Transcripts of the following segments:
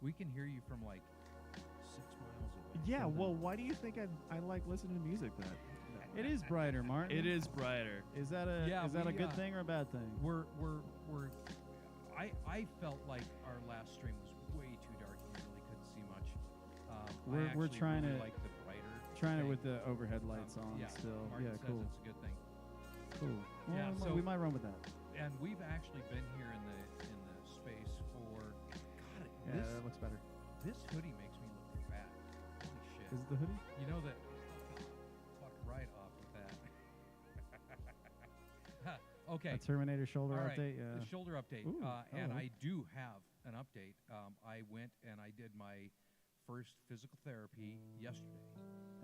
We can hear you from like 6 miles away. Yeah, well, why do you think I like listening to music that it is brighter, Martin. It is brighter. Is that a good thing or a bad thing? I felt like our last stream was way too dark and you really couldn't see much. We're trying really to like the brighter. Trying it with the overhead lights on still. Martin says cool. It's a good thing. Cool. Well, yeah, so we might run with that. And we've actually been here in the space for that looks better. This hoodie makes me look fat. Holy shit. Is it the hoodie? You know that fuck right off with that. Okay. A Terminator shoulder update, yeah. The shoulder update. Ooh, and I do have an update. I went and I did my first physical therapy yesterday.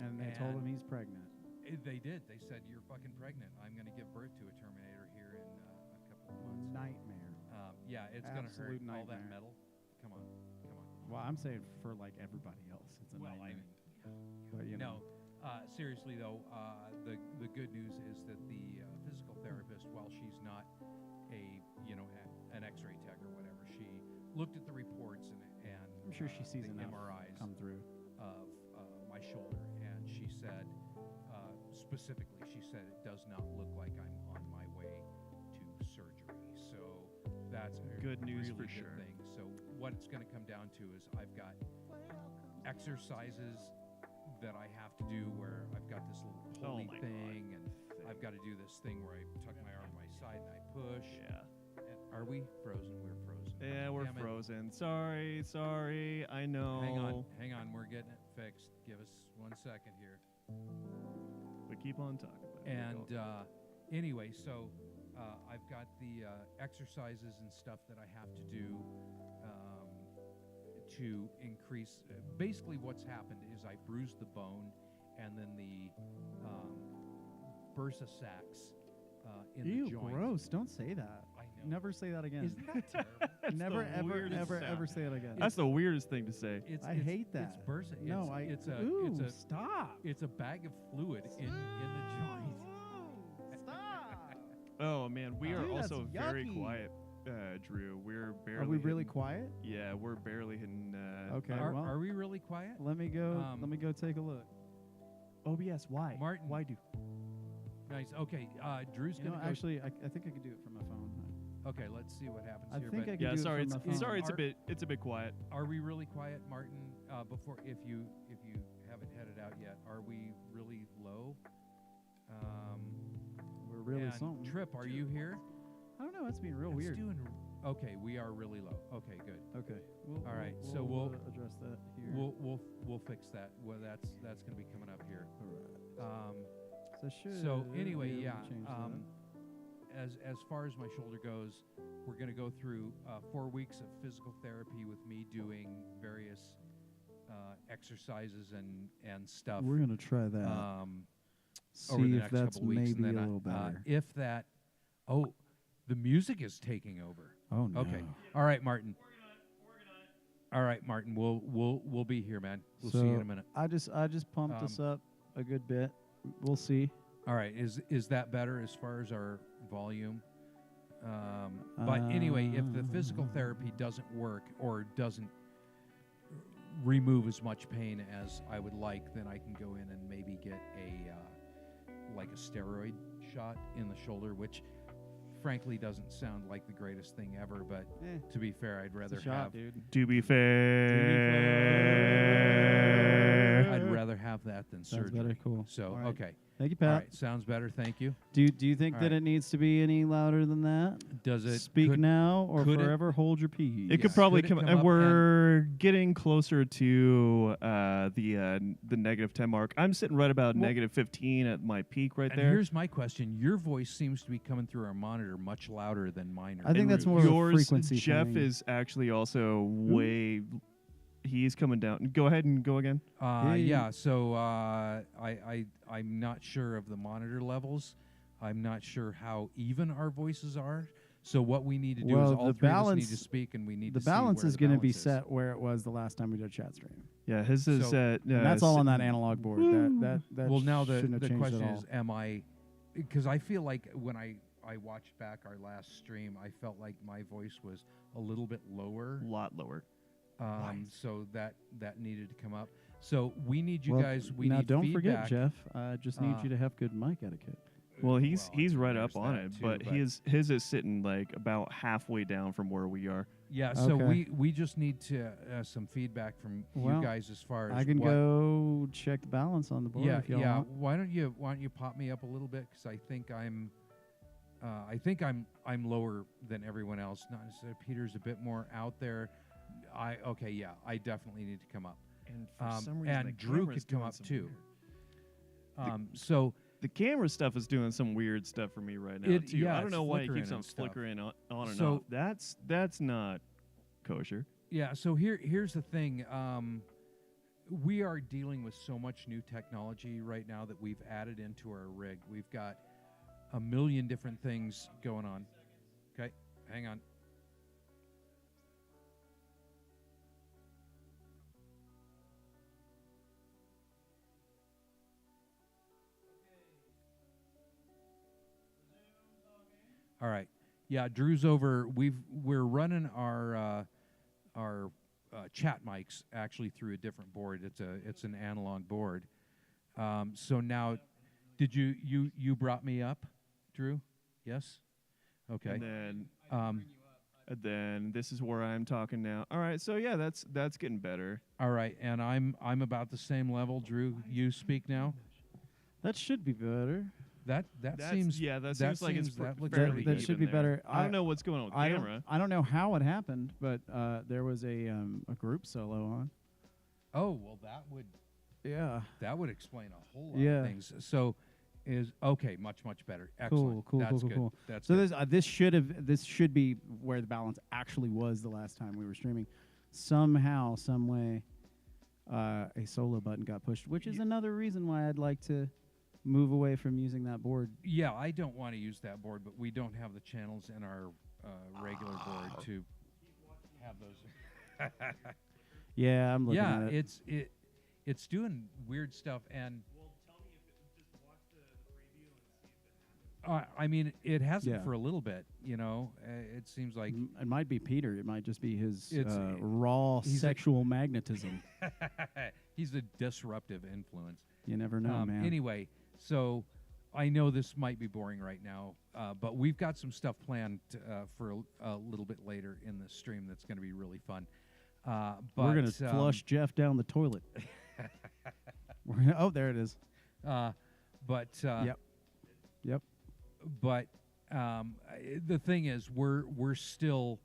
And they told him he's pregnant. They did. They said, you're fucking pregnant. I'm going to give birth to a Terminator here in a couple of months. Nightmare. Yeah, it's going to hurt. Nightmare. All that metal. Come on. Well, I'm saying for like everybody else, it's a nightmare. But you know. Seriously though, the good news is that the physical therapist, while she's not an X-ray tech or whatever, she looked at the reports and I'm sure she sees enough MRIs come through of my shoulder, and she said specifically, it does not look like I'm on my way to surgery. So that's a good news really for good sure. thing. So what it's going to come down to is I've got exercises that I have to do where I've got this little pulley thing, and I've got to do this thing where I tuck my arm to my side and I push. Yeah. And are we frozen? We're frozen. Yeah, we're frozen. Sorry. I know. Hang on. We're getting it fixed. Give us 1 second here. We keep on talking about it. And anyway, so I've got the exercises and stuff that I have to do to increase. Basically, what's happened is I bruised the bone, and then the bursa sacs in the joint. Gross! Don't say that. I Never say that again. Isn't that terrible? Never, the ever, weirdest ever, sound. ever say it again. That's the weirdest thing to say. I hate that. It's bursting. No, stop. It's a bag of fluid in the joint. Stop. Oh man, we are Dude, that's also very yucky. quiet, Drew. We're barely. Are we really hitting- quiet? Yeah, we're barely hitting. Okay. Are, well, are we really quiet? let me go. Um, Let me go take a look. OBS. Why? Martin. Why do? Nice. Okay. Drew's You know, gonna go. actually, I think I could do it from my phone. Okay. Let's see what happens I here. think but I could Yeah, do sorry. it from my phone. Sorry. Are- It's a bit quiet. Are we really quiet, Martin? Before, if you haven't headed out yet, are we really low? We're really and something. Trip, are you here? I don't know. It's being real It's weird. Okay, we are really low. Okay, good. Okay. All right, so we'll address that here. We'll fix that. Well, that's going to be coming up here. So anyway, be able yeah. to change that. As far as my shoulder goes, we're going to go through 4 weeks of physical therapy with me doing various exercises and stuff. We're gonna try that. Over the See next if that's couple weeks, maybe and then a little better. if that, the music is taking over. Oh no. Okay. All right, Martin. All right, Martin. We'll be here, man. We'll see you in a minute. I just pumped us up a good bit. We'll see. All right. Is that better as far as our volume? But anyway, if the physical therapy doesn't work or doesn't remove as much pain as I would like, then I can go in and maybe get like a steroid shot in the shoulder, which frankly doesn't sound like the greatest thing ever. But to be fair, I'd rather have. dude. To be fair. I'd rather have that than Sounds surgery. better. Cool. So All right. okay. Thank you, All Pat. right. Sounds better. Thank you. Do you think All that right. it needs to be any louder than that? Does it Speak could- now or could it- forever hold your peace? It could Yes. probably Could it come, come and up we're getting closer to the -10 mark. I'm sitting right about Well- -15 at my peak right And there. here's my question: your voice seems to be coming through our monitor much louder than mine. I think And that's more of a yours, frequency Jeff thing. is actually also way. He's coming down. Go ahead and go again. Yeah. So I'm not sure of the monitor levels. I'm not sure how even our voices are. So what we need to do is Well, all the three of us balance- need to speak, and we need The to see balance where is the going to be balance is. set where it was the last time we did a chat stream. Yeah, his is So- at. And that's all on that analog board. That Well, now shouldn't have the changed question at all. is, am I? Because I feel like when I watched back our last stream, I felt like my voice was a little bit lower. a lot lower. So that needed to come up. So we need you Well, guys. We now need don't feedback. forget, Jeff. I just need you to have good mic etiquette. Well, he's right there's up on that it, too, but his is sitting like about halfway down from where we are. Yeah. So Okay. we just need to some feedback from Well, you guys as far as I can what, go check the balance on the board Yeah, if y'all yeah. want. Why don't you pop me up a little bit? Because I think I'm lower than everyone else. Not necessarily. Peter's a bit more out there. I definitely need to come up. And for some reason, and the Drew camera's could come doing up some too. weird- So The camera stuff is doing some weird stuff for me right now It- too. yeah, I don't it's know why it flickering keeps on and stuff. flickering on and So- off. That's not kosher. yeah, so here's the thing. We are dealing with so much new technology right now that we've added into our rig. We've got a million different things going on. Okay, hang on. All right. Yeah, Drew's over. We're running our chat mics actually through a different board. It's an analog board. So now, did you brought me up, Drew? Yes. Okay. And then this is where I'm talking now. All right, so yeah, that's getting better. All right, and I'm about the same level. Drew, you speak now. That should be better. That That's- seems yeah, that seems like it's that looks fairly pretty that good. should be even there. better. I don't know what's going on with the I camera. don't know how it happened, but there was a group solo on. Oh well, Yeah. that would explain a whole lot Yeah. of things. So is okay, much better. Excellent. Cool. That's good. Cool. That's So good. this should be where the balance actually was the last time we were streaming. Somehow, some way, a solo button got pushed, which is another reason why I'd like to move away from using that board. Yeah, I don't want to use that board, but we don't have the channels in our regular board to have those. Yeah, I'm looking Yeah, at it. it's doing weird stuff, and I mean, it hasn't Yeah. for a little bit. You know, it seems like It might be Peter. It might just be his It's- raw he's a- sexual magnetism. he's a disruptive influence. You never know, man. Anyway, so I know this might be boring right now, but we've got some stuff planned for a little bit later in the stream that's going to be really fun. But We're gonna flush Jeff down the toilet. Oh, there it is. But Yep. Yep. But the thing is, we're still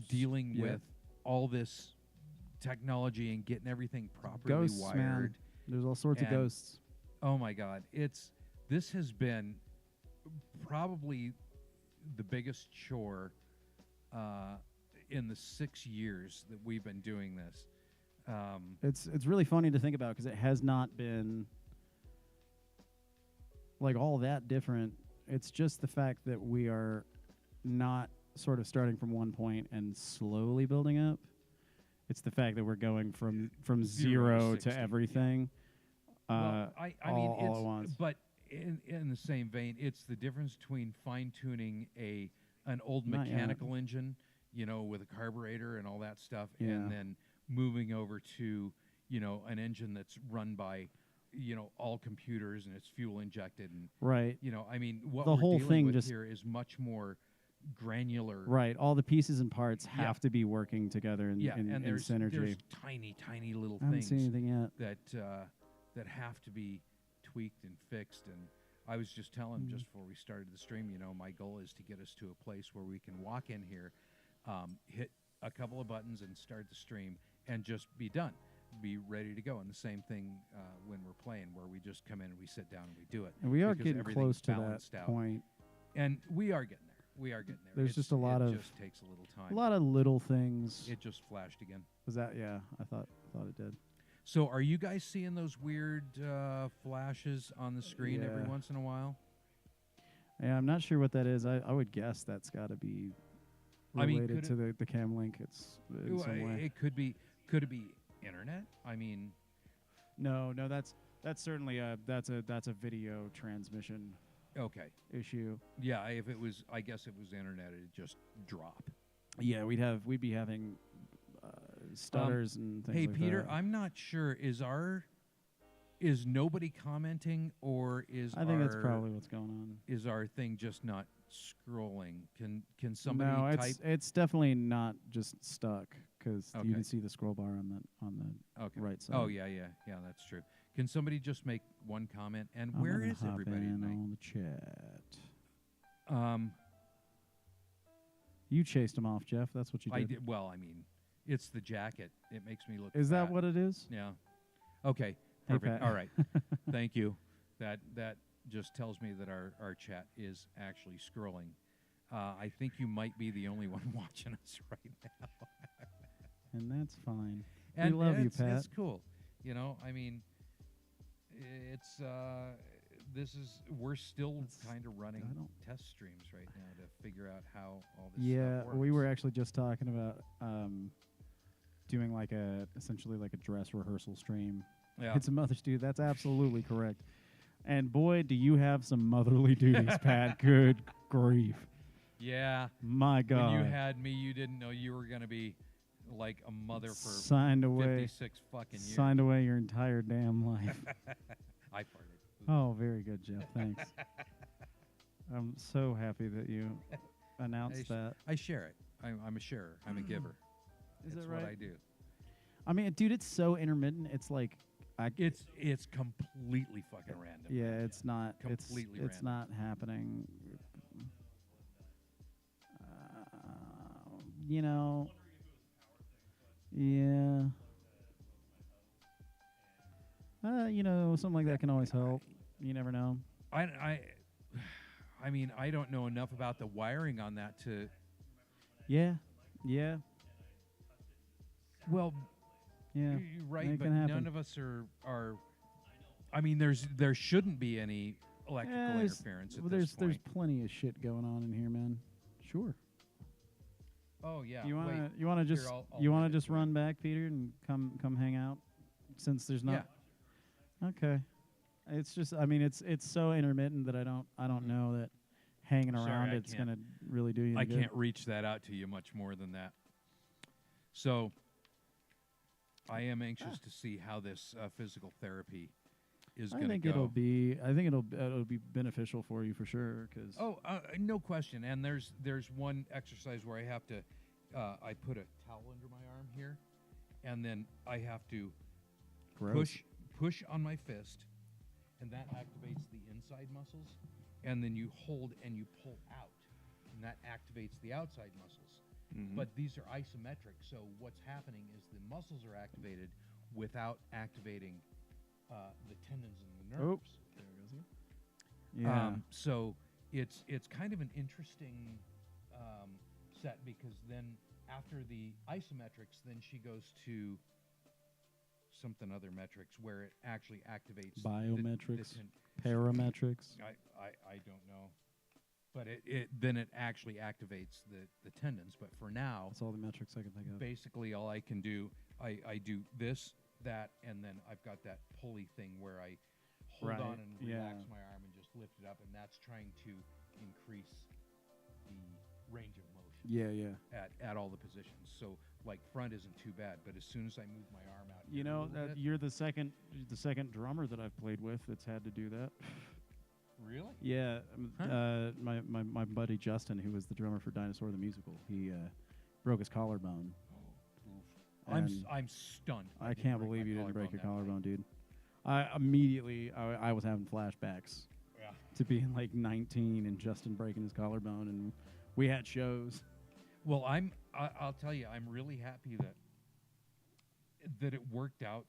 dealing Yeah. with all this technology and getting everything properly Ghosts, wired. man. There's all sorts of And- ghosts. Oh my God! This has been probably the biggest chore in the 6 years that we've been doing this. It's really funny to think about because it has not been like all that different. It's just the fact that we are not sort of starting from one point and slowly building up. It's the fact that we're going from zero to 60, everything. Well, I mean, all it's, at once. but in the same vein, it's the difference between fine tuning an old Not yet. mechanical engine, you know, with a carburetor and all that stuff, Yeah. and then moving over to, you know, an engine that's run by, you know, all computers and it's fuel injected, and Right. you know, I mean, what The we're whole dealing thing with just- here is much more granular. Right. All the pieces and parts Yeah. have to be working together in, Yeah, in and there's synergy. tiny little I haven't things seen anything yet. that have to be tweaked and fixed. And I was just telling him just before we started the stream, you know, my goal is to get us to a place where we can walk in here, hit a couple of buttons and start the stream and just be done, be ready to go. And the same thing when we're playing, where we just come in and we sit down and we do it. And we are because getting everything's close to that balanced out. point. And we are getting there. We are getting there. There's just a lot it of- just takes a little time. A lot of little things. It just flashed again. Was that? Yeah, I thought it did. So are you guys seeing those weird flashes on the screen every Yeah. once in a while? Yeah, I'm not sure what that is. I would guess that's got to be I mean, related could to the cam link. It's in Well, some way. it could be. Could it be internet? I mean, No, that's certainly that's a video transmission okay, issue. yeah. If it was, I guess it was internet, it'd just drop. Yeah, we'd be having stutters and things Hey, like Peter, that. I'm not sure. Is nobody commenting, or is I think that's our- probably what's going on. is our thing just not scrolling? Can somebody No, type? it's definitely not just stuck because you Okay. can see the scroll bar on the Okay. right side. Oh yeah, that's true. Can somebody just make one comment? And I'm where gonna is hop everybody in tonight? on the chat? Um, You chased him off, Jeff. That's what you I did. did. Well, I mean, it's the jacket. It makes me look. Is that fat. what it is? Yeah. Okay. Hey, Perfect. Pat. All right. Thank you. That just tells me that our chat is actually scrolling. I think you might be the only one watching us right now. And that's fine. And we love you, it's, Pat. It's cool. You know, I mean, it's we're still It's- kind of running I don't- test streams right now to figure out how all this Yeah, stuff works. we were actually just talking about doing essentially like a dress rehearsal stream. Yeah. It's a mother's dude. That's absolutely correct. And boy, do you have some motherly duties, Pat. Good grief. Yeah. My God. When you had me, you didn't know you were going to be like a mother for signed away 56 fucking years. signed away your entire damn life. I farted. Oh, very good, Jeff. Thanks. I'm so happy that you announced that. I share it. I'm a sharer. I'm a giver. Is That's it right? what I do. I mean, dude, it's so intermittent. It's like It's completely fucking random. yeah, it's not Completely it's random. not happening. You know. Yeah. You know, something like that can always help. You never know. I mean, I don't know enough about the wiring on that to. Yeah. Yeah. Well, Yeah. you're right, it but can none happen. of us are I mean, there shouldn't be any electrical interference at this there's point. plenty of shit going on in here, man. Sure. Oh yeah. You wait. wanna just I'll you wanna read it just to you. run back, Peter, and come hang out, since there's not. Yeah. Okay. It's just, I mean, it's so intermittent that I don't know that hanging Sorry, around I it's can't- gonna really do you any I good. can't reach that out to you much more than that. So I am anxious to see how this physical therapy is I going to think go. I think it'll be beneficial for you for sure. Cause No question. And there's one exercise where I have to, I put a towel under my arm here, and then I have to gross. push on my fist, and that activates the inside muscles, and then you hold and you pull out, and that activates the outside muscles. Mhm. But these are isometric, so what's happening is the muscles are activated without activating the tendons and the nerves. Oops. There goes you. Yeah. So it's kind of an interesting set, because then after the isometrics, then she goes to something other metrics where it actually activates Biometrics, parametrics. I don't know, but then it actually activates the tendons. But for now, That's all the metrics I can think of. basically all I can do, I do this, that, and then I've got that pulley thing where I hold Right, on and relax yeah. my arm and just lift it up, and that's trying to increase the range of motion Yeah. at all the positions. So like front isn't too bad, but as soon as I move my arm out, You here a know, little bit- you're the second drummer that I've played with that's had to do that. really? Yeah, Huh. my buddy Justin, who was the drummer for Dinosaur the Musical, he broke his collarbone. And I'm stunned. I didn't can't break believe my you didn't break your that night. collarbone, dude. I immediately I was having flashbacks Yeah. to being like 19 and Justin breaking his collarbone, and we had shows. Well, I'll tell you, I'm really happy that it worked out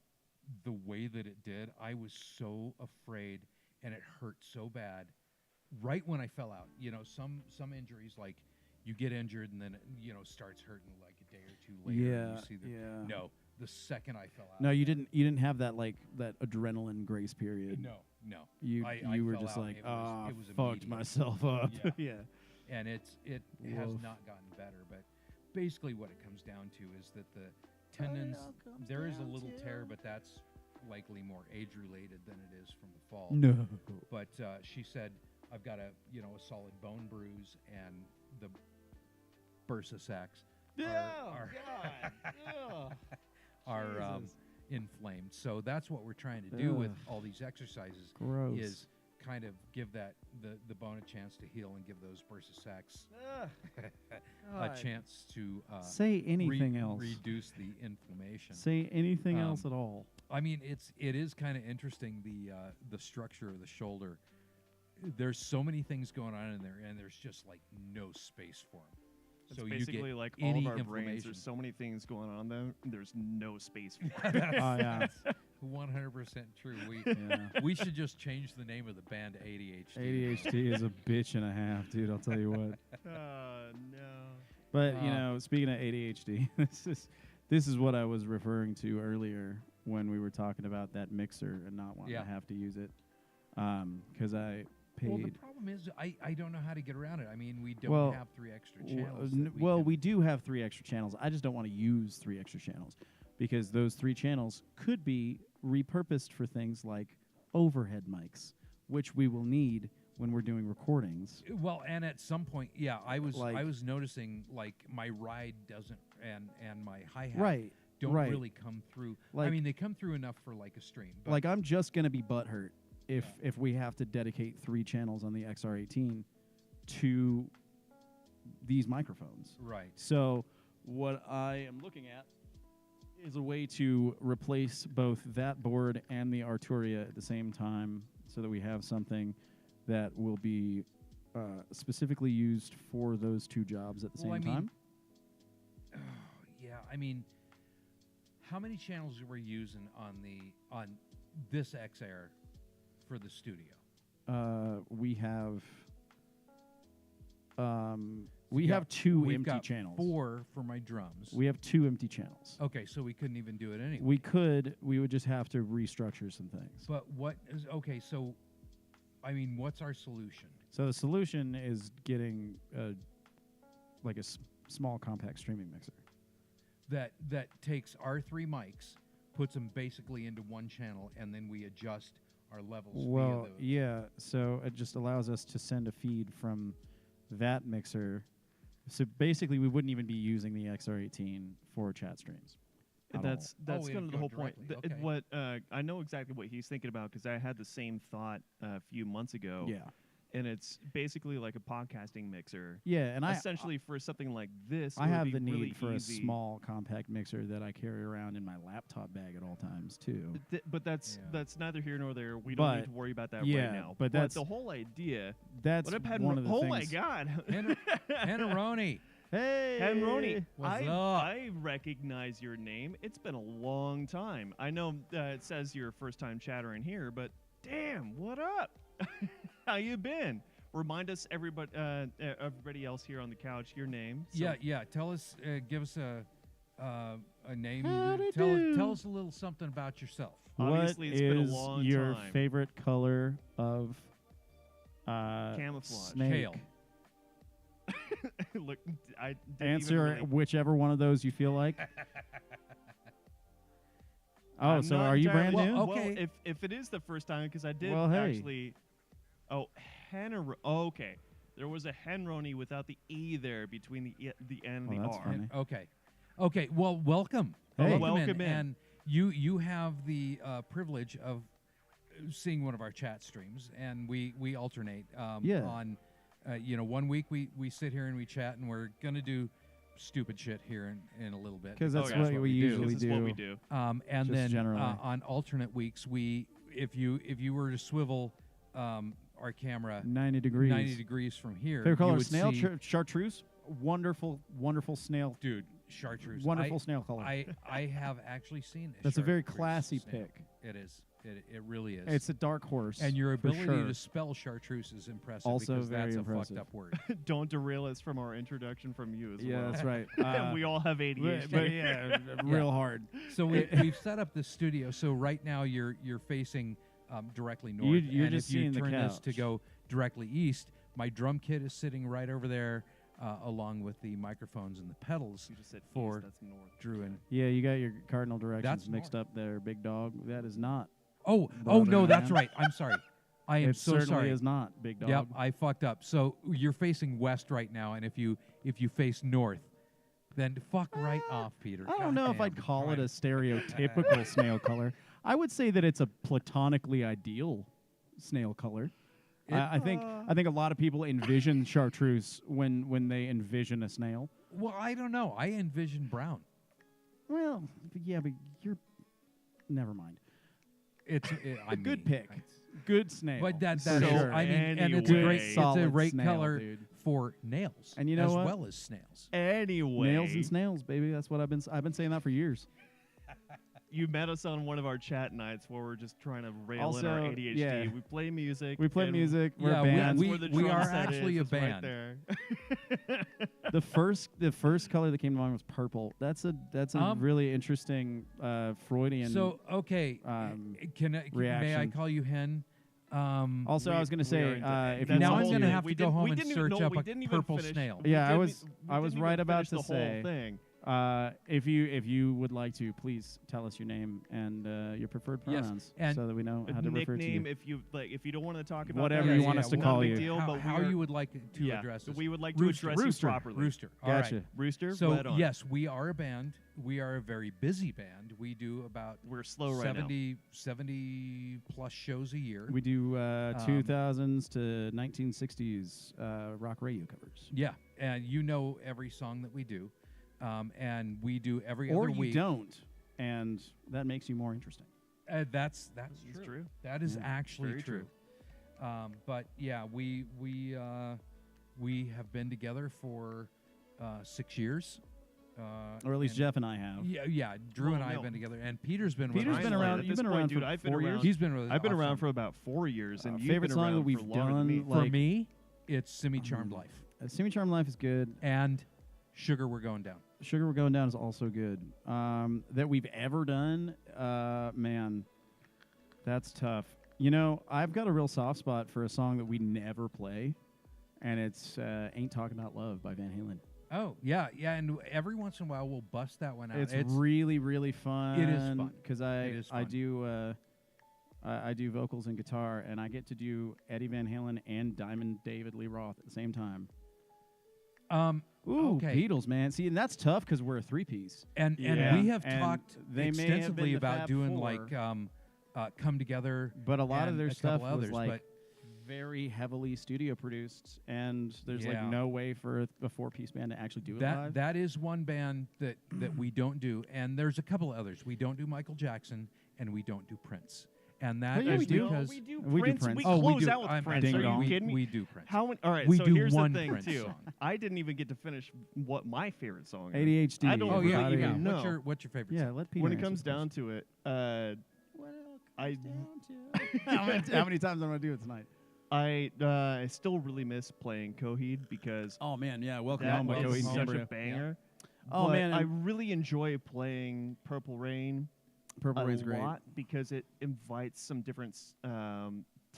the way that it did. I was so afraid, and it hurt so bad right when I fell out. You know, some injuries, like you get injured and then it, starts hurting like a day or two later. and you see yeah. No, the second I fell out. No, you didn't have that that adrenaline grace period. No. You I you were fell just out, like, it ah, was fucked immediate." myself up. Yeah. Yeah. And it has Woof. not gotten better. But basically, what it comes down to is that the tendons, there is a little tear, but that's likely more age related than it is from the fall. No. But she said, I've got a solid bone bruise, and the bursa sacs are Jesus. inflamed. So that's what we're trying to do with Ugh. all these exercises. Gross. Is kind of give the bone a chance to heal and give those bursa sacs a chance to Say anything else. reduce the inflammation. Say anything Um, else at all. I mean, it is kind of interesting, the structure of the shoulder. There's so many things going on in there, and there's just like no space for them. It's So basically you get like all any of our brains. inflammation. There's so many things going on there. There's no space for it. Oh yeah. 100% true. Yeah. We should just change the name of the band to ADHD. ADHD is a bitch and a half, dude. I'll tell you what. No. But Uh, speaking of ADHD, this is what I was referring to earlier when we were talking about that mixer and not wanting Yeah. to have to use it, because I Well, the paid. problem is I don't know how to get around it. I mean, we don't Well, have 3 extra w- channels. n- that well, can- we do have 3 extra channels. I just don't want to use 3 extra channels because those 3 channels could be repurposed for things like overhead mics, which we will need when we're doing recordings. Well, and at some point, yeah, I was Like- noticing like my ride doesn't and my hi-hat Right. don't right. really come through. I Like- mean, they come through enough for like a stream. But Like I'm just gonna be butthurt if we have to dedicate 3 channels on the XR18 to these microphones. right. So what I am looking at is a way to replace both that board and the Arturia at the same time, so that we have something that will be specifically used for those 2 jobs at the Well, same I mean, time. Yeah, I mean, how many channels were you using on this XR for the studio? We have We Yeah, have 2 we've empty got channels. 4 for my drums. We have 2 empty channels. Okay, so we couldn't even do it anyway. We could. We would just have to restructure some things. But what is okay? So, I mean, what's our solution? So the solution is getting like a small compact streaming mixer. That takes our 3 mics, puts them basically into one channel, and then we adjust our levels. Well, via those. yeah. So it just allows us to send a feed from that mixer. So basically, we wouldn't even be using the XR18 for chat streams. at That's all. kind it'd of the go whole point. directly, okay. What I know exactly what he's thinking about because I had the same thought a few months ago. Yeah. And it's basically like a podcasting mixer. Yeah, and Essentially, for something like this, I it would have be the need really for easy. a small compact mixer that I carry around in my laptop bag at all times too. But that's Yeah. neither here nor there. We don't need But- to worry about that yeah, right now. but that's- the whole idea. That's What up, one of the oh things. my God, Henroni. Hey, Henroni, What's up? I recognize your name. It's been a long time. I know it says you're first time chatter in here, but damn, what up? How you been? Remind us, everybody else here on the couch, your name. Yeah. Tell us, give us a name. Howdy Tell do. us a little something about yourself. Obviously, what it's been a is long your time. favorite color of Camouflage. snake? Kale. Look, I didn't Answer even really, whichever one of those you feel like. Oh, I'm so not are you brand entirely- new? Well, Well, okay. if it is the first time, because I did Well, hey. actually. Oh, okay. There was a Henroni without the E there between the N and Oh, the that's R. funny. Okay. Well, welcome. Hey. Welcome in. And you have the privilege of seeing one of our chat streams, and we alternate. Yeah. On, 1 week we sit here and we chat, and we're gonna do stupid shit here in a little bit. Because that's yeah. what That's we usually This is what we do. And Just then generally. on alternate weeks, if you were to swivel our camera 90 degrees. 90 degrees from here, Favorite you color, would snail, see, chartreuse. Wonderful snail. dude, chartreuse. Wonderful snail color. I have actually seen That's a very chartreuse classy snail. pick. It is. It really is. It's a dark horse. and your for ability sure. to spell chartreuse is impressive Also because very that's impressive. a fucked up word. Don't derail us from our introduction from you as Yeah, well. that's right. We all have ADHD. but yeah, real hard. So we've set up the studio. So right now you're facing directly north. You're and just if you seeing the turn this to couch. go directly east, my drum kit is sitting right over there, along with the microphones and the pedals. You just said For east, that's north. Drew and Yeah, you got your cardinal directions That's mixed up there, big dog. That is not. oh Brother no, that's man. right. I'm sorry. I am It so certainly sorry. is not, big dog. Yep, I fucked up. So you're facing west right now, and if you face north, then fuck right off, Peter. I don't know if I'd Goddamn, call it a trying- stereotypical snail color. I would say that it's a platonically ideal snail color. I think a lot of people envision chartreuse when they envision a snail. Well, I don't know. I envision brown. Well, yeah, but you're. Never mind. I Good mean, pick. Good snail. But that's for So sure. I mean, and it's a anyway. great, Solid great snail, color dude. for nails, And you know as what? well as snails. Anyway, Nails and snails, baby. That's what I've been saying that for years. you met us on one of our chat nights where we're just trying to rail in our Also, ADHD. yeah. We play music. We play and music. We're Yeah, a we- band. That's we- where the we drum are set actually is, a is band. right there. the first color that came to mind was purple. That's a really interesting Freudian. So okay, may I reaction. call you Hen? also, I was going to we are say into- if that's you now a I'm whole going to thing. have We to go didn't- home we and didn't search even- up we a didn't even purple finish- snail. we Yeah, I didn't- was- we I was didn't right even about finish to the say, whole thing. if you would like to, please tell us your name and your preferred Yes, pronouns, and so that we know A how to refer to nickname, you. if you don't want to talk about Whatever that, you yeah, want yeah, us to not call a big you. Deal, but how we are, you would like to yeah, address us? we would like Rooster, to address Rooster. you properly. Rooster. All right. Gotcha. Rooster, So right on. yes, we are a band. We are a very busy band. We do about We're slow right now. 70 plus shows a year. We do 2000s to 1960s rock radio covers. Yeah, and you know every song that we do, and we do every Or other you week. don't, and that makes you more interesting. That's It's true. That is Yeah, actually very true. But yeah, we have been together for 6 years. Or at least and- Jeff and I have. Yeah. Drew Well, and I have no. been together, and Peter's been Peter's with us. been I'm around- like, at you've this been point, around dude, for I've been 4 years? around. He's been with us. I've been around awesome. for about 4 years, and you've favorite been song around that we've for longer than done, me. like- For me, it's "Semi Charmed Life." Semi-Charmed Life is good. And Sugar We're Going Down. Sugar We're Going Down is also good. That we've ever done, man, that's tough. You know, I've got a real soft spot for a song that we never play, and it's Ain't Talking About Love by Van Halen. Oh, yeah, and every once in a while we'll bust that one out. It's really, really fun. It is fun. Because I do vocals and guitar, and I get to do Eddie Van Halen and Diamond David Lee Roth at the same time. Ooh, okay. Beatles, man. See, and that's tough because we're a three-piece. And Yeah. we have And talked they may have extensively been the about Fab doing Four. like Come Together. But a lot of and their a stuff couple was others, like but very heavily studio produced, and there's Yeah. like no way for a four-piece band to actually do it live. that is one band that we don't do, and there's a couple others. We don't do Michael Jackson, and we don't do Prince, and that But yeah, is we do. because we do We do Prince. Prince. We oh, close we do. out with I'm Prince. Ding Are you dong. kidding me? We do Prince. All right, We so do here's one the thing Prince too. song. I didn't even get to finish what my favorite song is. ADHD. I don't Oh really yeah, even yeah. know. What's your favorite? Yeah, song? let Peter When it answer comes the down question. to it, how many times I'm gonna do it tonight? I still really miss playing Coheed because Oh man, yeah. Welcome that home by was Coheed and such Cambria. a banger. Oh, But man, I and- really enjoy playing Purple Rain Purple a Rain's great. lot because it invites some different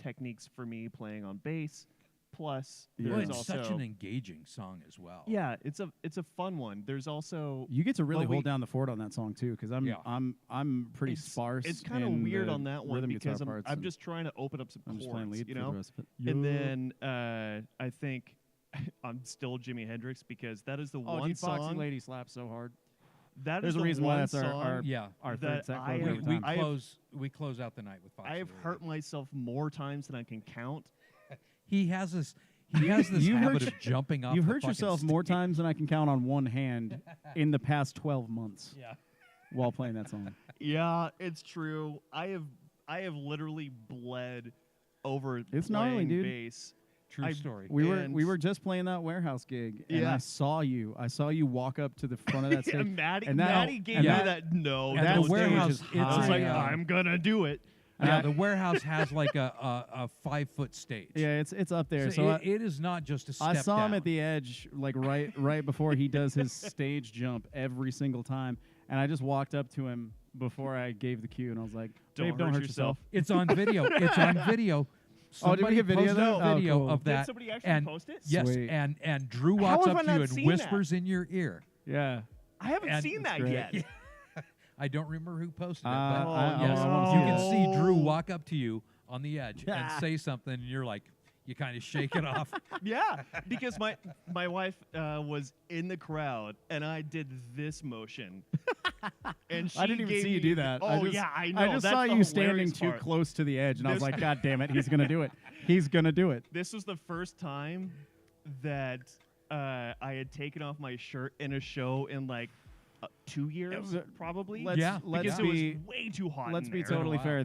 techniques for me playing on bass. Plus, Yeah. Well, there's it's also such an engaging song as well. yeah, it's a fun one. There's also You get to really Well, hold down the fort on that song too, because Yeah. I'm pretty it's, sparse. It's kind of in weird the on that one rhythm guitar because I'm parts, and just trying to open up some I'm just playing chords, lead you for the know. rest of it. And then I think I'm still Jimi Hendrix because that is the Oh, one dude, Foxy song Lady slaps so hard. that There's is a the reason one why that's our song Yeah. our that third set I closer have- every time. We close out the night with Foxy I have Lady. hurt myself more times than I can count. He has this You habit hurt of jumping off. You've the hurt fucking yourself more stage. times than I can count on one hand in the past 12 months Yeah. while playing that song. Yeah, it's true. I have literally bled over It's gnarly, playing dude. bass. True I- story. We And- were just playing that warehouse gig, and Yeah. I saw you. I saw you walk up to the front of that stage. And Maddie, and that- Maddie gave and me that- that no. and that the don't stage do it. warehouse, is it's I was like, high. I'm gonna do it. Yeah, the warehouse has like a 5-foot stage. Yeah, it's up there. So, So, it is not just a step I saw him down. at the edge, like right before he does his stage jump every single time, and I just walked up to him before I gave the cue, and I was like, "Babe, don't hurt yourself." It's on video. It's on video. Oh, did we Somebody get video of posted that? a Oh, video cool. of Did that. somebody actually and post it? Yes, Sweet. and Drew How walks have up I to you not and seen whispers in your ear. Yeah. I haven't And seen that's that great. yet. I don't remember who posted it, I but wanna yes, see you can that. see Drew Oh. walk up to you on the edge and say something, and you're like, you kind of shake it off. Yeah, because my wife was in the crowd and I did this motion. And she I didn't even gave see you me- do that. Oh I just, yeah, I know. I just That's saw the you standing hilarious too part. close to the edge, and I was This- like, "God damn it, he's gonna do it! He's gonna do it!" This was the first time that I had taken off my shirt in a show in like 2 years, probably. Let's Yeah, let's because be it was way too hot. let's in be there. totally Wow. fair.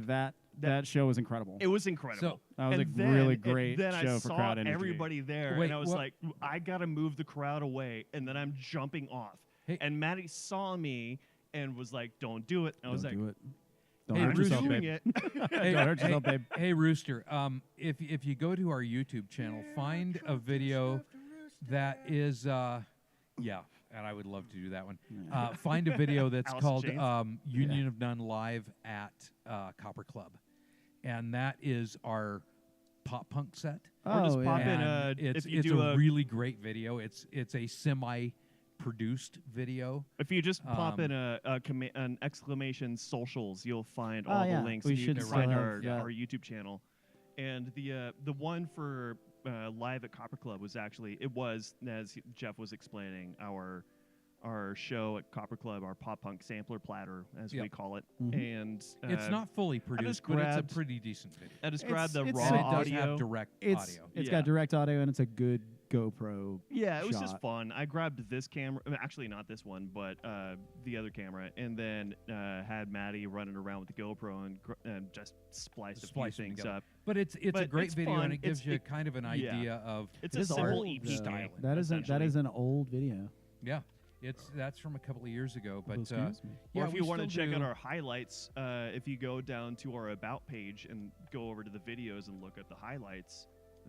That show was incredible. It was incredible. That was And a really then- great then show I for saw crowd energy. everybody there, Wait, and I was what- like, I gotta move the crowd away, and then I'm jumping off. Hey. And Maddie saw me and was like, "Don't do it." And I was Don't like, do it. Don't Hey, hurt "I'm Bruce, yourself, doing babe. it." Hey, Don't hurt yourself, babe. Hey, Rooster. If you go to our YouTube channel, find a video that is yeah, and I would love to do that one. Find a video that's Alice called Chains? Union of None Live at Copper Club, and that is our pop punk set. Or just Oh, pop yeah. in And it's if you it's do a really great video. It's a semi-produced video. if you just pop in Um, an exclamation socials, you'll find Oh, all yeah. the links. We and you should can still find have our that. YouTube channel. And the one for live at Copper Club was actually as Jeff was explaining our show at Copper Club, our pop punk sampler platter as Yep. we call it. Mhm. And It's not fully produced, but it's grabbed- a pretty decent video. I just grabbed the It's- raw And it does audio. have direct It's audio. it's Yeah. got direct audio, and it's a good GoPro. Yeah, it was just shot. fun. I grabbed this camera, actually not this one, but the other camera, and then had Maddie running around with the GoPro and just spliced a few Splice them things together. up. But it's a But great it's video, fun. and it gives It's- you it- kind of an yeah. idea of It's It a is simple old, EP. though. styling, That is essentially. an old video. yeah. That's from a couple of years ago, but Excuse me. yeah, Or if we you want to still check do- out our highlights, if you go down to our About page and go over to the videos and look at the highlights,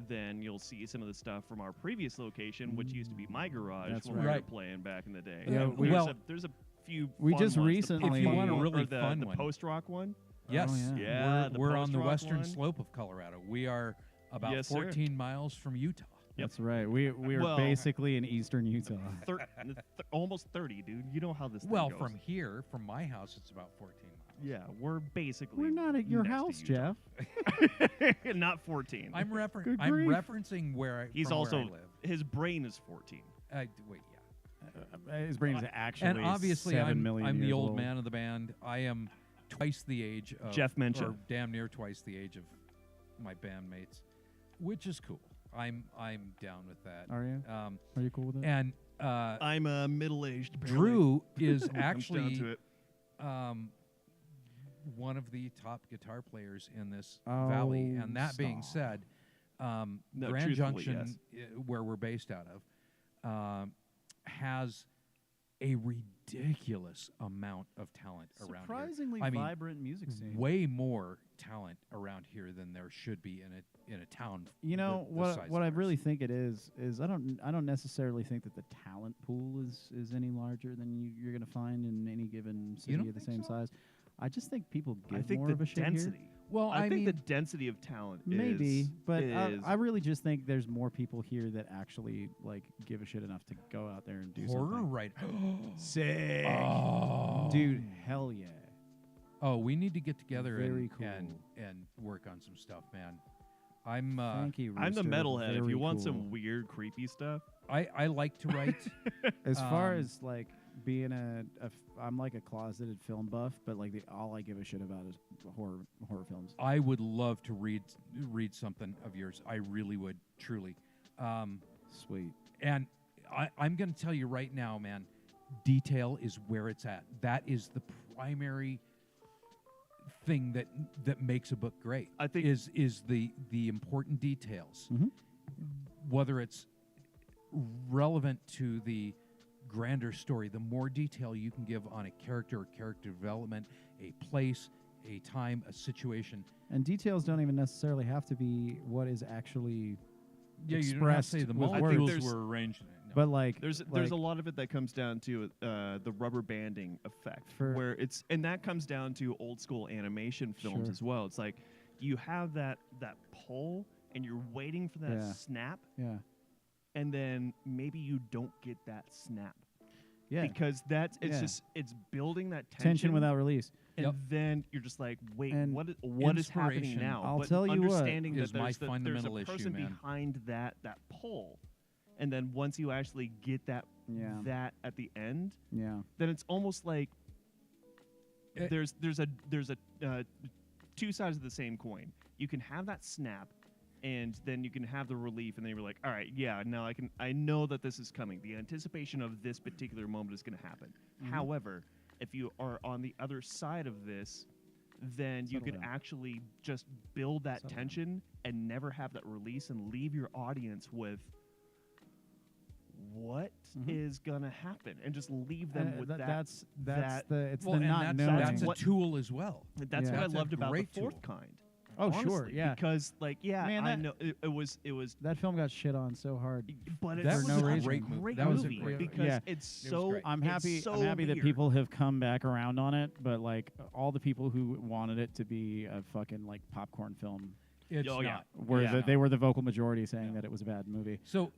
then you'll see some of the stuff from our previous location, which used to be my garage That's when we were right. playing back in the day. Yeah, And we- there's a few. We fun just ones. recently- If you want a or really the, fun the one. post-rock one. Yes. Oh, yeah. Yeah, the we're on the post-rock western one. slope of Colorado. We are about Yes, sir. 14 miles from Utah. Yep. That's right. We are Well- basically in eastern Utah. Almost 30, dude. You know how this thing Well, goes. from here, from my house, it's about 14 miles. Yeah, we're basically. We're not at your next to house, Utah. Jeff. Not 14. I'm Good I'm grief. referencing where I He's from also where I live. his brain is 14. Wait, yeah. His brain is actually And obviously, 7 I'm million the years old man of the band. I am twice the age of Jeff Mencha. or damn near twice the age of my bandmates, which is cool. I'm down with that. Are you? Um, Are you cool with it? and I'm middle-aged. Drew is Comes down actually to it. one of the top guitar players in this Oh, valley. And that being stop. said, No, Grand truthfully, Junction, where we're based out of, has a ridiculous amount of talent around here. Surprisingly I mean, vibrant music scene. Way more talent around here than there should be in a town. You know the size what of I really ours. think it is I don't necessarily think that the talent pool is any larger than you're going to find in any given city don't of the think same size. I just think people I give think more the of a shit density. here. Well, I think mean, the density of talent Maybe, is, but is I really just think there's more people here that actually like give a shit enough to go out there and do horror something. right. Sick, Oh. dude! Hell yeah! Oh, we need to get together Very and work on some stuff, man. I'm Thank you. I'm the Rooster. metalhead. If Very you want cool. some weird, creepy stuff, I like to write. As far Um, as like being I'm like a closeted film buff, but like all I give a shit about is horror films. I would love to read something of yours. I really would, truly. Sweet. And I'm going to tell you right now, man, detail is where it's at. That is the primary thing that makes a book great. I think- is the important details, Mhm. whether it's relevant to the grander story. The more detail you can give on a character or character development, a place, a time, a situation. And details don't even necessarily have to be what is actually Yeah, you don't have to say expressed the with molecules words. were arranged. No. but like there's a lot of it that comes down to the rubber banding effect, For- where and that comes down to old school animation films Sure. as well. It's like you have that pull, and you're waiting for that Yeah. snap, yeah and then maybe you don't get that snap. yeah Because it's Yeah. just it's building that tension without release. and Yep. then you're just like, wait, And what is happening inspiration, now? I'll But tell you what understanding is that my there's fundamental there's a issue, person man. behind that pull, and then once you actually get that Yeah. that at the end, Yeah. then it's almost like It- there's two sides of the same coin. You can have that snap, and then you can have the relief, and then you're like, all right, yeah, now I know that this is coming. The anticipation of this particular moment is going to happen. Mhm. However, if you are on the other side of this, then you Settle could down. actually just build that Settle down. tension and never have that release and leave your audience with what is Mhm. gonna happen, and just leave them with that's that- it's well, the and not that's, knowing. that's a What- tool as well. That's Yeah. what That's I a loved about the great fourth tool. kind. Oh, sure, honestly, yeah. Because I Man, know it was, That film got shit on so hard. but That it was was a a great movie. great That was a movie great movie. because Yeah. it's It was so. great. I'm it's happy. so I'm happy that weird. people have come back around on it, but like all the people who wanted it to be a fucking like popcorn film, It's Oh, yeah. not. were Yeah. they were the vocal majority saying Yeah. that it was a bad movie. So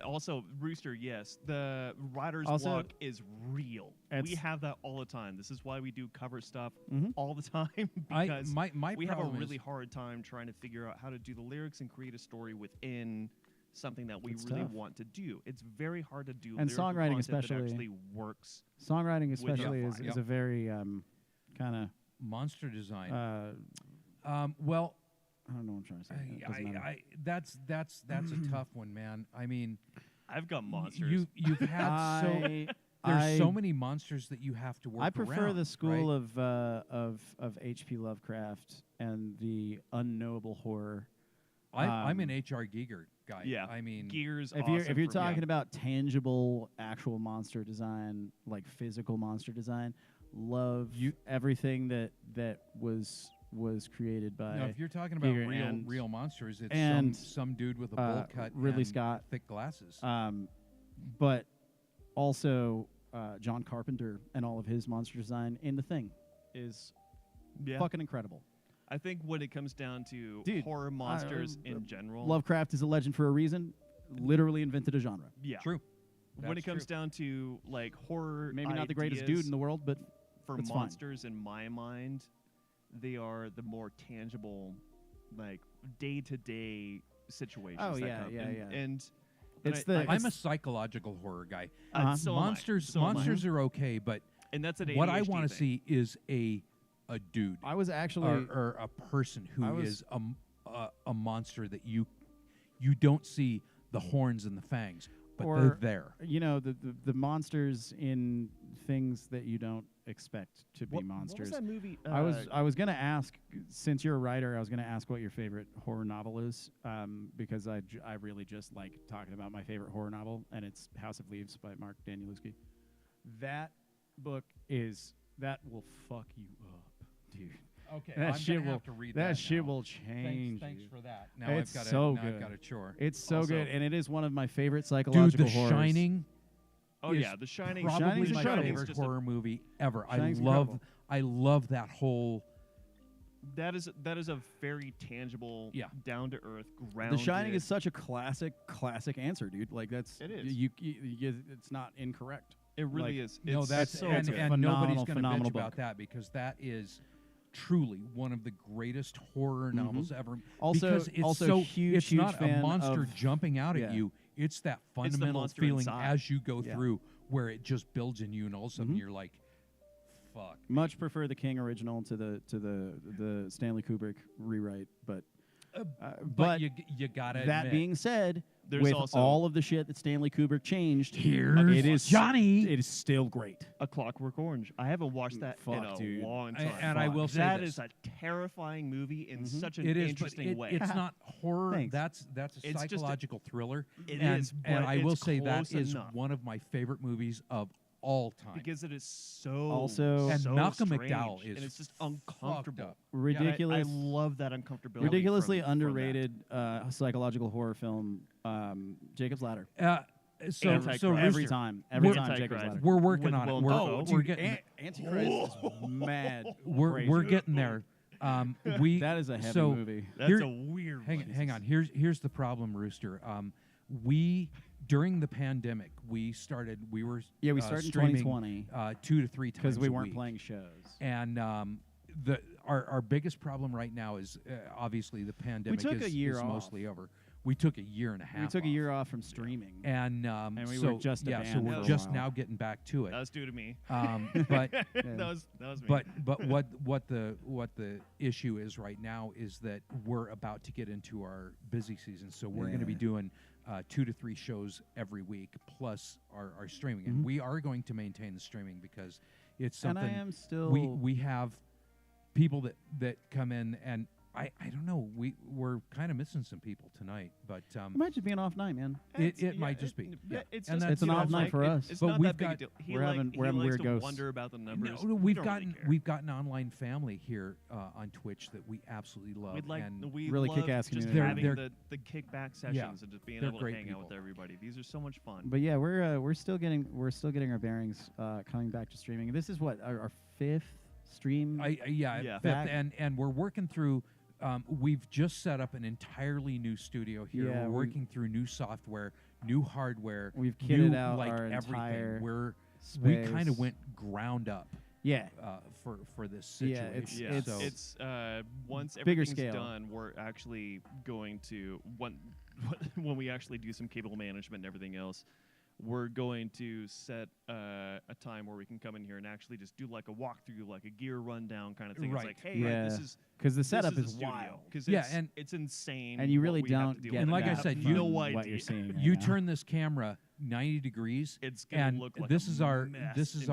Also, Rooster, yes, the writer's Also- block is real. We It's- have that all the time. This is why we do cover stuff Mhm. all the time I because my we have a problem really is, hard time trying to figure out how to do the lyrics and create a story within something that we It's really tough. want to do. It's very hard to do And lyrical songwriting content that especially. actually works. Songwriting With- especially Yeah. is Yeah. a very kind monster design. of Well, I don't know what I'm trying to say. It doesn't matter. that's a tough one, man. I mean, I've got monsters. you've had so there's so many monsters that you have to work. I prefer around, the school right? of H.P. Lovecraft and the unknowable horror. I'm an H.R. Giger guy. Yeah. I mean, Gears. If you're talking about tangible, actual monster design, like physical monster design, love everything that was was created by Now, if you're talking about Giger real monsters, it's and, some dude with a bowl cut, Ridley and Scott. thick glasses. But also John Carpenter and all of his monster design in The Thing is fucking incredible. I think when it comes down to Dude, horror monsters in general, Lovecraft is a legend for a reason. Literally invented a genre. yeah, True. When it That's comes true. down to like horror, Maybe not the greatest ideas dude in the world, but for it's fine. monsters in my mind, they are the more tangible, like day-to-day situations. Oh, that yeah, come. yeah, and, yeah. And It's I- the- I- I'm a psychological horror guy. so am I. monsters So am I. monsters are okay, but and that's an what I ADHD want to thing. see is a dude I was actually or a person I who was- is a monster that you don't see the horns and the fangs, but Or- they're there. you know the monsters in things that you don't expect to be What monsters. was that movie? I was gonna ask, since you're a writer, I was gonna ask what your favorite horror novel is, because I really just like talking about my favorite horror novel, and it's House of Leaves by Mark Danielewski. That book that will fuck you up, dude. Okay, That I'm shit gonna will have to read that. that shit now. will change. Thanks you. for that. Now It's I've got so now I've good. got a chore. It's so Also- good, and it is one of my favorite Dude, psychological The horrors. Shining. oh is yeah, The Shining. Probably Shining's my incredible. favorite just a- horror movie ever. Shining's I love that whole. that is a very tangible, Yeah. down to earth, grounded. The Shining is such a classic answer, dude. Like that's It is. it's not incorrect. It really like- is. No, It's that's so and, good. and Phenomenal, nobody's going to phenomenal bitch about book. that because that is truly one of the greatest horror novels ever. Also- because it's also so huge, it's huge not a fan monster of- jumping out yeah. at you. It's that fundamental monster feeling inside. as you go Yeah. through where it just builds in you, and all of a sudden Mhm. you're like, "Fuck." Much prefer the King original to the Stanley Kubrick rewrite, but But you gotta that admit, being said, There's with also- all of the shit that Stanley Kubrick changed, here's it is Johnny. It is still great. A Clockwork Orange. I haven't watched that in Fuck, a dude. long time. And I will say that this. is a terrifying movie in such an It is, but interesting way. it's not horror. Thanks. That's a It's just a- psychological thriller. It and, is, and but I will it's say that close is enough. one of my favorite movies of all time. because it is so Also- And so Malcolm strange, McDowell is and it's just fucked uncomfortable. up. Ridiculous, I love that uncomfortability. ridiculously from that. underrated psychological horror film, Jacob's Ladder. So Antichrist. so Every Rooster, time, every we're- time Jacob's Antichrist. Ladder. we're working With on it. Willem We're, Dafoe. we're getting Antichrist is mad. we're crazy. getting there. We That is a heavy so movie. That's here- a weird. hang on. Here's the problem, Rooster. We during the pandemic we were Yeah, we started in streaming 2020 2 to 3 times because we a weren't week. playing shows. And our biggest problem right now is obviously the pandemic took a is, year is off. mostly over. We took a year and a half. We took a off. year off from streaming. and we so, were just a yeah, so band we're for a just while. now getting back to it. That was due to me. But that was me. but what the issue is right now is that we're about to get into our busy season, so we're going to be doing 2 to 3 shows every week plus our streaming, and we are going to maintain the streaming because it's something. And I am still. we have people that come in, and I don't know, we're kind of missing some people tonight, but It might just be an off night, man. it might just be. Yeah. It's And just, that's It's an you know, off night like, for us. It's But not we've that big a got- deal. He we're having he likes weird to ghosts. wonder about the numbers. No, We don't really care. we've got an online family here on Twitch that we absolutely love. We'd like and we Really love kick-ass just community. having They're- the kickback sessions and just being they're able to great hang out with people. everybody. These are so much fun. But yeah, we're still getting our bearings coming back to streaming. This is what our 5th stream. Yeah. fifth, Back- and we're working through. We've just set up an entirely new studio here. Yeah, we're working through new software, new hardware. We've new, kitted out like our everything. entire We kind space. of went ground up Yeah, for this Yeah, situation. Yeah, so it's once Bigger everything's scale. done, we're actually going to when we actually do some cable management and everything else, we're going to set a time where we can come in here and actually just do like a walkthrough, like a gear rundown kind of thing. Right. It's like, hey, Yeah. this is because the setup this is the studio. wild. Because Yeah, and- it's insane, And you what really we have to don't deal get with. And like I that said, have you- no from idea. what you're seeing. Right you now. turn this camera 90 degrees, It's gonna and look like this a is our mess in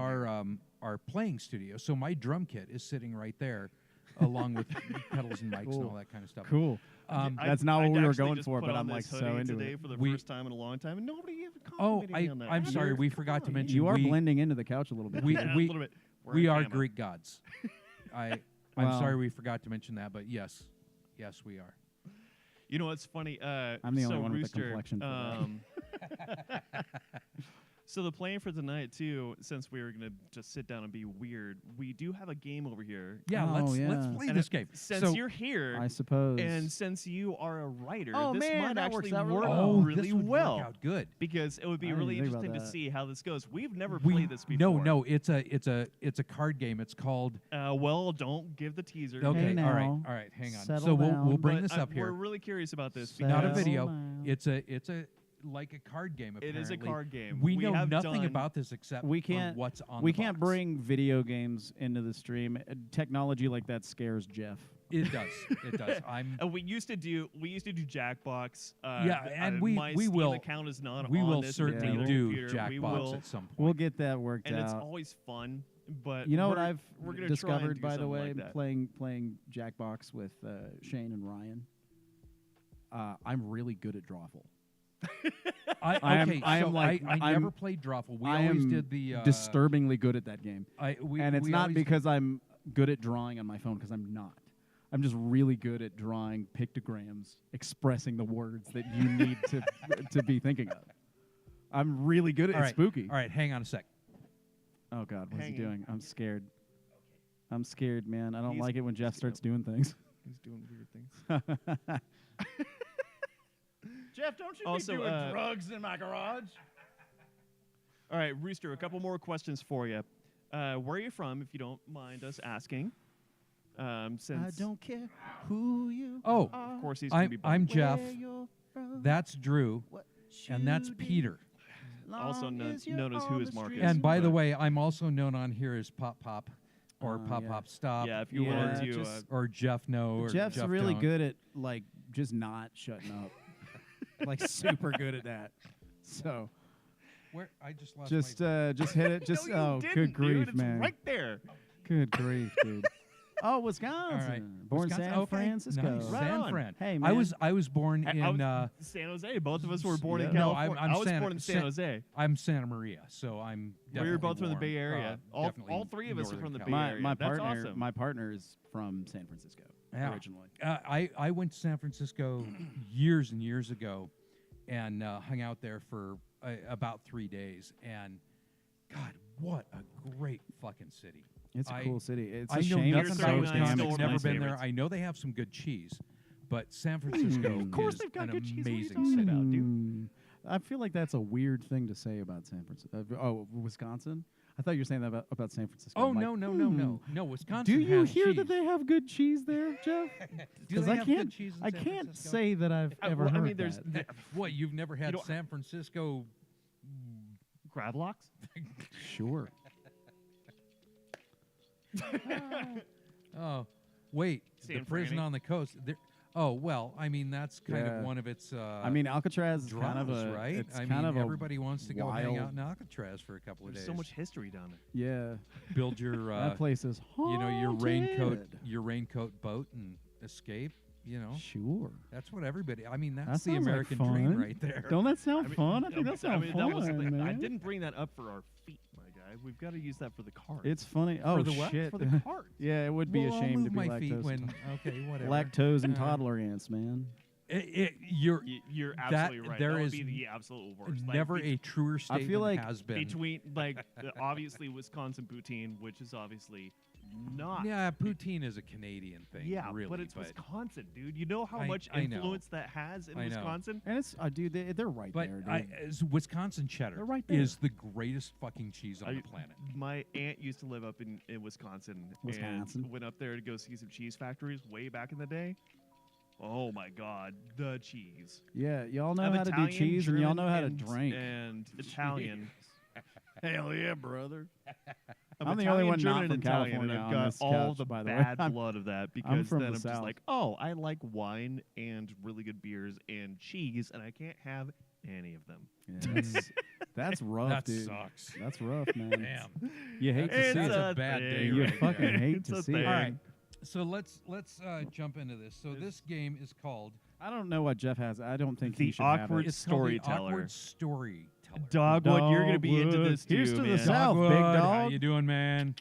our playing studio. So my drum kit is sitting right there, along with pedals and mics and Cool. all that kind of stuff. Cool. That's not what we were going for, but I'm like so into today it. for the We- first time in a long time, and nobody even Oh, complimented me on that. I'm Hey, sorry, you're we forgot to fine. mention You are we- blending into the couch a little bit. we- Yeah, we- a little bit. We're We in are camo. Greek gods. I I'm Well- sorry we forgot to mention that, but yes, we are. You know what's funny? I'm the only one with the Rooster, complexion for So the plan for tonight too, since we were gonna just sit down and be weird, we do have a game over here. Yeah, Oh, let's yeah. play And this game. Since So- you're here, I suppose. and since you are a writer, Oh, this man, might that actually works out really work well. Oh, really this would well. work out good. Because it would be I didn't really think about interesting to that. see how this goes. We've never played this before. No, it's a card game. It's called. Well, don't give the teaser. Okay, Hey all right, now. all right. Hang on. Settle So we'll down. bring But this up We're here. really curious about this. Not a because video. down. It's a like a card game. It is a Apparently. card game. We know have nothing done- about this except We for can't- what's on. we the can't box. bring video games into the stream. Technology like that scares Jeff. It does. It does. I'm. We used to do Jackbox. Yeah, and my we Steam will- account is not We on will this certainly particular do computer. We Jackbox will, at some point. We'll get that worked and it's out. always fun. But You know what we're- I've we're gonna try and discovered, do by the something way, like that. playing Jackbox with Shane and Ryan? I'm really good at Drawful. I am- Okay, I am so like- I I'm- never played Drawful. We I always am did the disturbingly good at that game. And it's we not always did- because I'm good at drawing on my phone, because I'm not. I'm just really good at drawing pictograms, expressing the words that you need to be thinking of. I'm really good at All it. right, Spooky. All right, hang on a sec. Oh God, what's he Hanging. doing? I'm scared. I'm scared, man. I don't He's- like it when Jeff he's starts doing things. He's doing weird things. Jeff, don't you Also, be doing uh, drugs in my garage? All right, Rooster, a couple more questions for you. Where are you from, if you don't mind us asking? Since I don't care who you Oh, are. of course he's gonna be I'm bugged. Jeff. where you're from, That's Drew, what and that's you do, Peter. Also long known- as you're known as on Who the is Marcus. streets. And by the but- way, I'm also known on here as Pop Pop, or Pop yeah. Pop Stop. Yeah, if you Yeah, wanted to. just- or Jeff No. Or Jeff's Jeff really Don't. good at like just not shutting up. Like super good at that. So Where I just lost just my. just hit it. Just no, you oh, didn't, good grief, dude. It's man. right there. Good grief, dude. Oh, Wisconsin. Born in Wisconsin, San okay, Francisco. Nice. Right San on. Fran. Hey, I man. was born I in. was- San Jose. Both of us were born in Yeah. No, California. I'm I was Santa- born in San San- Jose. I'm Santa Maria, so I'm. We were definitely both from the warm. Bay Area. Definitely All three of us are Northern from the Bay California. Area. My That's partner awesome. my partner is from San Francisco Yeah. originally. I went to San Francisco years and years ago, and hung out there for about 3 days. And God, what a great fucking city! It's a cool city. It's I a know shame nothing it's You're about so saying Wisconsin. still damn one I've of my never been there. favorites. I know they have some good cheese, but San Francisco Of course is they've got an good cheese. What are you amazing talking city. about, dude? I feel like that's a weird thing to say about San Francisco. Oh, Wisconsin? I thought you were saying that about San Francisco. Oh I'm like, no! Wisconsin. Do you has hear cheese. that they have good cheese there, Jeff? Do Because they I have can't. good cheese in I San can't Francisco? say that I've ever well, I heard mean, there's that. What, you've never had don't- San Francisco? Gravlocks. Sure. Oh, wait, San the prison Franny. on the coast. Oh well, I mean that's kind Yeah. of one of its. I mean, Alcatraz is kind of dramas, a right? It's I kind mean, of a everybody wants to go hang out wild- in Alcatraz for a couple of There's days. so much history down there. Yeah. Build your, That place is you know, haunted. your raincoat boat, and escape. You know, Sure. that's what everybody. I mean, That that's the sounds like American fun. dream right there. Don't that sound I mean, fun? I think no, that sounds that fun, wasn't the- I man. didn't bring that up for our feet, my guy. We've got to use that for the cart. It's funny. Oh For the what? shit. for the cart. Yeah, it would be Well, a I'll shame move to be my lactose. feet when. Okay, whatever. Lactose and Uh, toddler ants, man. You're You're That- absolutely right. there That would is be the absolute worst. never like, a truer statement feel like has been. between obviously Wisconsin poutine, which is obviously not. Yeah, poutine is a Canadian thing. Yeah, really, but it's Wisconsin, dude. You know how I- much I know. influence that has in I know. Wisconsin? And it's, dude, they're right But there, dude. Wisconsin cheddar They're right there. is the greatest fucking cheese on the planet. My aunt used to live up in Wisconsin, Wisconsin. and went up there to go see some cheese factories way back in the day. Oh my God, the cheese! Yeah, y'all know I'm how to do Italian, cheese, and y'all German, know how to and- drink. And Italian. Hell yeah, brother. I'm I'm the Italian, only one German, not and from Italian, California and I've on got this all couch, the by the way. bad I'm- blood of that because from then the I'm just South. like, oh, I like wine and really good beers and cheese, and I can't have any of them. Yeah, that's rough, That dude. sucks. That's rough, man. Damn. You hate to It's see That's it. a bad thing. day You right fucking there. hate It's to a see thing. it. All right. So let's jump into this. So this game is called I don't know what Jeff has. I don't think The he should awkward have it. it's called the Storyteller. awkward storyteller. Dogwood, you're gonna be into Dogwood. this too, Here's to man. the south, big Dogwood, dog. How you doing, man?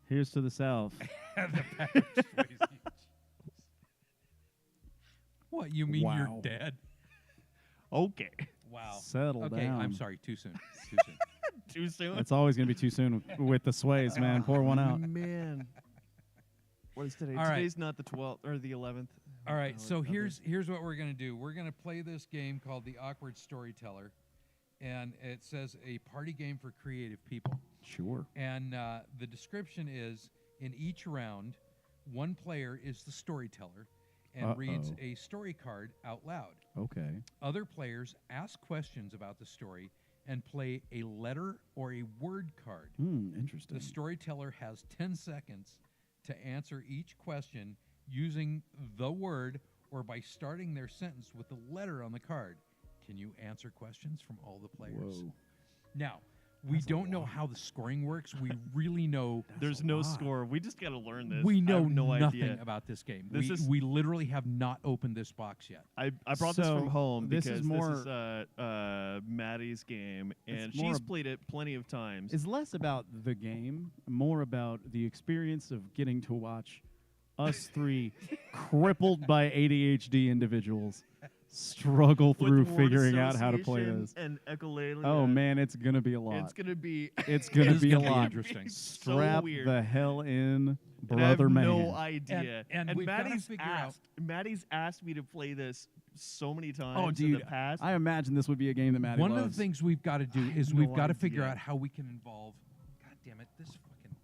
Here's to the south. The Patrick Swayze. What, you mean Wow. you're dead? Okay. Wow. Settle Okay, down. I'm sorry. Too soon. Too soon. Too soon? It's always going to be too soon with the sways, man. Pour one out. Man. What is today? All right. Today's not the 12th or the 11th. All right, Oh, so another- here's what we're going to do. We're going to play this game called The Awkward Storyteller, and it says a party game for creative people. Sure. And the description is, in each round, one player is the storyteller and reads a story card out loud. Okay. Other players ask questions about the story and play a letter or a word card. Interesting. The storyteller has 10 seconds to answer each question using the word or by starting their sentence with the letter on the card. Can you answer questions from all the players? Whoa. Now, we don't know how the scoring works. We really know There's no score. We just got to learn this. we I know have no nothing idea. about this game. This is- We literally have not opened this box yet. I brought this So, from home this because is more- this is Maddie's game, and It's more she's ab- played it plenty of times. It's less about the game, more about the experience of getting to watch us three crippled by ADHD individuals struggle With through word figuring out how to play association this. and echolalia. Oh man, it's gonna be a lot. It's gonna be It's gonna It's be a gonna be lot. interesting. so Strap weird. the hell in, And I have brother man. no idea. And we've gotta Maddie's figure out- Maddie's asked me to play this so many times Oh, in dude, the past. I imagine this would be a game that Maddie One loves. of the things we've got to do is no we've got to figure idea. out how we can involve. God damn it! This fucking.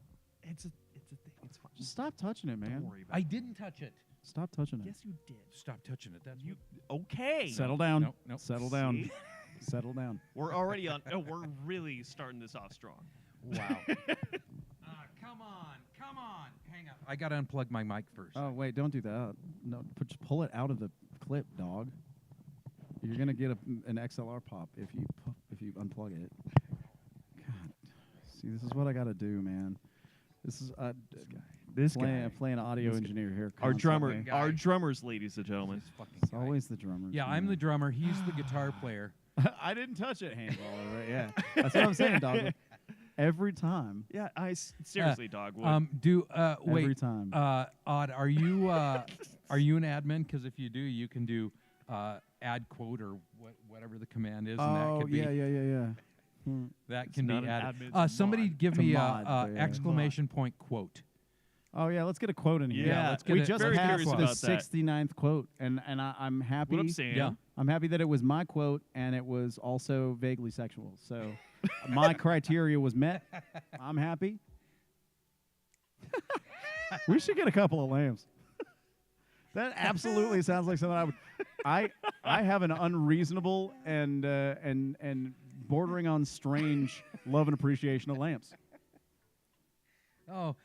it's a thing. It's fine. Just stop touching it, Don't man. worry about I it. didn't touch it. Stop touching it. Yes, you did. Stop touching it. That's You okay? Settle down. Nope, nope. Settle down. See? Settle down. We're already on. Oh, we're really starting this off strong. wow. Come on. Hang on. I got to unplug my mic first. Oh wait, don't do that. No, just pull it out of the clip, dog. You're gonna get an XLR pop if you unplug it. God, see, this is what I gotta do, man. This is This playing audio engineer here. Our drummer, constantly. Guy. our drummers, ladies and gentlemen. This fucking It's guy. always the drummer. Yeah, I'm the drummer. He's the guitar player. I didn't touch it, handball. Right? Yeah, that's what I'm saying, dog. Every time. Yeah, seriously, dog. What? Every Wait. time. Odd, are you an admin? Because if you do, you can do add quote or whatever the command is, and that Oh could be yeah. that can not be an added. admin, it's a Somebody mod. give It's a me mod, a yeah. exclamation point quote. Oh yeah, let's get a quote in here. Yeah, let's get we it. just Very passed curious the about that. 69th quote, and I'm happy. What up, Sam? Yeah. I'm happy that it was my quote and it was also vaguely sexual. So my criteria was met. I'm happy. We should get a couple of lambs. That absolutely sounds like something I would. I have an unreasonable and bordering on strange love and appreciation of lamps. Oh,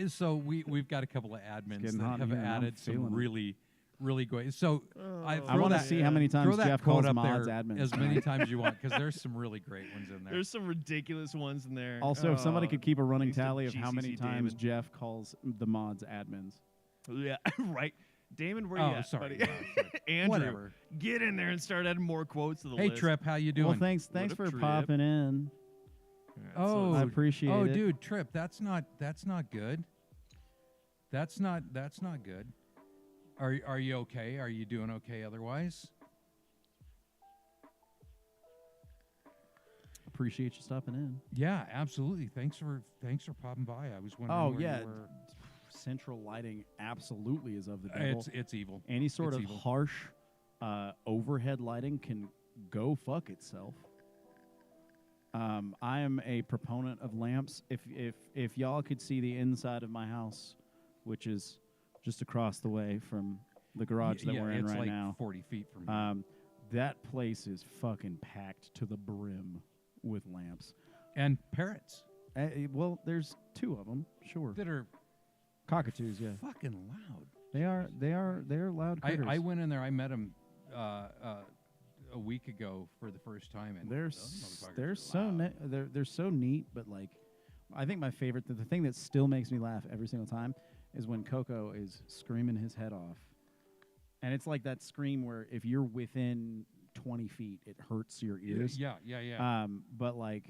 so we've got a couple of admins getting that hot in have here, and I'm added some feeling it. really great. So I throw want to that- see how many throw times that Jeff quote calls up mods there admins. as many times as you want, because there's some really great ones in there. There's some ridiculous ones in there. Also, if somebody could keep a running thanks to tally of how many GCC times Damon. Jeff calls the mods admins. Yeah, right. Damon, where Oh, you at, sorry. buddy? Andrew, Whatever. get in there and start adding more quotes to the Hey list. Trip, how you doing? Well, thanks What for up, Trip? popping in. Yeah, Oh, I appreciate oh, it. dude, Trip, that's not good. That's not good. Are you okay? Are you doing okay otherwise? Appreciate you stopping in. Yeah, absolutely. Thanks for popping by. I was wondering Oh where yeah, you were. central lighting absolutely is of the devil. It's evil. Any sort it's of evil. harsh overhead lighting can go fuck itself. I am a proponent of lamps. If y'all could see the inside of my house, which is just across the way from the garage that yeah, we're in it's right like now, 40 feet from here. that place is fucking packed to the brim with lamps. And parrots Well, there's two of them, sure. that are Cockatoos, yeah. fucking loud. They're loud critters. I went in there. I met them a week ago for the first time, and They're those motherfuckers they're are so loud. they're so neat, but like, I think my favorite, the thing that still makes me laugh every single time, is when Coco is screaming his head off, and it's like that scream where if you're within 20 feet, it hurts your ears. Yeah. But like,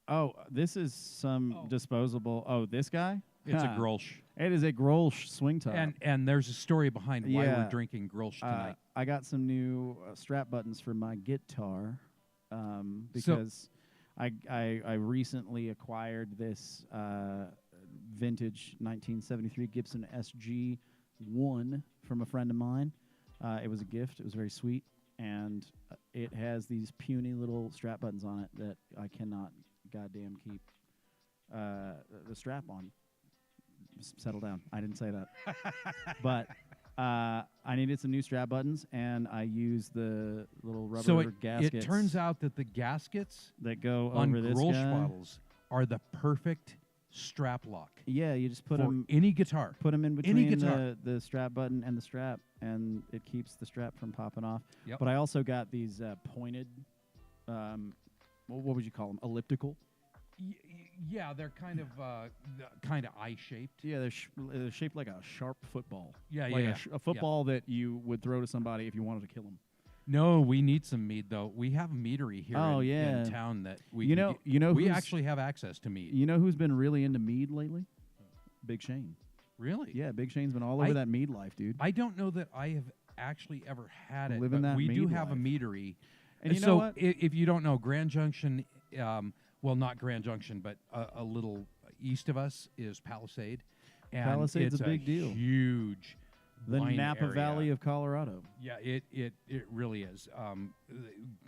oh, this is some Oh. disposable. Oh, this guy. It's a Grolsch. It is a Grolsch swing top. And there's a story behind why Yeah. we're drinking Grolsch tonight. I got some new strap buttons for my guitar because I recently acquired this vintage 1973 Gibson SG-1 from a friend of mine. It was a gift. It was very sweet. And it has these puny little strap buttons on it that I cannot goddamn keep the strap on. Settle down. I didn't say that. But I needed some new strap buttons, and I used the little rubber gaskets. It turns out that the gaskets that go on over this Grolsch guy. bottles are the perfect strap lock. Yeah, you just put for them any guitar. Put them in Any between guitar. the strap button and the strap, and it keeps the strap from popping off. Yep. But I also got these pointed, what would you call them? Elliptical. Yeah, they're kind of eye-shaped. Yeah, they're shaped like a sharp football. Yeah, like yeah, a football that you would throw to somebody if you wanted to kill them. No, we need some mead though. We have a meadery here in town that we we actually have access to mead. You know who's been really into mead lately? Big Shane. Really? Yeah, Big Shane's been all over that mead life, dude. I don't know that I have actually ever had it. Living but that we do mead have a life. meadery. And you know so what? If you don't know, Grand Junction, well, not Grand Junction, but a little east of us is Palisade. And Palisade's it's a big deal. Huge. The wine Napa area. Valley of Colorado. Yeah, it really is.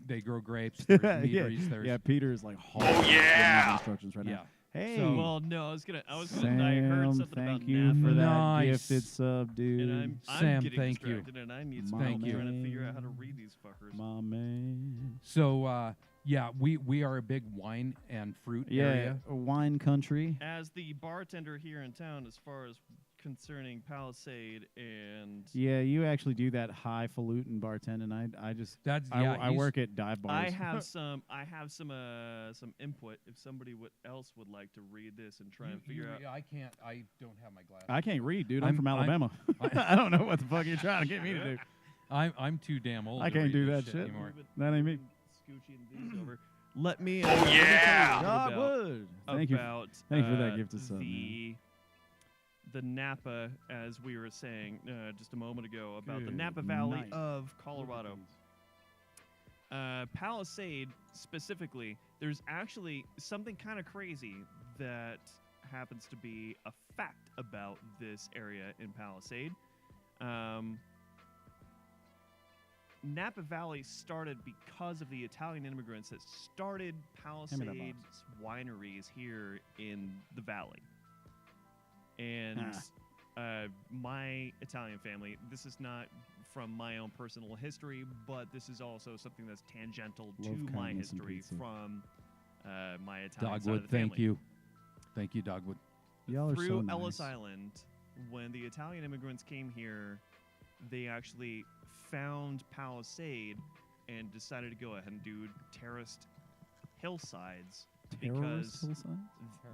They grow grapes. There's meaderies. There's Peter is like hard instructions right now. Hey, So- Well, no, I was gonna. Sam, I heard something thank about you Napa, for that Nice. gifted sub, dude. and I'm Sam, getting thank you. distracted, and I need some My help Thank you. trying to figure out how to read these fuckers. My man. So yeah, we are a big wine and fruit Yeah, area. wine country. As the bartender here in town, as far as concerning Palisade and Yeah, you actually do that highfalutin bartending. I just That's I work at dive bars. I have some input. If somebody else would like to read this and try and figure out. I can't. I don't have my glasses. I can't read, dude. I'm I'm- from Alabama. I don't know what the fuck you're trying to get me to do. I'm too damn old. I to can't read do this that shit. anymore. That ain't me. Scooching these over. Let me. Let me tell you a little God about- would. Thank you. about thank you for that gift of sub, the Napa, as we were saying just a moment ago, about the Good Napa Valley night. of Colorado. Palisade specifically, there's actually something kind of crazy that happens to be a fact about this area in Palisade. Napa Valley started because of the Italian immigrants that started Hand me that Palisade wineries here in the valley. And my Italian family, this is not from my own personal history, but this is also something that's tangential to Love, my kindness, and history pizza. from my Italian side of Dogwood, the family. thank you. Thank you, Dogwood. Y'all are Through so Ellis nice. Island, when the Italian immigrants came here, they actually found Palisade and decided to go ahead and do terraced hillsides Terrorist because hillside?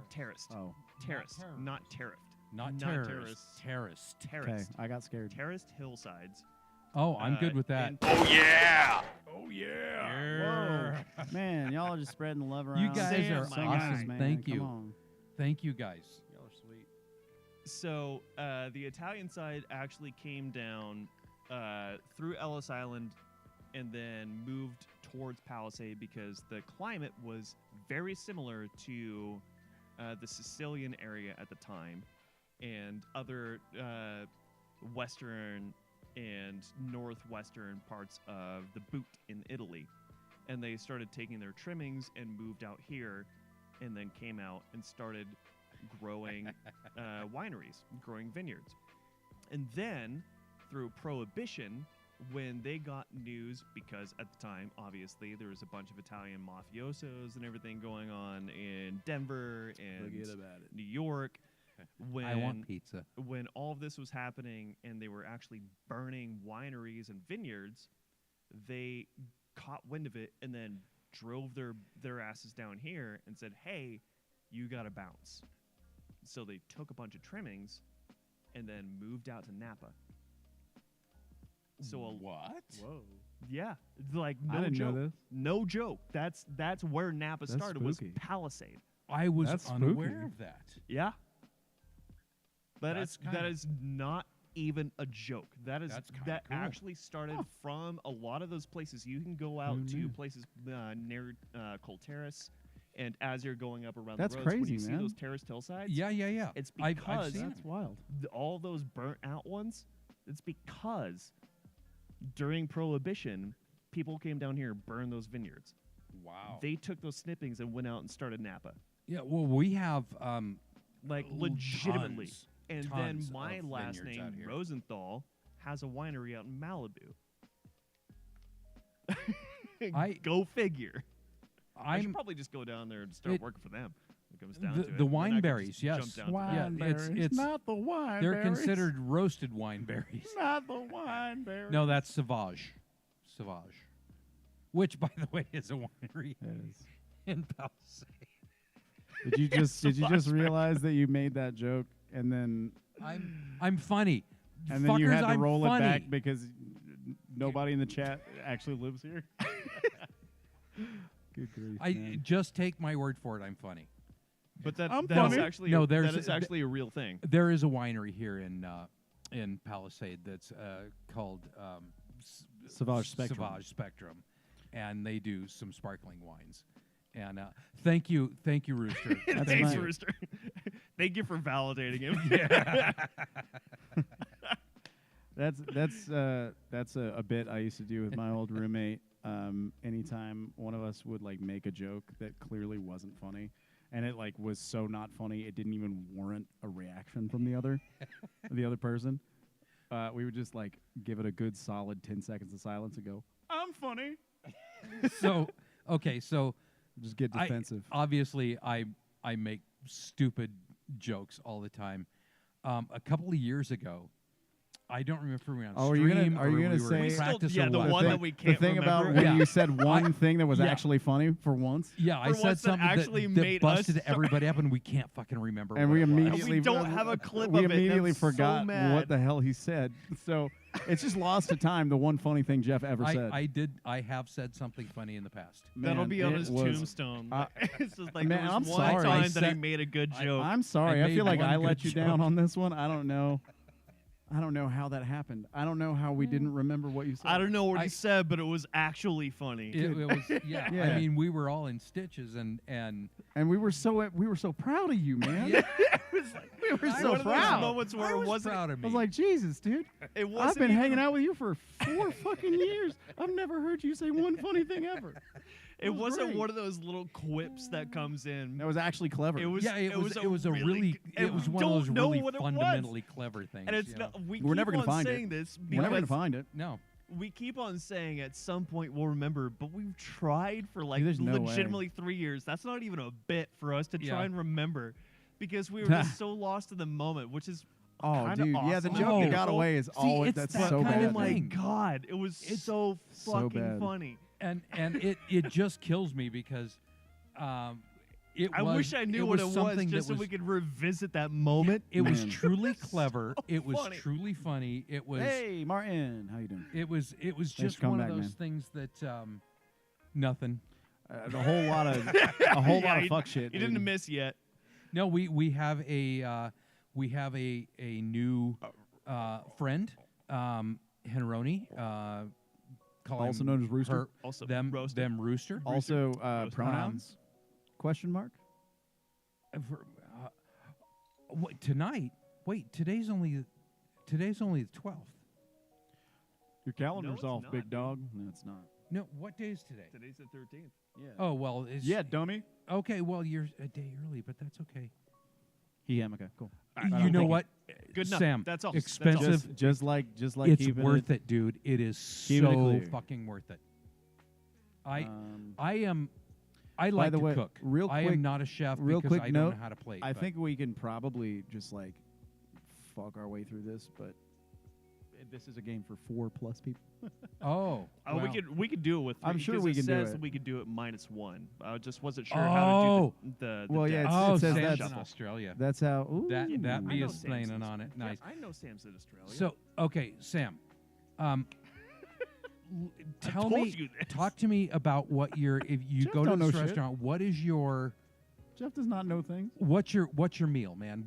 terraced, Oh, terraced, terrorist. not tariffed, Not Not terrorist. terrorist. Terrorist. okay. terraced, I got scared. terraced hillsides. Oh, I'm good with that. and- Oh yeah. Whoa. Man, y'all are just spreading the love around. You guys are So awesome. nice, man. Thank Come you. on. Thank you guys. Y'all are sweet. So the Italian side actually came down through Ellis Island and then moved towards Palisade because the climate was very similar to the Sicilian area at the time and other western and northwestern parts of the Boot in Italy. And they started taking their trimmings and moved out here and then came out and started growing wineries, growing vineyards. And then through Prohibition, when they got news, because at the time, obviously, there was a bunch of Italian mafiosos and everything going on in Denver and Forget about it. New York. When I want pizza. when all of this was happening and they were actually burning wineries and vineyards, they caught wind of it and then drove their asses down here and said, hey, you got to bounce. So they took a bunch of trimmings and then moved out to Napa. So What? Whoa. yeah, like I no didn't joke. know this. No joke. That's where Napa That's started spooky. was Palisade. I was That's unaware spooky. of that. Yeah. That's that kinda- is not even a joke. That's kinda that cool. actually started from a lot of those places. You can go out to places near Colterrace, and as you're going up around That's the roads, when crazy, you see man. those terrace hillsides, Yeah. it's I've because seen That's it. wild. all those burnt out ones. It's because during Prohibition, people came down here and burned those vineyards. Wow. They took those snippings and went out and started Napa, Yeah. Well, we have like legitimately. tons, And tons then my of last vineyards out name, here. Rosenthal, has a winery out in Malibu. Go figure. I should I'm probably just go down there and start It- working for them. It comes down the, to it. the And then I can wineberries. just Yes. jump down to Yeah, that. it's not the wine. they're considered roasted wineberries. not the wine berries. No, that's Sauvage. Sauvage. Which, by the way, is a winery in Palisade. Did you just Sauvage realize that you made that joke and then I'm funny. and then you Fuckers, had to I'm roll funny. it back because nobody in the chat actually lives here? Good grief, I man. just take my word for it. I'm funny. But that, I'm that is funny. actually No, that there's- is actually a real thing. There is a winery here in Palisade that's called Sauvage Spectrum. Sauvage Spectrum, and they do some sparkling wines. And thank you, Rooster. That's Thanks, my- Rooster. Thank you for validating him. That's a bit I used to do with my old roommate. Anytime one of us would like make a joke that clearly wasn't funny, and it like was so not funny it didn't even warrant a reaction from the other person, we would just like give it a good solid 10 seconds of silence and go, "I'm funny." So okay, so Just get defensive. obviously I make stupid jokes all the time. A couple of years ago, I don't remember if we were on Oh, are you stream gonna- are you or gonna we were say- in We still- practice yeah, or the what. one that we can't the thing about remember. when Yeah. you said one thing that was Yeah. actually funny for once, Yeah, I For said once that something actually that made busted us so- everybody up, and we can't fucking remember. and what we it was. immediately We don't have a clip we of it, and immediately I'm so forgot mad. what the hell he said. So it's just lost to time. The one funny thing Jeff ever said. I have said something funny in the past. That'll Man, be on it his was- tombstone. it's just like Man, there I'm was one sorry. time I that he said- made a good joke. I'm sorry. I made feel like one I good let you down joke. on this one. I don't know. I don't know how that happened. I don't know how we didn't remember what you said. I don't know what I- he said, but it was actually funny. It was yeah. Yeah. I mean, we were all in stitches, and And we were so proud of you, man. Yeah. we were One so of those proud. moments where I it was wasn't. proud of me. I was like, Jesus, dude. It wasn't I've been even- hanging out with you for 4 fucking years. I've never heard you say one funny thing ever. It was wasn't great. one of those little quips that comes in. That was actually clever. It was. yeah, it was a really. really and it was we one of those don't know really what it was. fundamentally clever things. And it's you know? not. We We're keep never gonna on find saying it. this We're never gonna because find it. No. we keep on saying at some point we'll remember, but we've tried for like there's no way. legitimately 3 years. That's not even a bit for us to try Yeah. and remember, because we were just so lost in the moment, which is Oh, kinda dude. Yeah, the awesome. joke you Oh. got away is all. it's That's that so kind bad. of Oh my thing. god, it was It's so so fucking bad. funny. And it just kills me because it I was, wish I knew what it was something just that so was we could revisit that moment. it was Man. truly clever. It was funny. truly funny. It was Hey, Martin, how you doing? it was just for coming one of back, those man. things that nothing. A whole lot of a whole lot of you- fuck shit. You didn't dude. miss yet. No, we have a new friend, Henroni, call Also him known as Rooster? her- Also, them roasted. them Rooster. Also, Roasted. pronouns? Question mark? What, tonight? Wait, today's only the 12th. Your calendar's it's off, not, big dude. dog. No, it's not. No, what day is today? Today's the 13th. Yeah. Oh well, it's, Yeah, dummy. Okay, well you're a day early, but that's okay. He am okay. Cool. You know what, Good enough. Sam? That's all. That's all. Expensive. Just like It's keeping worth it, dude. It is keeping it so clear. fucking worth it. I By like the to way, cook. real I quick- am not a chef real because quick I don't note, know how to plate. I but- think we can probably just like fuck our way through this, but this is a game for 4+ people. Oh, Oh, well. we could do it with. 3, I'm sure because we it can do says it. that we could do it -1. I just wasn't sure how to do the Well, yeah, death it's- Oh, it says Sam's that's- in Australia. That's how. Ooh. That I be know Sam's explaining in on it. Yeah, Nice. I know Sam's in Australia. So okay, Sam, tell told me, you this. talk to me about what your if you Jeff go to don't this know shit. restaurant. What is your Jeff does not know things. what's your meal, man?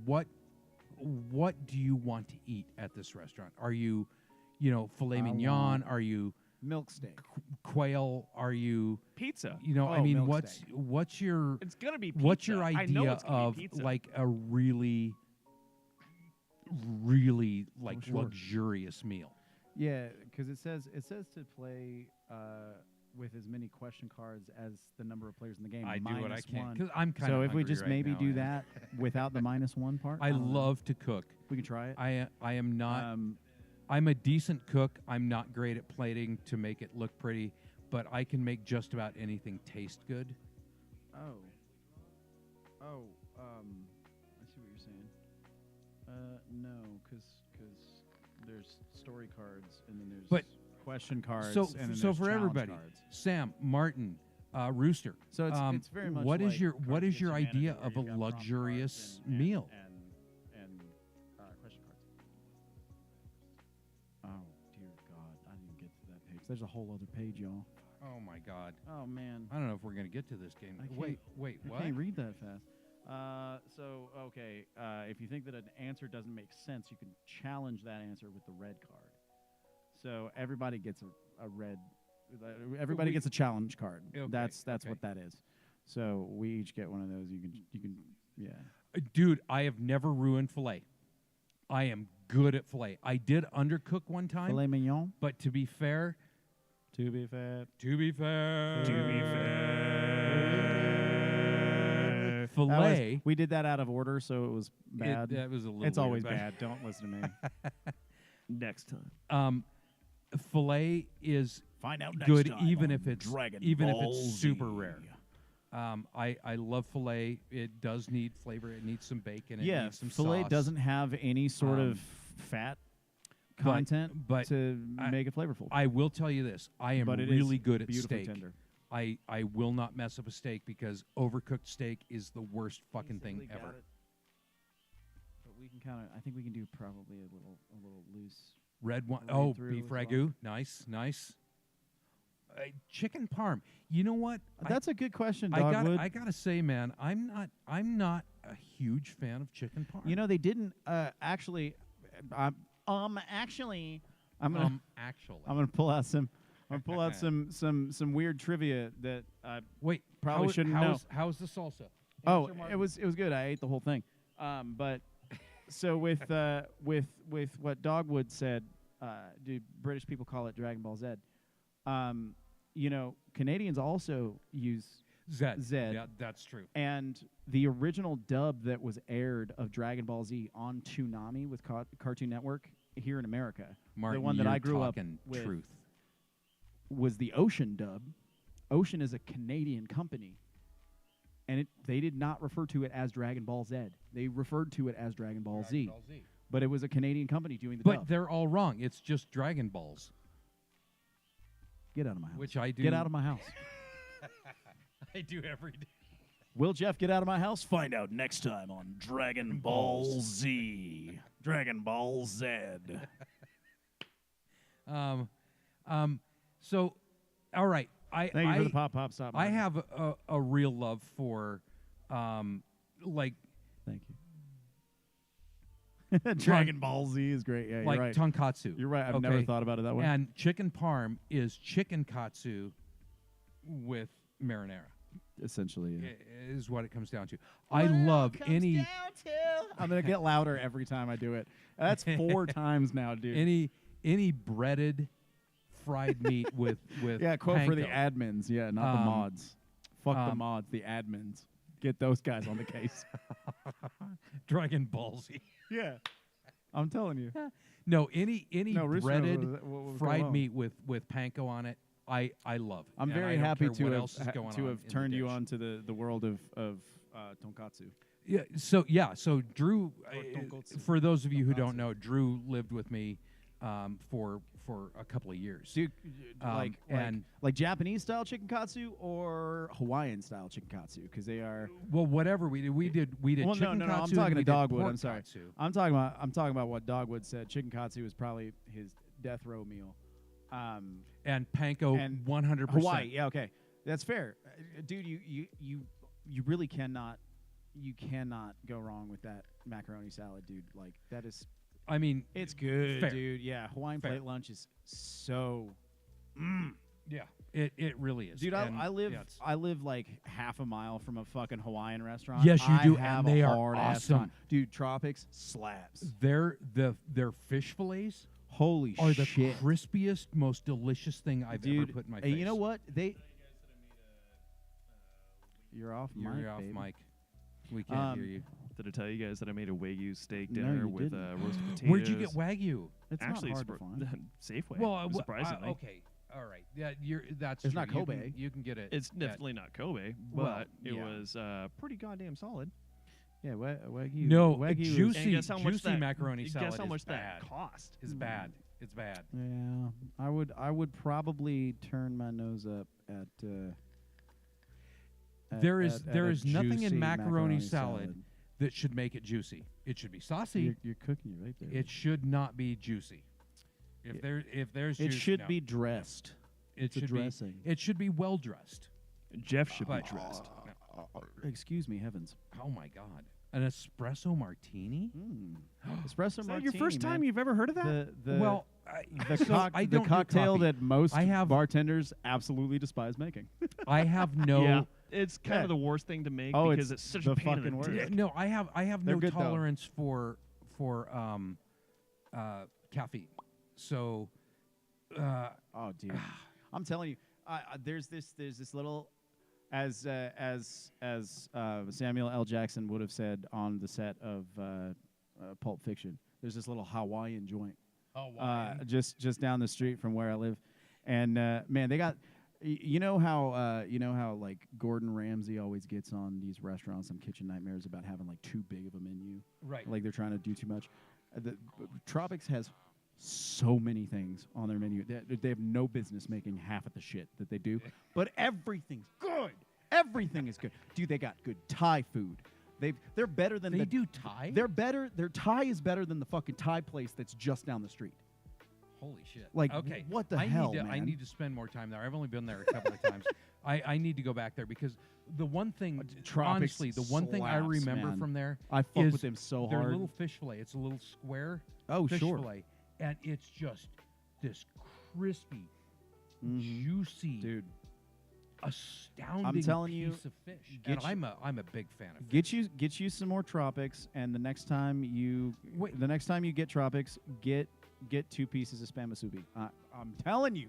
what do you want to eat at this restaurant? Are you, filet mignon? Are you Milk steak. quail? Are you, Pizza. I mean, milk what's your It's gonna be pizza. what's your I know idea it's gonna of be pizza. like a really, really like sure. luxurious meal? Yeah, because it says to play with as many question cards as the number of players in the game. I do what I minus can one. because I'm kind of. So if we just maybe do that without the -1 part, I don't know. love to cook. We can try it. I am not. Um, I'm a decent cook. I'm not great at plating to make it look pretty, but I can make just about anything taste good. I see what you're saying. No, because there's story cards and then there's But- question cards. So, and then so there's for challenge everybody, cards. Sam, Martin, Rooster. So it's very much what is like your Cards what is Against your Humanity, idea where of a you've got prompt cards luxurious and meal? and question cards. Oh dear God, I didn't even get to that page. There's a whole other page, y'all. Oh my God! Oh man, I don't know if we're gonna get to this game. I can't- Wait, I what? can't read that fast. If you think that an answer doesn't make sense, you can challenge that answer with the red card. So everybody gets a red. Everybody gets a challenge card. Okay, That's okay. what that is. So we each get one of those. You can yeah. Dude, I have never ruined filet. I am good at filet. I did undercook one time, Filet mignon. but to be fair, To be fair. filet. We did that out of order, so it was bad. That was a little. It's weird, always but- bad. Don't listen to me. Next time. Filet is Find out good even if it's super rare. I love filet. It does need flavor. It needs some bacon. It Yeah, needs some filet sauce. doesn't have any sort of fat content but to I- make it flavorful. I will tell you this. I am But it really is good at beautifully steak. tender. I will not mess up a steak because overcooked steak is the worst fucking thing Basically got ever. it. But we can kind of. I think we can do probably a little loose. Red one. Read Oh, through beef as well. ragu. Nice. Chicken parm. You know what? That's a good question, I Dogwood. gotta say, man, I'm not a huge fan of chicken parm. You know, they didn't actually. Actually, I'm gonna actually. I'm gonna pull out some. I'm gonna pull out some weird trivia that I Wait, probably shouldn't know. How's the salsa? Oh, Answer, it Martin. was good. I ate the whole thing. But so with what Dogwood said, do British people call it Dragon Ball Z? Canadians also use Zed. Zed. Yeah, that's true. And the original dub that was aired of Dragon Ball Z on Toonami with Cartoon Network here in America, Martin, the one that you're I grew up talking with, truth. was the Ocean dub. Ocean is a Canadian company, and they did not refer to it as Dragon Ball Z. They referred to it as Dragon Ball Z. But it was a Canadian company doing the But dub. they're all wrong. It's just Dragon Balls, Get out of my house. which I do. Get out of my house. I do every day. Will Jeff get out of my house? Find out next time on Dragon Ball Z. Dragon Ball Z. So, all right. Thank you for the pop stop. I Martin. have a real love for, like Thank you. Dragon Ball Z is great. Yeah, like you're right. tonkatsu. You're right. I've never okay? thought about it that way. And chicken parm is chicken katsu with marinara. Essentially, yeah. Is what it comes down to. I love any I'm gonna get louder every time I do it. That's 4 times now, dude. any breaded fried meat with Yeah, quote for the panko. admins. Yeah, not the mods. Fuck the um, mods, the admins. Get those guys on the case. Dragon Ball Z. Yeah, I'm telling you. No, any No, Rooster knows breaded what was going fried on. meat with panko on it, I love. I'm And I very don't happy care to what have, else is going to on have in the turned you dish. on to the world of tonkatsu. Yeah. So Drew, tonkotsu. for those of you who don't know, Drew lived with me for a couple of years. Dude, and like Japanese style chicken katsu or Hawaiian style chicken katsu, because they are. well, whatever we did Well, chicken no. katsu. I'm and talking we to did Dogwood. pork I'm sorry. katsu. I'm talking about what Dogwood said. Chicken katsu is probably his death row meal. And panko, and 100%. Hawaii, yeah, okay, that's fair, dude. You really cannot you cannot go wrong with that macaroni salad, dude. Like that is. I mean, It's good, fair. dude. Yeah, Hawaiian Fair. plate lunch is so. yeah, it really is. Dude, And, I live yeah, it's- I live like half a mile from a fucking Hawaiian restaurant. Yes, you I do, have and they a are hard-ass awesome. time. Dude, Tropics slaps. their fish fillets Holy are the shit, crispiest, most delicious thing I've dude. ever put in my face. You know what? You're off mic. You're off baby. mic. We can't hear Um, you. Did I tell you guys that I made a Wagyu steak No, dinner you with didn't. roasted potatoes? Where'd you get Wagyu? It's Actually, not hard to find. Safeway. Well, surprisingly, okay, all right. Yeah, that's It's true. not Kobe. You can get it. it's at- definitely not Kobe, Well, but it yeah. was pretty goddamn solid. Yeah, Wagyu. No, Wagyu is- juicy. And guess how much juicy that macaroni salad Guess how is much bad. that cost? It's bad. It's bad. Yeah, I would probably turn my nose up at. There is at a nothing juicy in macaroni salad that should make it juicy. It should be saucy. You're cooking your right there. It should not be juicy. If there's It juice, should no. be dressed. It It's a should dressing. be. It should be well dressed. Jeff should be But- dressed. Excuse me, heavens. Oh my God, an espresso martini. Espresso Is that martini. your first time man. you've ever heard of that? The Well, I the don't do cocktail coffee. that most I have- bartenders absolutely despise making. I have no. Yeah, it's kind Yeah. of the worst thing to make Oh, because it's it's such the a pain in fucking the worst. dick. No, I have They're no good, though. tolerance for caffeine. So Oh, dude, I'm telling you, there's this little, as Samuel L. Jackson would have said on the set of Pulp Fiction. There's this little Hawaiian joint, just down the street from where I live, and man, they got. You know how like Gordon Ramsay always gets on these restaurants, some kitchen nightmares about having like too big of a menu, right. like they're trying to do too much. Tropics has so many things on their menu. They have no business making half of the shit that they do, but everything's good. Everything is good, dude. They got good Thai food. They're better than They do Thai. They're better. Their Thai is better than the fucking Thai place that's just down the street. Holy shit! Like, okay, what the I hell, need to, I man? need to spend more time there. I've only been there a couple of times. I need to go back there because the one thing, Tropics honestly, the one thing I slaps, remember man. from there I fuck is with them so their hard. little fish fillet. It's a little square Oh, fish sure. fillet, and it's just this crispy, Mhm. juicy, Dude, astounding telling you, piece of fish. get And you- I'm a big fan of fish. get you some more Tropics, and the next time you Wait. get Tropics, get 2 pieces of spam musubi. I'm telling you,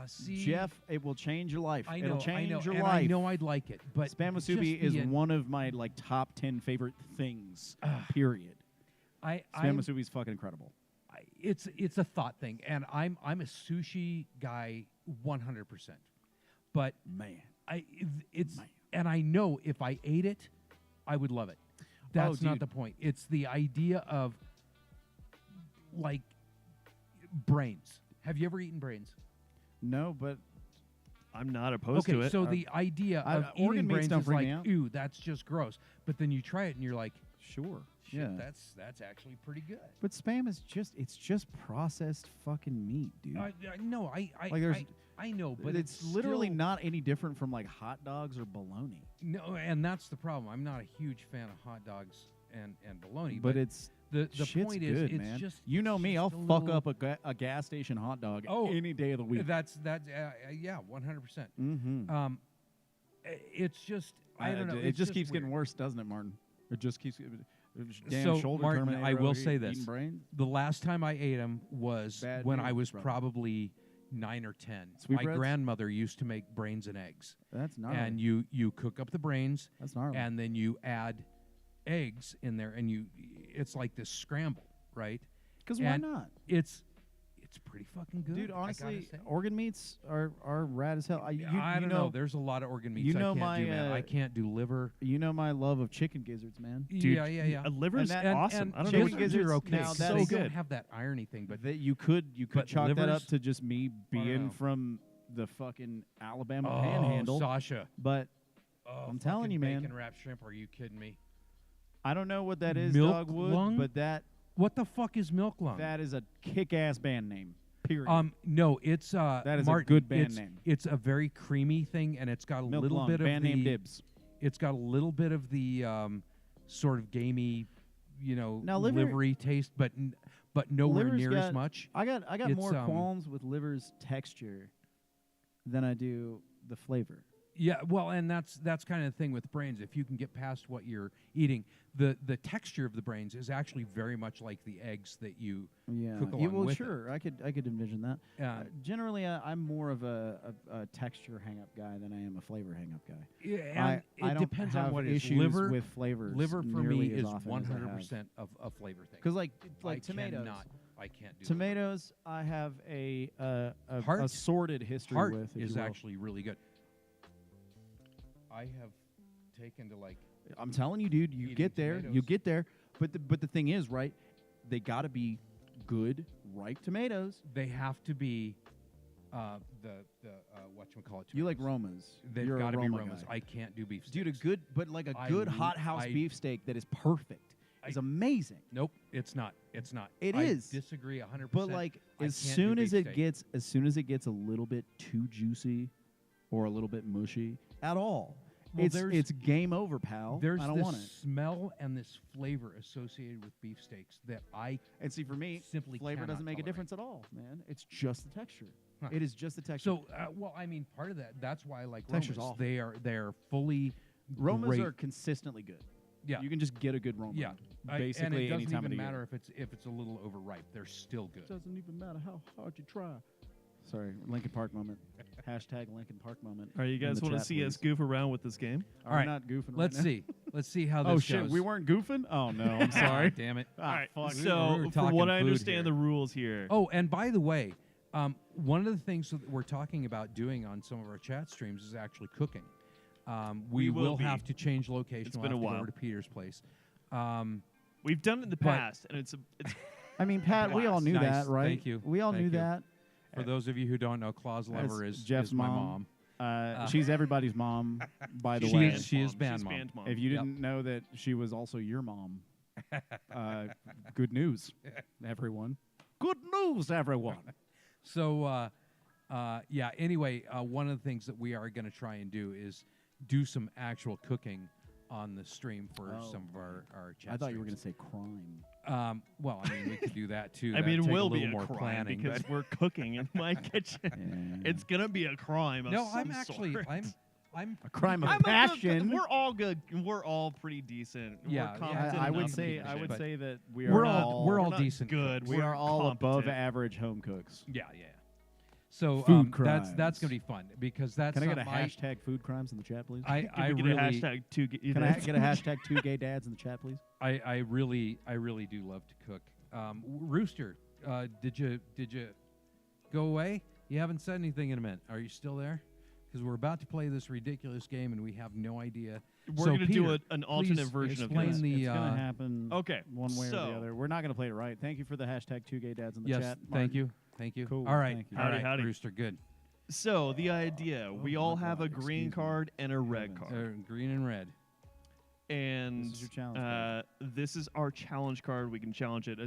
See, Jeff, it will change your life. I know, It'll change I know, your and life. I know I'd like it, but Spam just musubi is the- one of my like top 10 favorite things. Period. I Spam musubi is fucking incredible. it's a thought thing, and I'm a sushi guy 100%. But Man, it's Man. and I know if I ate it, I would love it. That's not dude. the point. It's the idea of like brains. Have you ever eaten brains? no, but I'm not opposed to Okay, it. so the idea of organ eating meats brains don't is freak like, me out. ew, that's just gross. But then you try it and you're like, sure, shit, yeah. that's actually pretty good. But spam is just processed fucking meat, dude. No, Like, there's- I know, but it's literally still- not any different from like hot dogs or bologna. No, and that's the problem. I'm not a huge fan of hot dogs and bologna. But it's the shit's point good, is, it's man. just You know it's me, just I'll a fuck little- up a gas station hot dog Oh, any day of the week. That's yeah, 100%. Mm-hmm. It's just I don't know. It it's just keeps getting weird. worse, doesn't it, Martin? It just keeps. Damn So, shoulder Martin, Terminator I will over here say eating this. brains. The last time I ate them was Bad when I news, was brother. probably 9 or 10. My Sweetbreads? grandmother used to make brains and eggs, That's gnarly. and you cook up the brains, That's gnarly. and then you add eggs in there, and it's like this scramble, right? Because why and not? It's pretty fucking good, Dude, I gotta honestly, say. organ meats are rad as hell. I don't know. There's a lot of organ meats know I can't my, do, man. I can't do liver. You know my love of chicken gizzards, man. Dude, yeah. A liver's And awesome. I don't know. chicken what- gizzards are okay. now, so that they is- don't have that irony thing, but That you could but chalk that up livers? to just me being know. from the fucking Alabama oh, panhandle. Sasha. But Oh, I'm telling fucking you, man. Bacon wrapped shrimp? Are you kidding me? I don't know what that is, Milk Dogwood, lung? but that What the fuck is milk lung? is a kick-ass band name. Period. No, it's that is Martin, a good band it's, name. It's a very creamy thing, and it's got a Milk little lung, bit of band the. name dibs. It's got a little bit of the sort of gamey, Now, liver- livery taste, but nowhere Liver's near as got- much. I got It's, more qualms with liver's texture than I do the flavor. Yeah, well, and that's kind of the thing with brains. If you can get past what you're eating, the texture of the brains is actually very much like the eggs that you Yeah. cook Yeah, along well, with sure. I could envision that. Generally, I'm more of a texture hang-up guy than I am a flavor hang-up guy. Yeah, and I it don't depends have on what it is. issues Liver with flavors. Liver for nearly me as is often as I have. 100% of a flavor thing. Because like I tomatoes. I can't do Tomatoes, I have a Heart- sordid history Heart with. if is you will. actually really good. I have taken to like. I'm telling you, dude. You eating get there. You tomatoes. get there. But the thing is, right? They got to be good, ripe tomatoes. They have to be the whatchamacallit. You like tomatoes. Romas. They've You're a got to be Roma Romas. guy. I can't do beef steaks. Dude, a good, but like a good hot house beefsteak that is perfect is amazing. Nope, it's not. It's not. It I is. disagree 100%. But like I as can't soon do as it beefsteak. gets a little bit too juicy or a little bit mushy at all, Well, there's- it's game over, pal. There's I don't this want it. smell and this flavor associated with beefsteaks that I And see, for me, simply flavor cannot doesn't make a tolerate. difference at all, man. It's just the texture. Huh. It is just the texture. So, well, I mean, part of that's why I like Texture's Romas. awful. They're fully Romas great. are consistently good. Yeah. You can just get a good Roma. Yeah, basically and it doesn't any time of even the matter year. if it's a little overripe. They're still good. Doesn't even matter how hard you try. Sorry, Lincoln Park moment. Hashtag Lincoln Park moment. All right, you in guys the want to chat, see us please. goof around with this game? Are All we right, not goofing right Let's now? see. Let's see how this Oh goes. shit, we weren't goofing. Oh no, I'm sorry. Damn it. Ah, All right, fuck. we so were from talking what I food understand, here. the rules here. Oh, and by the way, one of the things that we're talking about doing on some of our chat streams is actually cooking. We will will be. have to change location. It's We'll been have a to go while. over to Peter's place. We've done it in the But- past, and it's I mean, Pat, we all knew Nice. that, right? Thank you. We all Thank knew you. that. For those of you who don't know, Claus That's Lever is Jeff's my mom. mom. She's everybody's mom, by the She way. is- she is band She's mom. band mom. If you Yep. didn't know that she was also your mom, good news, everyone. Good news, everyone. So, yeah, anyway, one of the things that we are going to try and do is do some actual cooking on the stream for some of our chat I thought you were going streams. to say crime. Well, I mean, we could do that too. I That'd mean, it take will a be little a more crime planning, because but- we're cooking in my kitchen. Yeah. It's gonna be a crime. Of No, some I'm actually, sort. A I'm crime of I'm a good- passion. we're all good. We're all pretty decent. Yeah, we're competent I would enough to say be I would good. say that We're we're all not decent good. cooks. we We're are all above competent. average home cooks. yeah. So Food that's crimes. gonna be fun because that's Can I get a something hashtag food crimes in the chat, please? I Can we get really a hashtag two? Can I get a hashtag 2 gay dads in the chat, please? I really do love to cook. Rooster, did you go away? You haven't said anything in a minute. Are you still there? Because we're about to play this ridiculous game and we have no idea. We're So, gonna Peter, do an alternate please version of explain this. the, It's gonna happen. Okay, one way or so- the other. We're not gonna play it right. Thank you for the hashtag 2 gay dads in the yes, chat. thank Martin. you. Cool, All right, thank you. all Howdy, right, howdy. Rooster, good. So the idea: we Oh all my have a God, green excuse me. card and a red Heavens. card, Green and red. and This is your challenge card. this is our challenge card. We can challenge it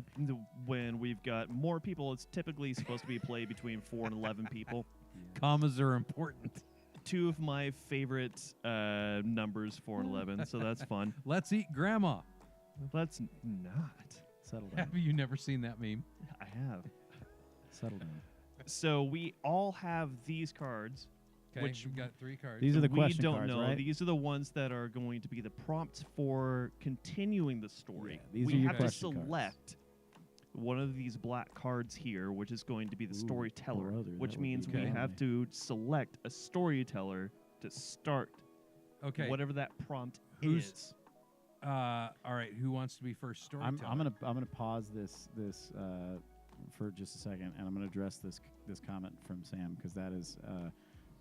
when we've got more people. It's typically supposed to be played between 4 and 11 people. Commas are important. 2 of my favorite numbers, 4 and 11, so that's fun. Let's eat grandma. Let's not. Settle down. Have you never seen that meme? I have. Settle down. So we all have these cards. Okay, Which- we've got 3 cards. These are the we question don't cards, know. right? These are the ones that are going to be the prompts for continuing the story. Yeah, these we are your have to question cards. select one of these black cards here, which is going to be the Ooh, storyteller, brother, which that would be means we Okay. have to select a storyteller to start Okay. whatever that prompt Who's- is. All right. Who wants to be first storyteller? I'm gonna pause this for just a second, and I'm gonna address this comment from Sam because that is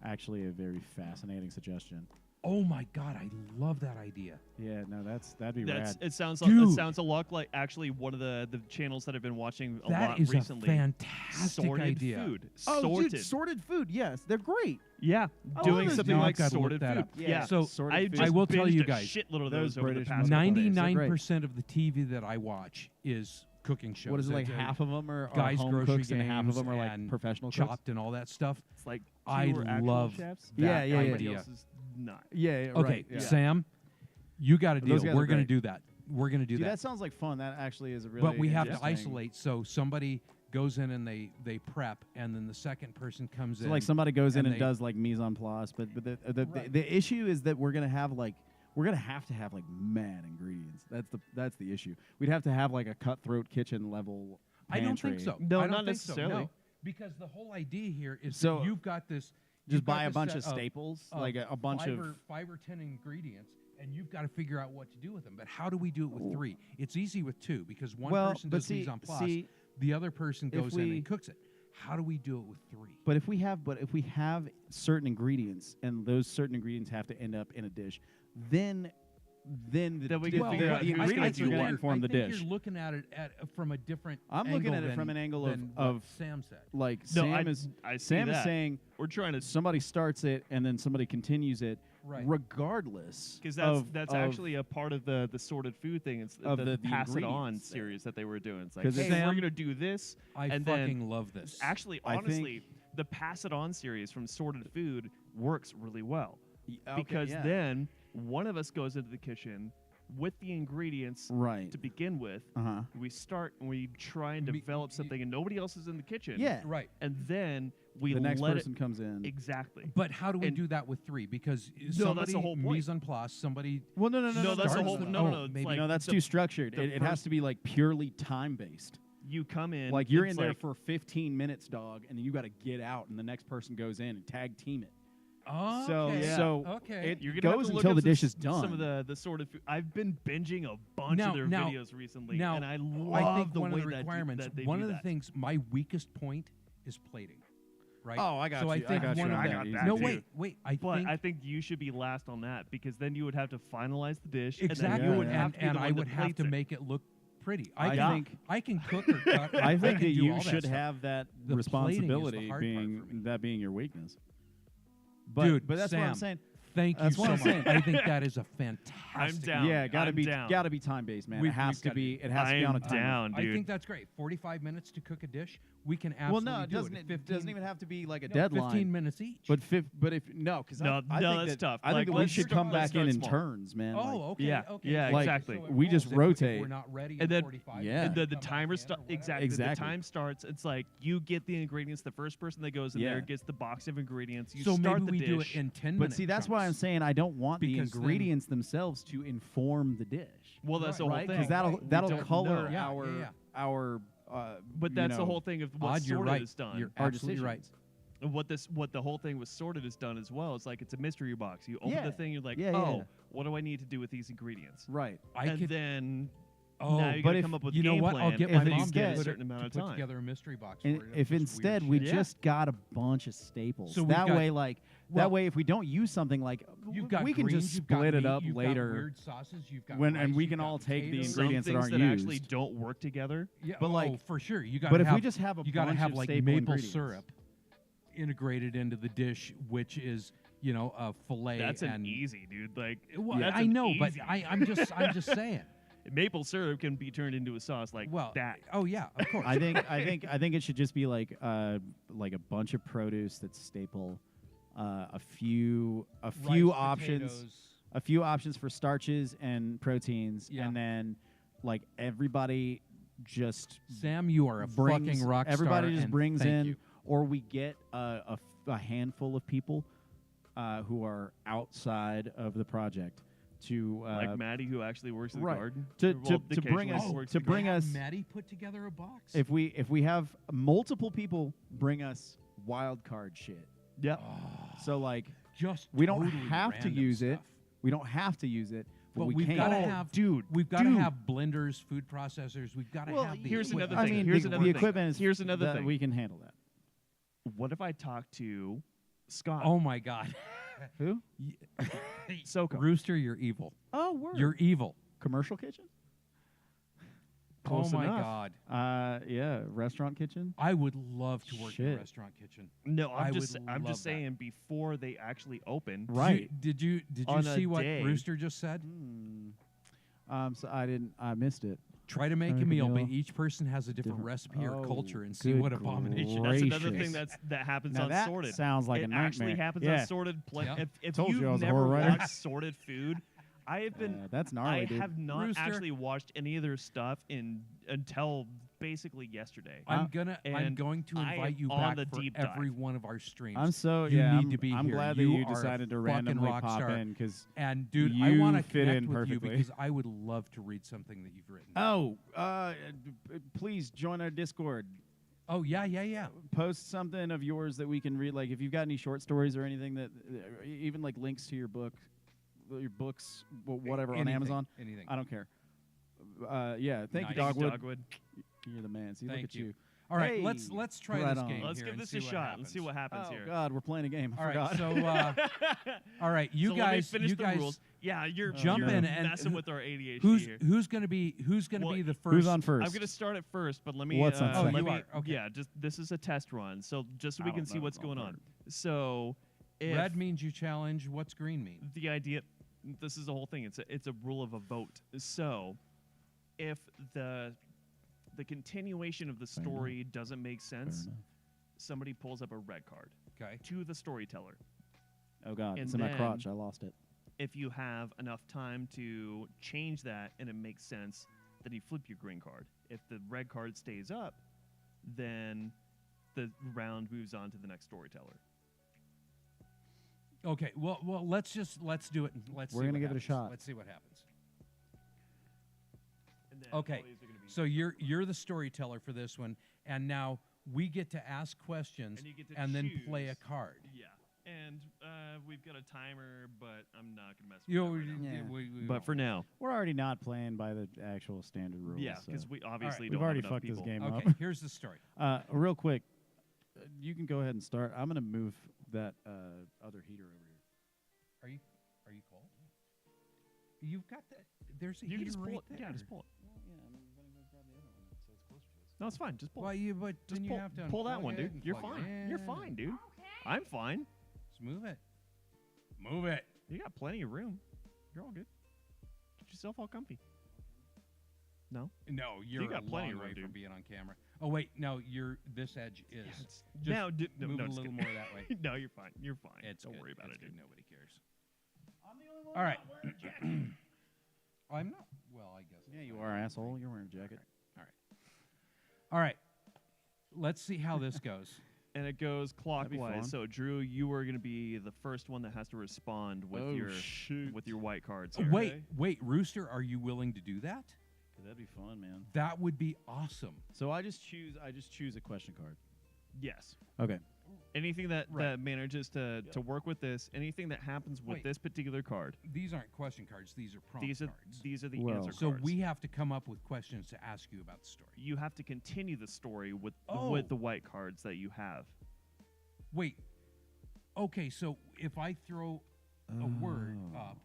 actually a very fascinating suggestion. Oh my God, I love that idea. Yeah, no, that'd be That's rad. it. Sounds Dude. it sounds a lot like actually one of the channels that I've been watching a That lot is recently. a fantastic sorted idea. food. Oh, sorted. dude, sorted food. Yes, they're great. Yeah, I doing love something those. like Now I've gotta look sorted that food. up. Yeah. So, sorted I food. just will tell you binged a guys, shitload of those those over the British past. motherfuckers. couple days. 99% of the TV that I watch is cooking shows. What is it like? That's, Half of them are Guys home Grocery cooks, and half of Games them are like and professional cooks. Chopped and all that stuff. It's like I two are actual love chefs. that Yeah, yeah, yeah. Everybody idea. else is not. Yeah. Okay, Right. Yeah. Sam, you got a deal. Those guys We're are going to great. do that. We're going to do Dude, that. that sounds like fun. That actually is a really. But we have to interesting- isolate. So somebody goes in and they prep, and then the second person comes So in. like somebody goes in and and they- does like mise en place, but Right. the issue is that we're gonna have to have like mad ingredients. That's the issue. We'd have to have like a cutthroat kitchen level. I don't think pantry. so. No, I don't not think so, necessarily. no. Because the whole idea here is So, that you've got this. Just you've got buy a this bunch set of staples, of like a bunch five of. or 5 or 10 ingredients, and you've got to figure out what to do with them. But how do we do it with 3? It's easy with 2 because one Well, person but does mise en place, the other person if goes in we- and cooks it. How do we do it with 3? But if we have certain ingredients, and those certain ingredients have to end up in a dish, then Then we the can figure out whose ingredients you are going to want. inform the I think dish. you're looking at it from a different. I'm looking at it angle from than- an angle than of what Sam said. Like No, Sam I see Sam is that. saying We're trying to somebody starts it and then somebody continues it, Right. regardless. because of- that's of- actually a part of the sorted food thing. It's of the the pass it on ingredients there. series that they were doing. It's like, 'Cause hey, Sam, we're gonna do this, I and fucking then love this. actually, I think- honestly, the pass it on series from sorted food works really well Okay, because yeah. then one of us goes into the kitchen with the ingredients right. to begin with. Uh-huh. We start and we try and Me- develop y- something, and nobody else is in the kitchen. Yeah. Right. and then we The next let person comes in. exactly. But how do we And- do that with 3? Because that's somebody the whole point. mise en place, somebody. Well, no, No, that's the starts whole. them. No, Oh, no, it's maybe- like no, that's the- too structured. the It has first- to be like purely time based. You come in Like you're it's in there like- for 15 minutes, dog, and then you got to get out, and the next person goes in and tag team it. Oh, So- okay. so okay. it- You're gonna have goes to look until up the some dish s- is done. Some of the sort of food. I've been binging a bunch Now- of their now- videos recently, now, and I I love think the one way of the that requirements. that they one do of the that. things. My weakest point is plating. Right. Oh, I got so you. I think got one you. of I the, got that that no, too. wait. I But think I think you should be last on that because then you would have to finalize the dish. exactly. And then you would Yeah, have to be and the I one would that have plates to it. make it look pretty. I can, think- I can cook or cut. I think can that do you all that should stuff. have that The plating is the responsibility hard part being for me. that being your weakness. But Dude, but that's what I'm Sam, saying. Thank you That's so what I'm much. saying. I think that is a fantastic. down. Yeah, gotta I'm be down. time based, man. We've- it has we've to gotta be. be- It has to be on a I'm timer. down, I dude. think that's great. 45 minutes to cook a dish. We can Well, absolutely no, it do doesn't. it. It 15 doesn't even have to be like a no, deadline. 15 minutes each. But if no, because No, I no, think that's that, tough. I think Like, that we let's should start- come let's back in start small. turns, man. oh, Like, okay. Yeah, okay. yeah, Like, exactly. So it we just rolls if rotate. we're not ready. And in then- 45 Yeah. minutes, And the come back timer in starts or whatever. exactly. Exactly. The time starts. It's like you get the ingredients. The first person that goes in Yeah. there gets the box of ingredients. You So start maybe the we do it dish. in 10 But minutes. see, that's why I'm saying I don't want the Because then- ingredients themselves to inform the dish. Well, that's the whole right? thing. Because that'll We that'll don't color know. Yeah, our yeah. our. But you that's the know, whole thing of what Odd, you're sorted right. is done. You're our absolutely right. decisions. And what the whole thing with sorted is done as well. It's like it's a mystery box. You open Yeah. the thing, you're like, Yeah, oh, yeah. what do I need to do with these ingredients? Right. I and could. then Oh, now you but gotta if- come up with you know game what? plan. I'll get and my then you mom get to a put certain amount to of put time. together a mystery box. And for it. if Just weird instead shit. we Yeah. just got a bunch of staples, So we've that got- way, like well, that way, if we don't use something, like You've got we can greens, just you've got split it meat, up you've got later. weird sauces, you've got when- and rice, we you've can got all take the potatoes. Some ingredients that things aren't that actually used. don't work together. Yeah, but, like- oh, for sure, you got. But if have, we just have a you gotta bunch have of like staple maple ingredients. syrup integrated into the dish, which is a fillet. That's an and easy, dude. Like Well, that's I an know, but easy. I'm just saying. Maple syrup can be turned into a sauce like Well, that. Oh yeah, of course. I think it should just be like a bunch of produce that's staple, a few Rice, options, potatoes. a few options for starches and proteins, Yeah. and then like everybody just Sam, you are a brings fucking rock star. everybody just and brings thank in, you. or we get a handful of people who are outside of the project to Like Maddie, who actually works in the right. garden. To- Well, to bring occasionally us- works to in the bring garden. us- Maddie put together a box. if we have multiple people bring us wild card shit. Yeah. So like just we don't totally have to random use it. stuff. We don't have to use it, but, But we we've can. got to Oh, have, dude, We've got to dude. have blenders, food processors. We've got to Well, have. The here's equipment. another I thing. mean, Here's the, another the thing. equipment is Here's another that thing. we can handle that. What if I talk to Scott? Oh my God, Who? Soko. Rooster, you're evil. Oh, word. You're evil. Commercial kitchen? Close oh my enough. God, Yeah, restaurant kitchen. I would love to work in a Shit. restaurant kitchen. No, I I'm would just love that. saying before they actually open. Right. Did you On a see what day. Rooster just said? So I didn't. I missed it. Try to make Try a to make a meal, but meal. each person has a different recipe or Oh, culture, and see good what abomination. That's gracious. another thing that happens Now on that Sorted. sounds like it a nightmare. actually happens Yeah. on Sorted. Yeah. If Told you I you've was a never horror writer. watched Sorted Food, I have been. That's gnarly, I dude. have not Rooster. actually watched any of their stuff until basically yesterday. I'm going to and I invite am you on back the for deep dive. every one of our streams. I'm so You yeah. need I'm, to be I'm here. glad You that you are a decided to fucking randomly rock pop star. in because. And dude, I You want to fit connect in with you perfectly. because I would love to read something that you've written. Oh, please join our Discord. Oh yeah. Post something of yours that we can read. Like if you've got any short stories or anything that, even like links to your books, whatever on Anything, Amazon. Anything. I don't care. Yeah, thank you, Nice. Dogwood. You're the man. See, look Thank at you. you. All right, Hey, let's try right this on. game. Let's here give and this see a what shot. happens. Let's see what happens Oh here. God, we're playing a game. I All right, forgot. so all right, you so guys, let me finish you the guys rules. Yeah, you're jump you're in and messing with our ADHD who's here. gonna be Well, the first? Who's on first? I'm gonna start it first, but let me. What's on Oh, second? you let me, are, okay. Yeah, just this is a test run, so just so I we can don't see know what's if going I'm on. So, if Red means you challenge. What's green mean? the idea, this is the whole thing. It's a rule of a vote. So, if the continuation of the Fair story doesn't make sense, enough. somebody pulls up a red card Okay. to the storyteller. Oh God, And it's in my then- crotch. I lost it. If you have enough time to change that and it makes sense, then you flip your green card. If the red card stays up, then the round moves on to the next storyteller. Okay. Well, let's do it. And let's. We're see gonna what give it a happens. shot. Let's see what happens. And then Okay, all these are gonna be so you're the storyteller for this one, and now we get to ask questions And you get to then play a choose. card. Yeah, and we've got a timer, but I'm not gonna mess with You that know, right now. Yeah. But for now, We're already not playing by the actual standard rules. yeah, so. because we obviously We've don't already have enough fucked this people. game Okay, up. here's the story. Real quick, you can go ahead and start. I'm gonna move that other heater over here. Are you cold? You've got that. There's a You heater can just pull right it. there. Yeah, just pull it. Well, yeah, I'm gonna go grab the other one so it's closer to us. No, it's fine. Just pull. Well, but just then you pull, have to pull that unplug one, it dude. and You're plug it fine. You're in. fine, dude. I'm fine. Just move it. Move it. You got plenty of room. You're all good. Get yourself all comfy. No? No, you're got a plenty long of way room, from dude. being on camera. Oh wait, no, this edge is. Just Just no, move no, it a just little kidding. more that way. No, you're fine. You're fine. It's Don't good. worry about It's it, good. dude. Nobody cares. I'm the only one All right. not wearing a jacket. I'm not. Well, I guess. Yeah, it's you fine. are, asshole. You're wearing a jacket. All right. Let's see how this goes. And it goes be clockwise. fun. So Drew, you are going to be the first one that has to respond with Oh, your shoot. with your white cards. Oh, here. wait, Rooster, are you willing to do that? That'd be fun, man. That would be awesome. So I just choose a question card. Yes. Okay. Anything that, Right. that manages to work with this, anything that happens with Wait. this particular card, These aren't question cards. These are prompt these are cards. these are the Well, answer So cards. we have to come up with questions to ask you about the story. You have to continue the story with Oh. the white cards that you have. Wait. Okay, so if I throw a word Oh. up,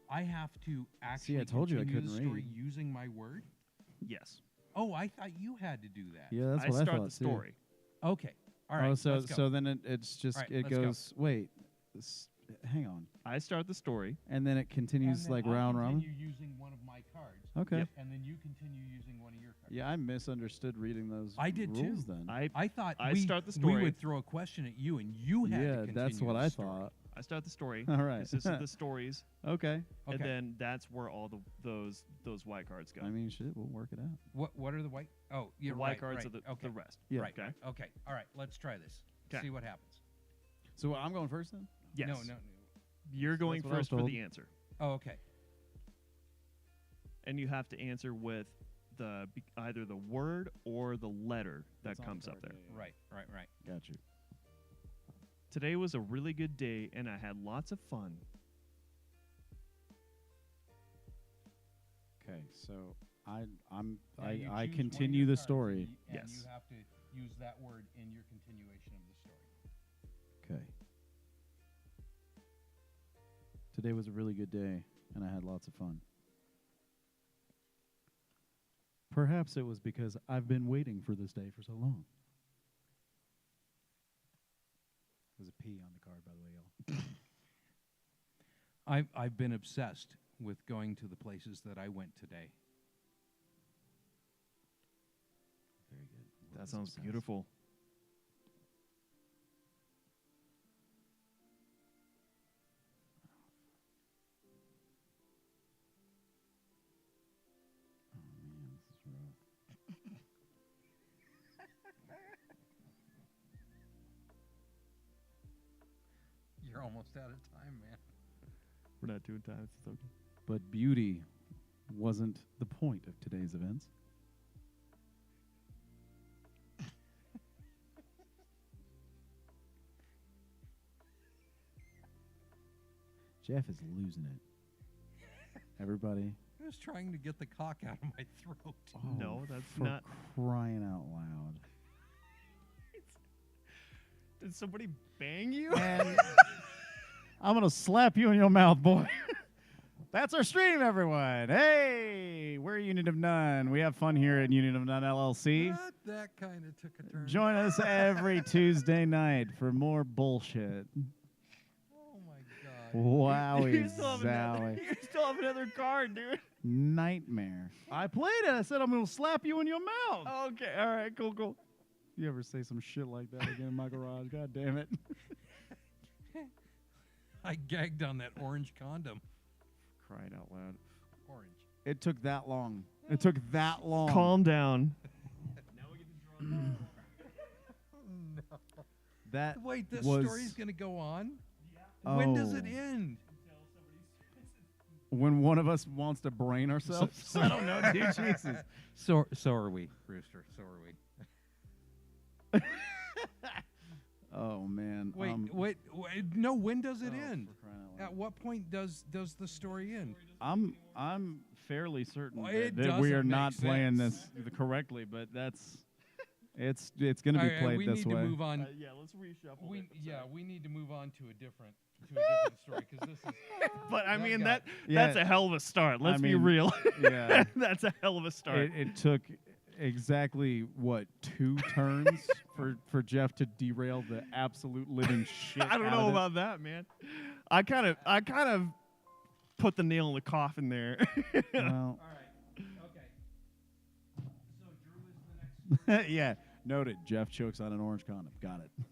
I have to actually I told you I continue the couldn't story read. using my word? Yes. Oh, I thought you had to do that. Yeah, that's I what I start thought the too. story. Okay. All right. Oh, so let's go. so then it's just All right, it let's go. goes. Wait, hang on, I start the story. and then it continues And then like I round robin. continue using one of my cards. Okay. Yep. And then you continue using one of your cards. Yeah, I misunderstood reading those. I did too. rules Then. I thought I we, start the we story. would throw a question at you and you had to yeah, continue that's what the I story. thought. I start the story. All right. This is the stories, Okay. Okay. and then that's where all those white cards go. I mean, shit, we'll work it out. What are the white? Oh, the you're white right, cards right. are the okay. rest. Yeah. Right. Okay. Okay. All right. Let's try this. 'Kay. See what happens. So I'm going first then. Yes. No. You're going what I was first for told. the answer, Oh, okay. and you have to answer with either the word or the letter that That's on the comes up card, there. yeah, Right. Got you. Today was a really good day, and I had lots of fun. Okay, so I Now you choose one of continue your the cards story. And Yes. you have to use that word in your continuation of the story. Okay. Today was a really good day, and I had lots of fun. Perhaps it was because I've been waiting for this day for so long. There's a P on the card, by the way, y'all. I've been obsessed with going to the places that I went today. That sounds beautiful. Oh man, this is rough. You're almost out of time, man. We're not doing time. It's okay. But beauty wasn't the point of today's events. Jeff is losing it. Everybody. I was trying to get the cock out of my throat. Oh, No, that's for not- crying out loud. Did somebody bang you? And I'm gonna slap you in your mouth, boy. That's our stream, everyone. Hey, we're Unit of None. We have fun here at Unit of None LLC. That kind of took a turn. Join us every Tuesday night for more bullshit. Oh my god. Wowie You still have another- zowie. you still have another card, dude. Nightmare. I played it. I said I'm gonna slap you in your mouth. Okay, all right, cool. You ever say some shit like that again in my garage? God damn it. I gagged on that orange condom. Crying out loud. Orange. It took that long. It took that long. Calm down. Now we get to draw. No. That Wait, this was story's gonna go on. When does it end? when one of us wants to brain ourselves. I don't know, dude. Jesus. So are we, Rooster. So are we. Oh man. Wait. No. When does it oh, end? for crying out loud. At what point does the story end? I'm fairly certain Well, it that we are doesn't not make playing sense. this correctly, but it's going to be played we this need way. to move on. Yeah, let's reshuffle. We need to move on to a different story because this is. But I That mean guy- that's Yeah. a hell of a start. Let's be mean, real. Yeah. That's a hell of a start. It took exactly 2 turns for Jeff to derail the absolute living shit. I don't out know of it. about that, man. I kind of put the nail in the coffin there. Well, All right. Okay. So Drew is the next. yeah, noted. Jeff chokes on an orange condom. Got it. All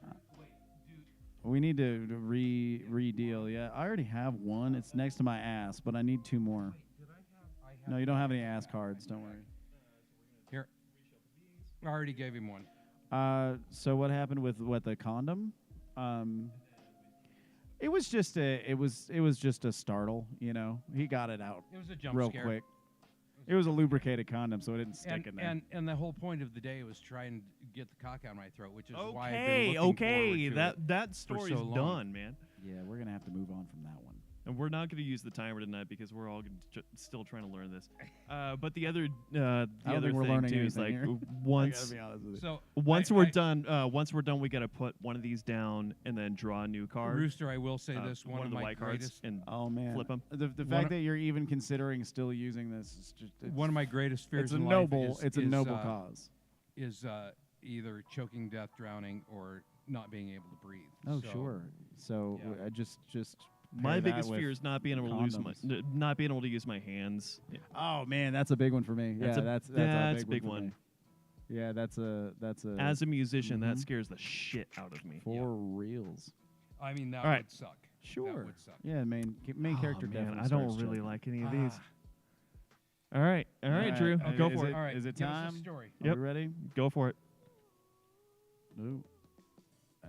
right. Wait, dude. We need to re-deal. Yeah, I already have one. It's next to my ass, but I need 2 more. Did I have? No, you don't have any ass cards. Don't worry. Here. I already gave him one. So what happened with the condom? It was just a startle. You know, he got it out It was a jump real scare. quick. It was a lubricated condom, so it didn't stick in there. And the whole point of the day was trying to get the cock out of my throat, which is why I've been okay, looking okay. forward to it. That story's so long. done, man. Yeah, we're gonna have to move on from that one. And we're not going to use the timer tonight because we're all still trying to learn this. But the other I don't think we're thing learning too is like anything here. once I gotta be honest with you. So once I- we're I- done, we got to put one of these down and then draw a new card. Rooster, I will say this: one of the my white cards greatest, and Oh man, flip 'em. The One fact of- that you're even considering still using this is just one of my greatest fears it's a in noble life is, it's a is, noble cause. is either choking, death, drowning, or not being able to breathe. Oh So, sure. So yeah. I just My pair that biggest with fear is not being able to use condoms. not being able to use my hands. Oh man, that's a big one for me. That's yeah, a- that's that's a big for one. me. Yeah, that's a As a musician, that Mhm. scares the shit out of me. for reals. I mean, that All right. would suck. Sure. That would suck. Yeah, main character Oh, man, definitely. I don't starts really choking. like any of these. Ah, All right, Drew, Okay, go is for it- it. all right. is it give us a time? story. Are Yep. we ready? Go for it. No.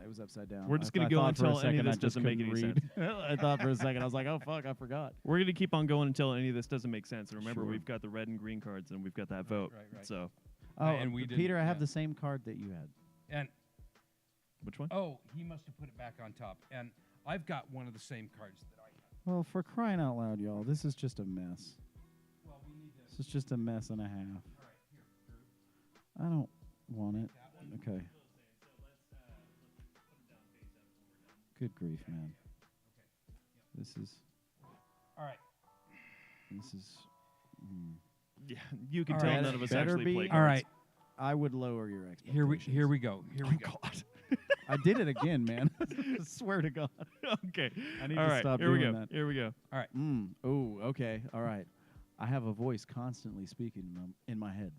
It was upside down. We're just I gonna go thought for a until any of second I this just doesn't make couldn't any read. I thought for a second I was like, oh fuck, I forgot. We're gonna keep on going until any of this doesn't make sense. And remember, Sure. we've got the red and green cards, and we've got that vote. right. So, Oh, and we didn't- Peter, I have yeah. the same card that you had. And which one? oh, he must have put it back on top. And I've got one of the same cards that I have. Well, for crying out loud, y'all, this is just a mess. Well, we need to. This is just a mess and a half. All right, here, Drew. I don't want it. That one. Okay. Good grief, man. This is. All right. Yeah, you can All tell right. none of us Better actually be- play All cards. All right. I would lower your expectations. Here we go. Here we go. God. I did it again, man. I swear to God. Okay. I need All to right. stop Here we doing go. that. Here we go. Oh, okay. All right. I have a voice constantly speaking in my head.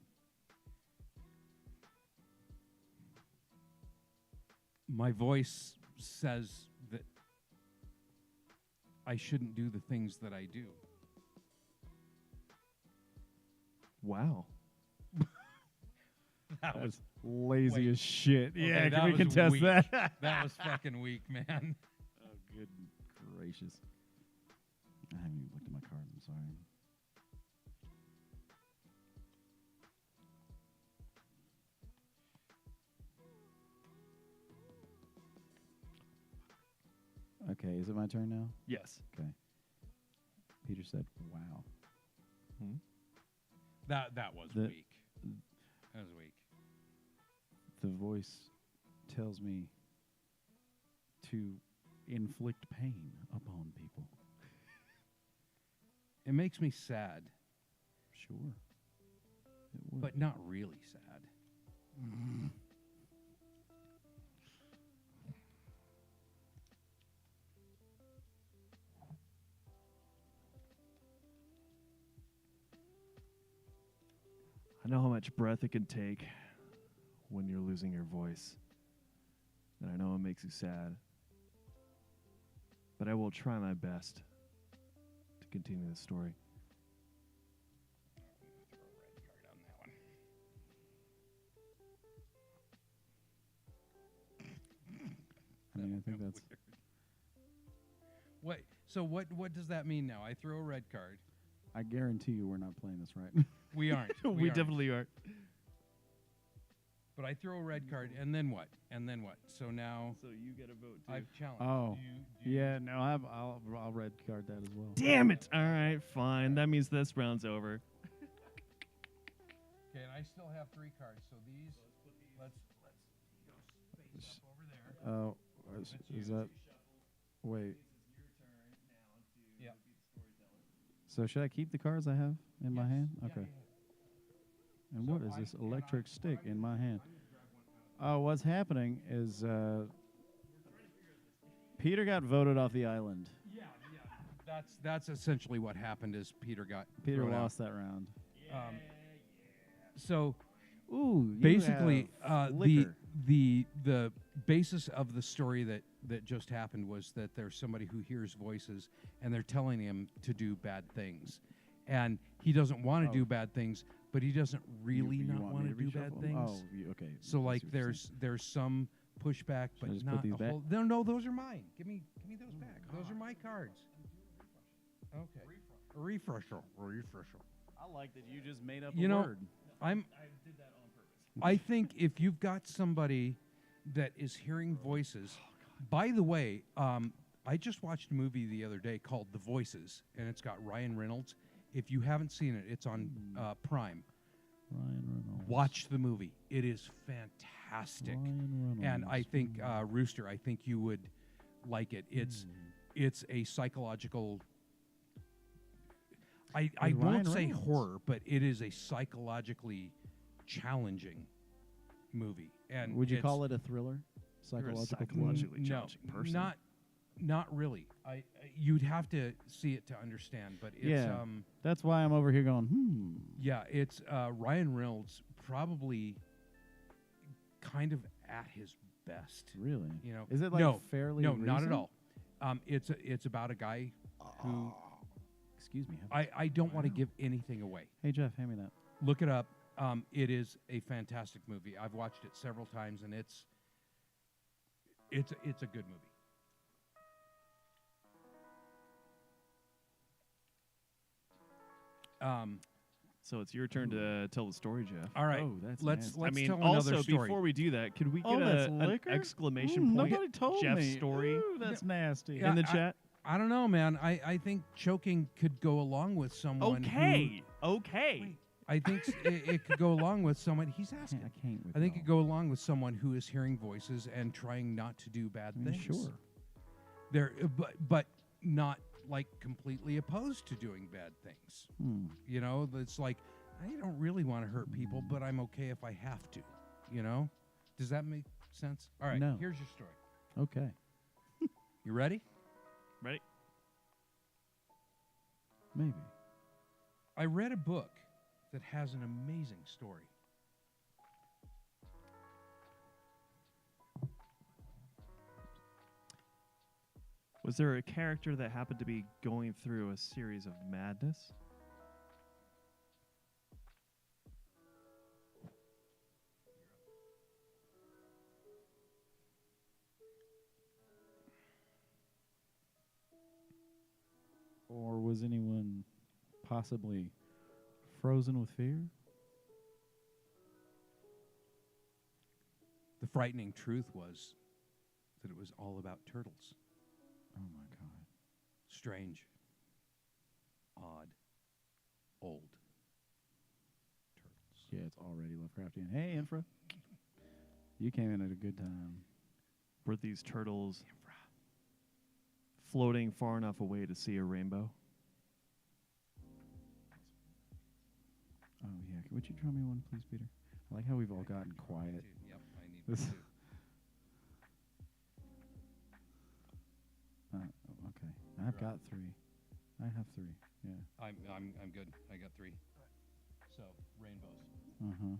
my voice says that I shouldn't do the things that I do. Wow. That was lazy Wait. as shit. Okay, Yeah, that can we was contest weak. that? that was fucking weak, man. Oh, good gracious. I haven't even looked at my card. I'm sorry. Okay, is it my turn now? Yes. Okay. Peter said, wow. That was The- weak. That was weak. The voice tells me to inflict pain upon people. It makes me sad, Sure. It would. but not really sad. I know how much breath it can take when you're losing your voice. And I know it makes you sad. But I will try my best to continue the story. Throw a red card on that one. I mean, I think that's... What? So what does that mean now? I throw a red card. I guarantee you we're not playing this right. We aren't. We aren't. definitely are. But I throw a red card, and then what? And then what? So now So you get a vote too. I've challenged. Oh. Do you- Yeah, no, I'll red card that as well. Damn it! All right, fine. That means this round's over. Okay, and I still have 3 cards. So these, let's go space up over there. Oh, is that... Wait. Yeah. So should I keep the cards I have in my Yes. hand? Yeah, Okay. yeah. And So what is I- this and electric I- stick what I in do- my hand? I need to grab one out. Oh, what's happening is Peter got voted off the island. Yeah. That's essentially what happened. Is Peter got Peter thrown out. lost that round. So Ooh, basically, liquor. the basis of the story that just happened was that there's somebody who hears voices and they're telling him to do bad things, and he doesn't want to Oh. do bad things, but he doesn't really You not want want me to do reshuffle bad them? things. Oh, okay. So I like see what you're saying. there's some pushback, Should I but just put not these a back? whole. No, those are mine. Give me those back. Those are my cards. Okay. Refresher. I like that you just made up You know, I did that on purpose. I think if you've got somebody that is hearing voices, by the way, I just watched a movie the other day called The Voices, and it's got Ryan Reynolds. If you haven't seen it, it's on Prime. Ryan Reynolds. Watch the movie. It is fantastic. Ryan Reynolds. And I think Rooster, I think you would like it. It's a psychological. I With won't Ryan say Reynolds. horror, but it is a psychologically challenging movie. And Would you it's- call it a thriller? Psychological thriller? psychologically no, challenging person. not really. You'd have to see it to understand, but it's Yeah. That's why I'm over here going, yeah, it's Ryan Reynolds probably kind of at his best. Really? You know, Is it like no, fairly no, not at recent? all. It's about a guy who Excuse me. I don't want to give anything away. Hey, Jeff, hand me that. Look it up. It is a fantastic movie. I've watched it several times, and it's a good movie. So it's your turn to tell the story, Jeff. All right, Oh, that's let's nasty. I mean, tell another also story. before we do that, could we get that's an liquor? exclamation point? Nobody told Jeff's me. story Ooh, that's nasty. Yeah, in the I- chat. I don't know, man. I think choking could go along with someone. Okay. Who, I think it could go along with someone. He's I asking. can't with I think it y'all. could go along with someone who is hearing voices and trying not to do bad I mean, things. sure. They're but not like completely opposed to doing bad things. You know, it's like I don't really want to hurt people, but I'm okay if I have to. You know, does that make sense? All right, No. here's your story. Okay. You ready? Ready? Maybe. I read a book that has an amazing story. Was there a character that happened to be going through a series of madness? Or was anyone possibly frozen with fear? The frightening truth was that it was all about turtles. Oh my God. Strange, odd, old turtles. Yeah, it's already Lovecraftian. Hey, Infra. You came in at a good time. Were these turtles floating far enough away to see a rainbow? Oh, yeah. Would you draw me one, please, Peter? I like how we've all gotten quiet. Yep, I need This- to. Okay. I've got 3. I have 3. Yeah. I'm good. I got 3. So rainbows. Uh-huh.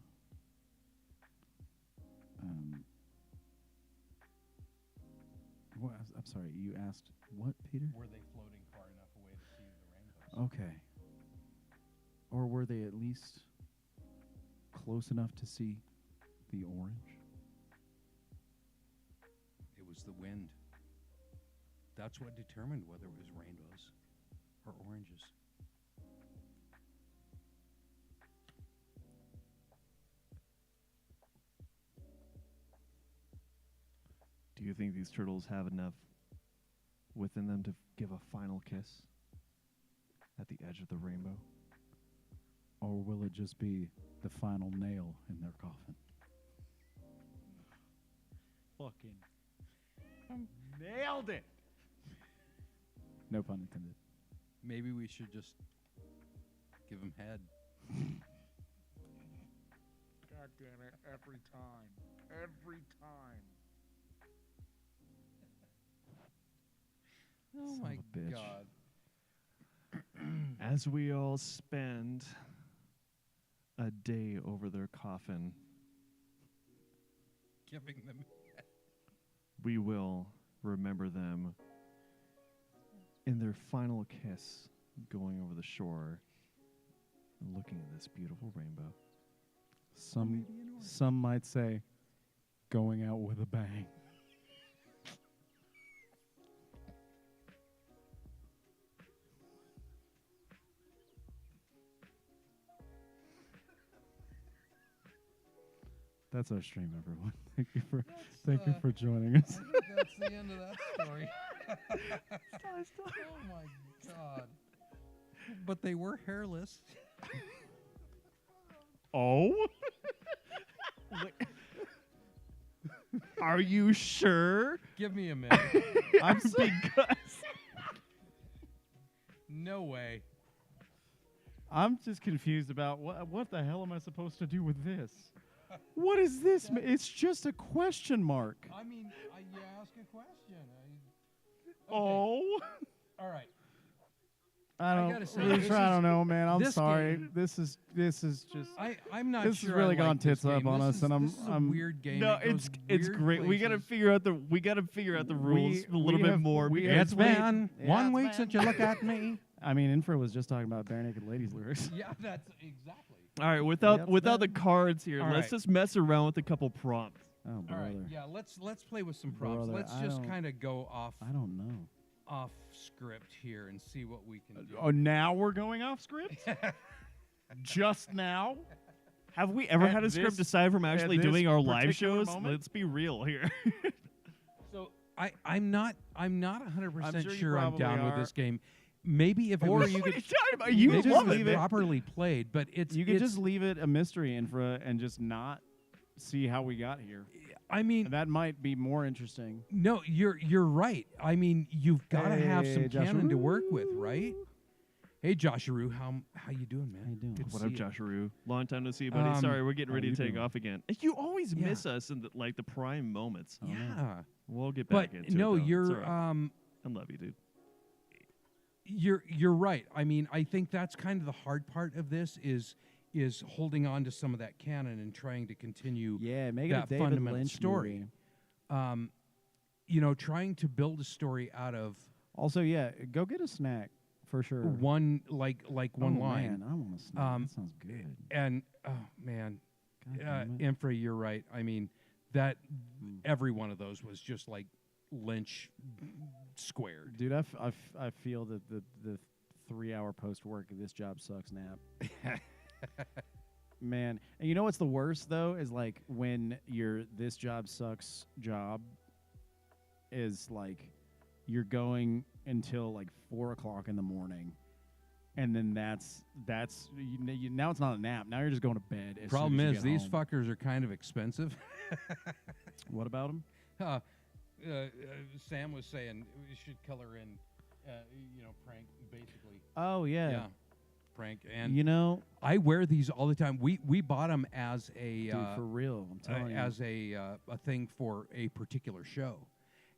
I'm sorry, you asked what, Peter? Were they floating far enough away to see the rainbows? Okay. Or were they at least close enough to see the orange? It was the wind. That's what determined whether it was rainbows or oranges. Do you think these turtles have enough within them to give a final kiss at the edge of the rainbow? Or will it just be the final nail in their coffin? Fucking nailed it. No pun intended. Maybe we should just give him head. God damn it, every time. Every time. Oh Son my of a bitch. God. As we all spend a day over their coffin, Giving them we will remember them in their final kiss going over the shore and looking at this beautiful rainbow. Some might say going out with a bang. That's our stream, everyone. Thank you for joining us. I think that's the end of that story. Oh my God. But they were hairless. Oh? Are you sure? Give me a minute. I'm because No way. I'm just confused about what the hell am I supposed to do with this? What is this? It's just a question mark. I mean, you ask a question. Oh. All right. I gotta say, Lucia, this I is- don't know, man. I'm this sorry. game- This is just. I'm not This sure. has really I like gone this tits up game. on This us, is- and this is a I'm weird game. No, It goes it's weird great. We gotta places. figure out the rules a little bit more. we because have- It's been Yeah, 1 it's week been- since you look at me. I mean, Infra was just talking about bare naked ladies lyrics. Yeah, that's exactly. all right, without Yep, without the man. cards here, All let's right. just mess around with a couple prompts. Oh, All brother. right. Yeah, let's play with some prompts. Brother, Let's I just don't- kind of go off I don't know. script here and see what we can do. Oh, now we're going off script? Just now? Have we ever At had a script this- aside from actually at this doing our live particular shows? moment? Let's be real here. So I'm not 100% sure you sure I'm probably down with are. this game. Maybe if it Or was you What are could you talking about? You maybe love leave it. it properly played, but it's you could it's- just leave it a mystery, Infra, and just not see how we got here. I mean, And that might be more interesting. no, you're right. I mean, you've got to have some Hey, canon to work Josharoo. with, right? Hey, Josharoo, how you doing, man? How you doing? Good to What see up, you. Josharoo? Long time no see, buddy. Um, Sorry, we're getting how ready you to take doing? off again. You always Yeah. miss us in the prime moments. Oh, no. Yeah, We'll get back but into no, it. though. It's you're all right. I love you, dude. you're right. I mean, I think that's kind of the hard part of this is holding on to some of that canon and trying to continue Yeah, make it that a David fundamental Lynch story. movie. Trying to build a story out of Also, yeah, go get a snack for sure. one like one Oh, line. Man, I want a snack. That sounds good. And oh man, God damn it. Infra, you're right. I mean, that every one of those was just like Lynch squared. Dude, I feel that the 3-hour post work this job sucks nap. Man, and you know what's the worst though is like when your this job sucks job is like you're going until like 4 o'clock in the morning, and then that's now it's not a nap. Now you're just going to bed. As Problem soon as is, you get these home. fuckers are kind of expensive. What about them? Sam was saying we should color in, prank basically. Oh yeah. Prank. And You know, I wear these all the time. We bought them as a dude, for real, I'm telling you. as a thing for a particular show,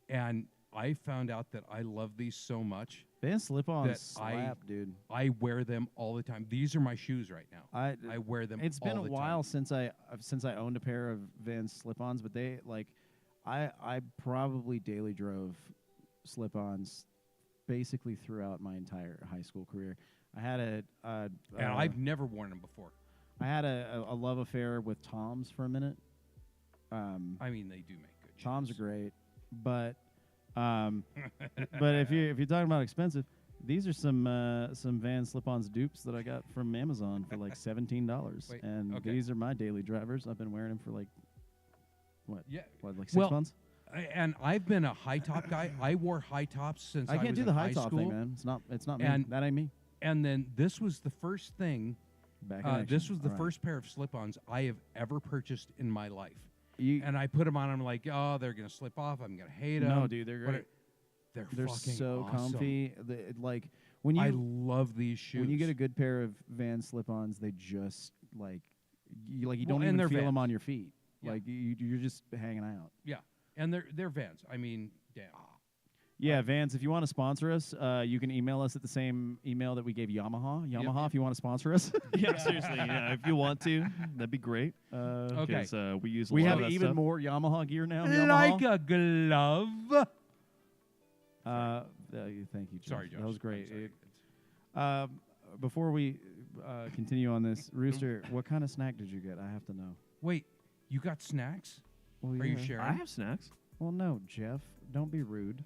and I found out that I love these so much. Van slip-ons that slap, dude. I wear them all the time. These are my shoes right now. I wear them. It's been all a the while time. since I owned a pair of Vans slip-ons, but they like I probably daily drove slip-ons basically throughout my entire high school career. I had And I've never worn them before. I had a love affair with Toms for a minute. I mean, they do make good shoes. Toms are great, but but if you're talking about expensive, these are some Van slip-ons dupes that I got from Amazon for like $17, Wait, and okay. these are my daily drivers. I've been wearing them for like Yeah. like 6 Well, months. And I've been a high top guy. I wore high tops since I I can't was do in the high high top school. thing, man. It's not me. And- That ain't me. And then this was the first thing. Back in action. This was the All right. first pair of slip-ons I have ever purchased in my life. You, And I put them on. I'm like, oh, they're gonna slip off. I'm gonna hate them. no, dude, they're great. They're They're fucking so awesome. comfy. Like when you I love these shoes. when you get a good pair of Van slip-ons, they just like you Well, don't and even they're feel them Vans. on your feet. Yeah. Like you're just hanging out. yeah, and they're Vans. I mean, damn. Yeah, Vans, if you want to sponsor us, you can email us at the same email that we gave Yamaha. Yamaha, if you want to sponsor us. Yeah, seriously. Yeah, if you want to, that'd be great. Okay. 'Cause, we use a We lot have of that even stuff. more Yamaha gear now. Like Yamaha. a glove. Thank you, Jeff. Sorry, Josh. That was great. I'm sorry. Before we continue on this, Rooster, what kind of snack did you get? I have to know. Wait, you got snacks? Well, Are you yeah. sharing? I have snacks. Well, no, Jeff. Don't be rude.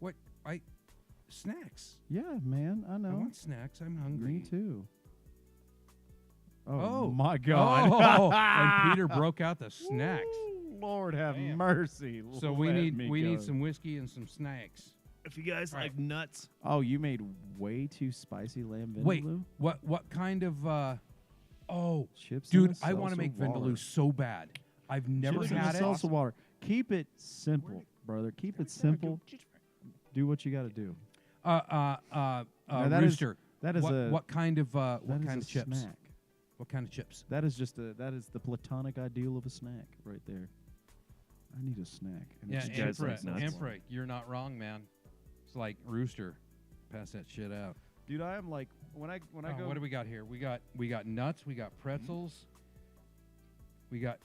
What? Snacks. Yeah, man. I I know. want snacks. I'm hungry. Me too. Oh. my God! Oh, and Peter broke out the snacks. Ooh, Lord have Damn. mercy. So we Let need me need go. some whiskey and some snacks. If you guys All right. like nuts, Oh, you made way too spicy lamb vindaloo. Wait, what kind of? Oh, Chips. dude, and a I want to salsa make water. vindaloo so bad. I've never Chips and had a it. salsa water. Keep it simple, brother. Keep it simple. Do what you got to do. Now that is- Rooster. that is what kind of That what is kind a of chips? snack. What kind of chips? That is the platonic ideal of a snack right there. I need a snack. And Yeah, it's you guys Emperor, like nuts? Emperor, you're not wrong, man. It's like Rooster. Pass that shit out. dude, I am like when I go. What do we got here? We got nuts. We got pretzels. We got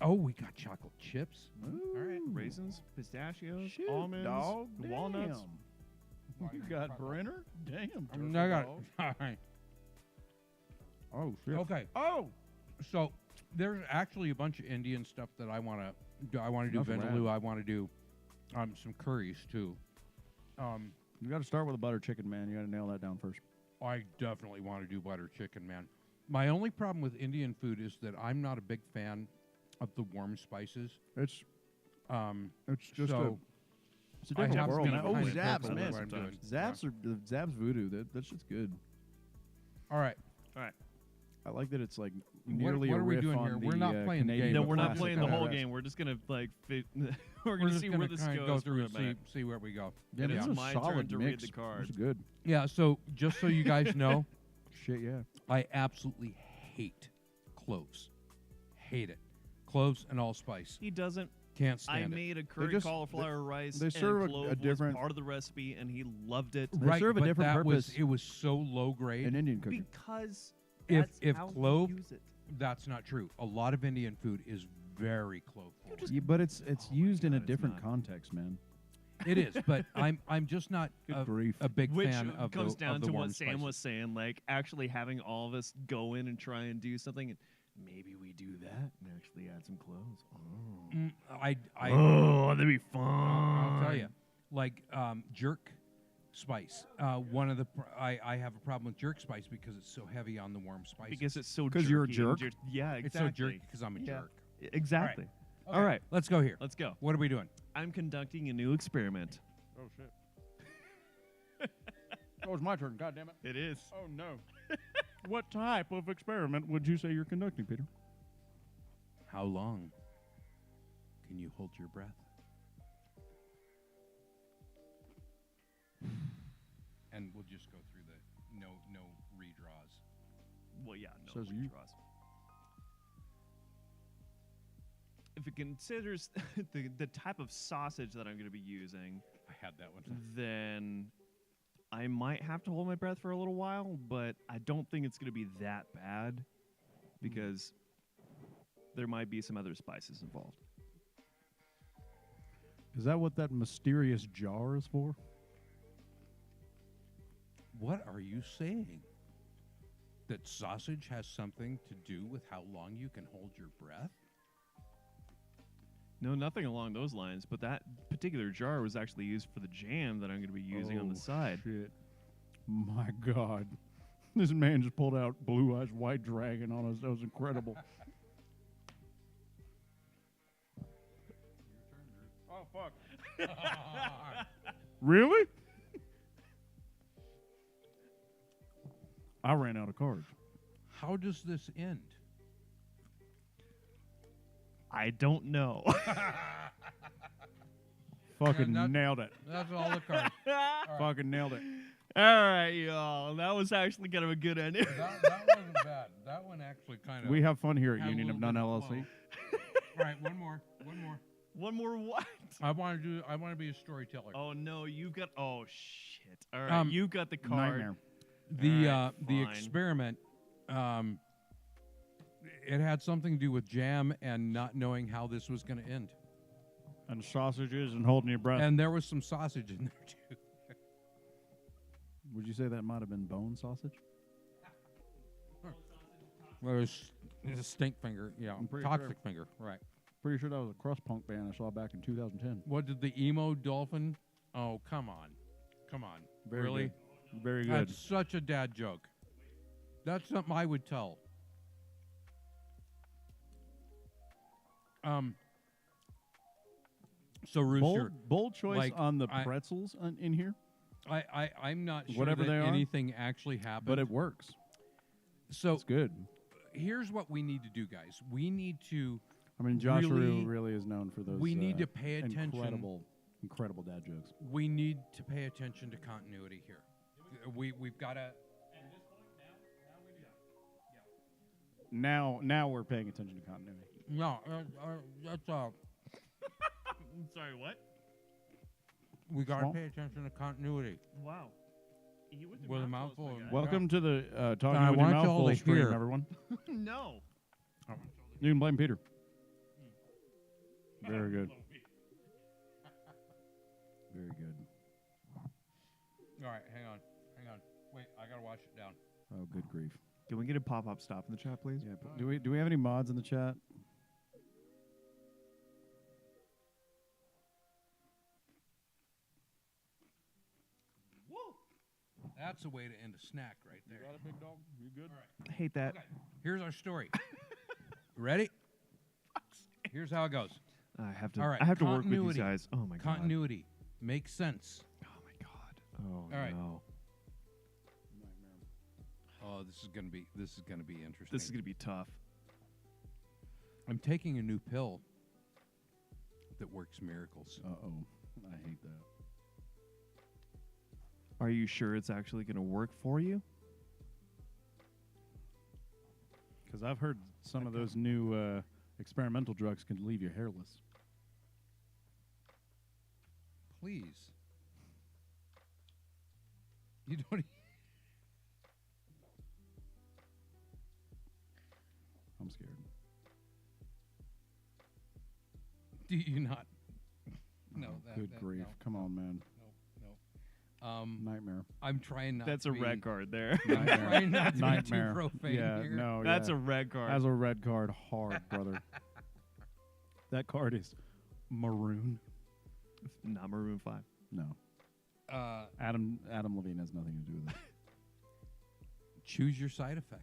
chocolate chips. all right, Ooh. raisins, pistachios, Shoot, almonds, dog, walnuts. damn. You got Brenner? Damn. I got turkey all right. dog. Oh shit. Okay. Oh. So there's actually a bunch of Indian stuff that I want to do. I want to do That's vindaloo. rad. I want to do some curries too. You got to start with a butter chicken, man. You got to nail that down first. I definitely want to do butter chicken, man. My only problem with Indian food is that I'm not a big fan of the warm spices. It's just so it's a I different have to world. be man. Oh, kinda Zaps, careful man. with what I'm doing. Zaps are Zaps voodoo. That shit's good. All right. I like that it's like What nearly are a we riff doing on here? the We're not playing the Canadian game. No, But we're not classic playing the kind whole of game. We're just gonna like we're We're gonna just see gonna where this kinda goes go for through a and minute. see where we go. Yeah, It this is is a my turn solid to read mix. the card. This is good. Yeah. So just so you guys know, Shit, yeah. I absolutely hate cloves. Hate it. Cloves and allspice. He doesn't. Can't I stand it. made a curry just- cauliflower rice. they and serve a clove was different- part of the recipe, and he loved it They serve a but different that purpose. it was so low grade. An Indian cooking. because If- that's if how we clove- use it. That's not true. A lot of Indian food is very clove forward. Yeah, but it's Oh my used in a God, it's different not. context, man. It is, but I'm just not Good grief. a big Which fan of comes the, down of the to warm what Sam spices. was saying, like actually having all of us go in and try and do something. And maybe we do that and actually add some cloves. Oh, that'd be fun. I'll tell you, like jerk spice. One of the I have a problem with jerk spice because it's so heavy on the warm spices. Because it's so 'Cause you're a jerky and jerk? yeah, exactly. It's so jerky because I'm a Yeah. jerk. Exactly. Okay, All right, let's go here. let's go. What are we doing? I'm conducting a new experiment. Oh shit. Oh, it's my turn. God damn it. It is. Oh no. What type of experiment would you say you're conducting, Peter? How long can you hold your breath? And we'll just go through the no redraws. Well, yeah, no Says you. draws. If it considers the type of sausage that I'm going to be using, I had that one. then I might have to hold my breath for a little while, but I don't think it's going to be that bad because there might be some other spices involved. Is that what that mysterious jar is for? What are you saying? That sausage has something to do with how long you can hold your breath? No, nothing along those lines, but that particular jar was actually used for the jam that I'm going to be using on the side. Shit. My God. This man just pulled out Blue Eyes White Dragon on us. That was incredible. Oh fuck. Really? I ran out of cards. How does this end? I don't know. Fucking Yeah, nailed it. That's all the cards. Fucking nailed it. All right, y'all. That was actually kind of a good ending. that wasn't bad. That one actually kind of. We have fun here at had a Union of little None bit of LLC. All right, one more. One more what? I want to be a storyteller. Oh no, you got. Oh shit! All right, you got the card. Nightmare. The Alright, the fine. experiment, it had something to do with jam and not knowing how this was going to end. And sausages and holding your breath. And there was some sausage in there too. Would you say that might have been bone sausage? Well, it was a stink finger, yeah, I'm pretty toxic sure. finger, right? Pretty sure that was a crust punk band I saw back in 2010. What did the emo dolphin? Oh, come on. Very Really? good. Very good. That's such a dad joke. That's something I would tell. So Rooster, Bold choice like, on the I- pretzels in here, I'm not sure Whatever that they are, anything actually happened. but it works. So It's good. here's what we need to do, guys. We need to I mean, Josh really- really is known for those. we need to pay attention. Incredible dad jokes. We need to pay attention to continuity here. We've got to. Now we're paying attention to continuity. No, that's I'm sorry, what? we got to Small? pay attention to continuity. Wow. Eat with, With a your mouth mouthful closed, my of- guy. Welcome to the Talking I with Your want Mouth y'all Full to stream, hear- everyone. No. You can blame Peter. Very good. Very good. All right, hang on. Wait, I gotta wash it down. Oh, good grief. Can we get a pop-up stop in the chat, please? Yeah. Do we have any mods in the chat? That's a way to end a snack right there. Got it, big dog? You good? I hate that. Okay, here's our story. Ready? Here's how it goes. I have to. All right, I have to work with these continuity. guys. Oh my god. Continuity makes sense. Oh my god. Oh All right. no. Oh, this is gonna be interesting. This is gonna be tough. I'm taking a new pill that works miracles. Uh-oh. I hate that. Are you sure it's actually gonna work for you? Because I've heard some of those new experimental drugs can leave you hairless. Please. You don't. I'm scared. Do you not? No. Good grief! No, Come on, man. no. Nightmare. I'm trying not. That's to a be, red card there. I'm trying not to be too Nightmare. profane Yeah, here. no. That's yeah. a red card. As a red card, hard, brother. That card is maroon. Not Maroon 5. No. Adam Levine has nothing to do with it. Choose your side effect.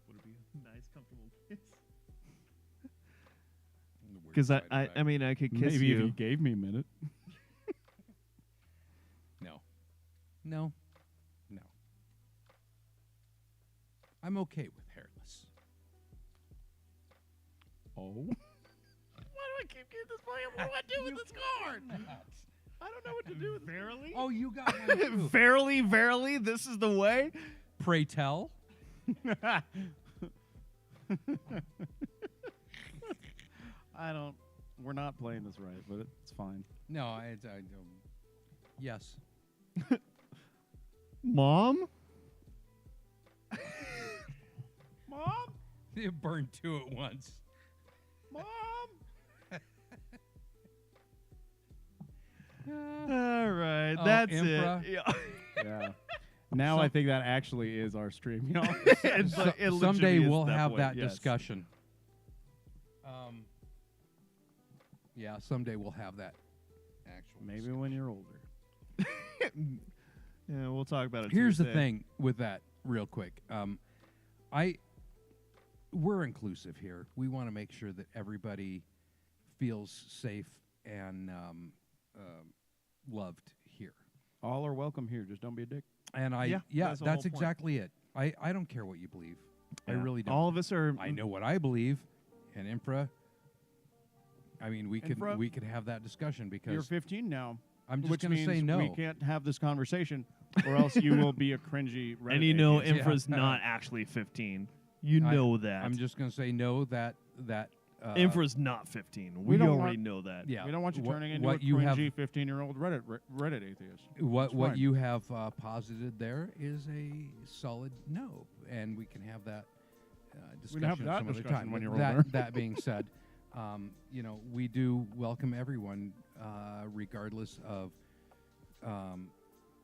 Would it be a nice, comfortable kiss? The weird Because side I effect. mean, I could kiss Maybe you. if you gave me a minute. No. I'm okay with hairless. Oh. Why do I keep getting this play? What do I do with this card? I don't know what to do with it. Verily? Oh, you got one too. Verily, this is the way? Pray tell. We're not playing this right, but it's fine. No, I yes. Mom? Mom? You burned two at once. Mom? All right, Oh, that's Impra? it. Yeah. Yeah. Now I think that actually is our stream, y'all. It Someday legitimately is we'll that have way, that yes. discussion. Yeah, someday we'll have that actual. Maybe when you're older. Yeah, we'll talk about it. Here's the Tuesday. thing with that, real quick. We're inclusive here. We want to make sure that everybody feels safe and loved here. All are welcome here. Just don't be a dick. And Yeah, that's the that's whole point. exactly it. I don't care what you believe. I Yeah. really don't. All of us are. I know what I believe, and Infra. I mean, we Infra? could have that discussion You're because 15 now. I'm just Which going to means say no. we can't have this conversation, or else you will be a cringy Reddit And you know, atheist. Infra's Yeah. not actually 15. You I- know that. I'm just going to say no. That Infra's not 15. We We don't already want- know that. yeah. We don't want you what- turning into what a you have- cringy 15-year-old Reddit atheist. What It's what fine. you have posited there is a solid no, and we can have that discussion have that some other discussion time. when But you're that, older. that being said, we do welcome everyone, regardless of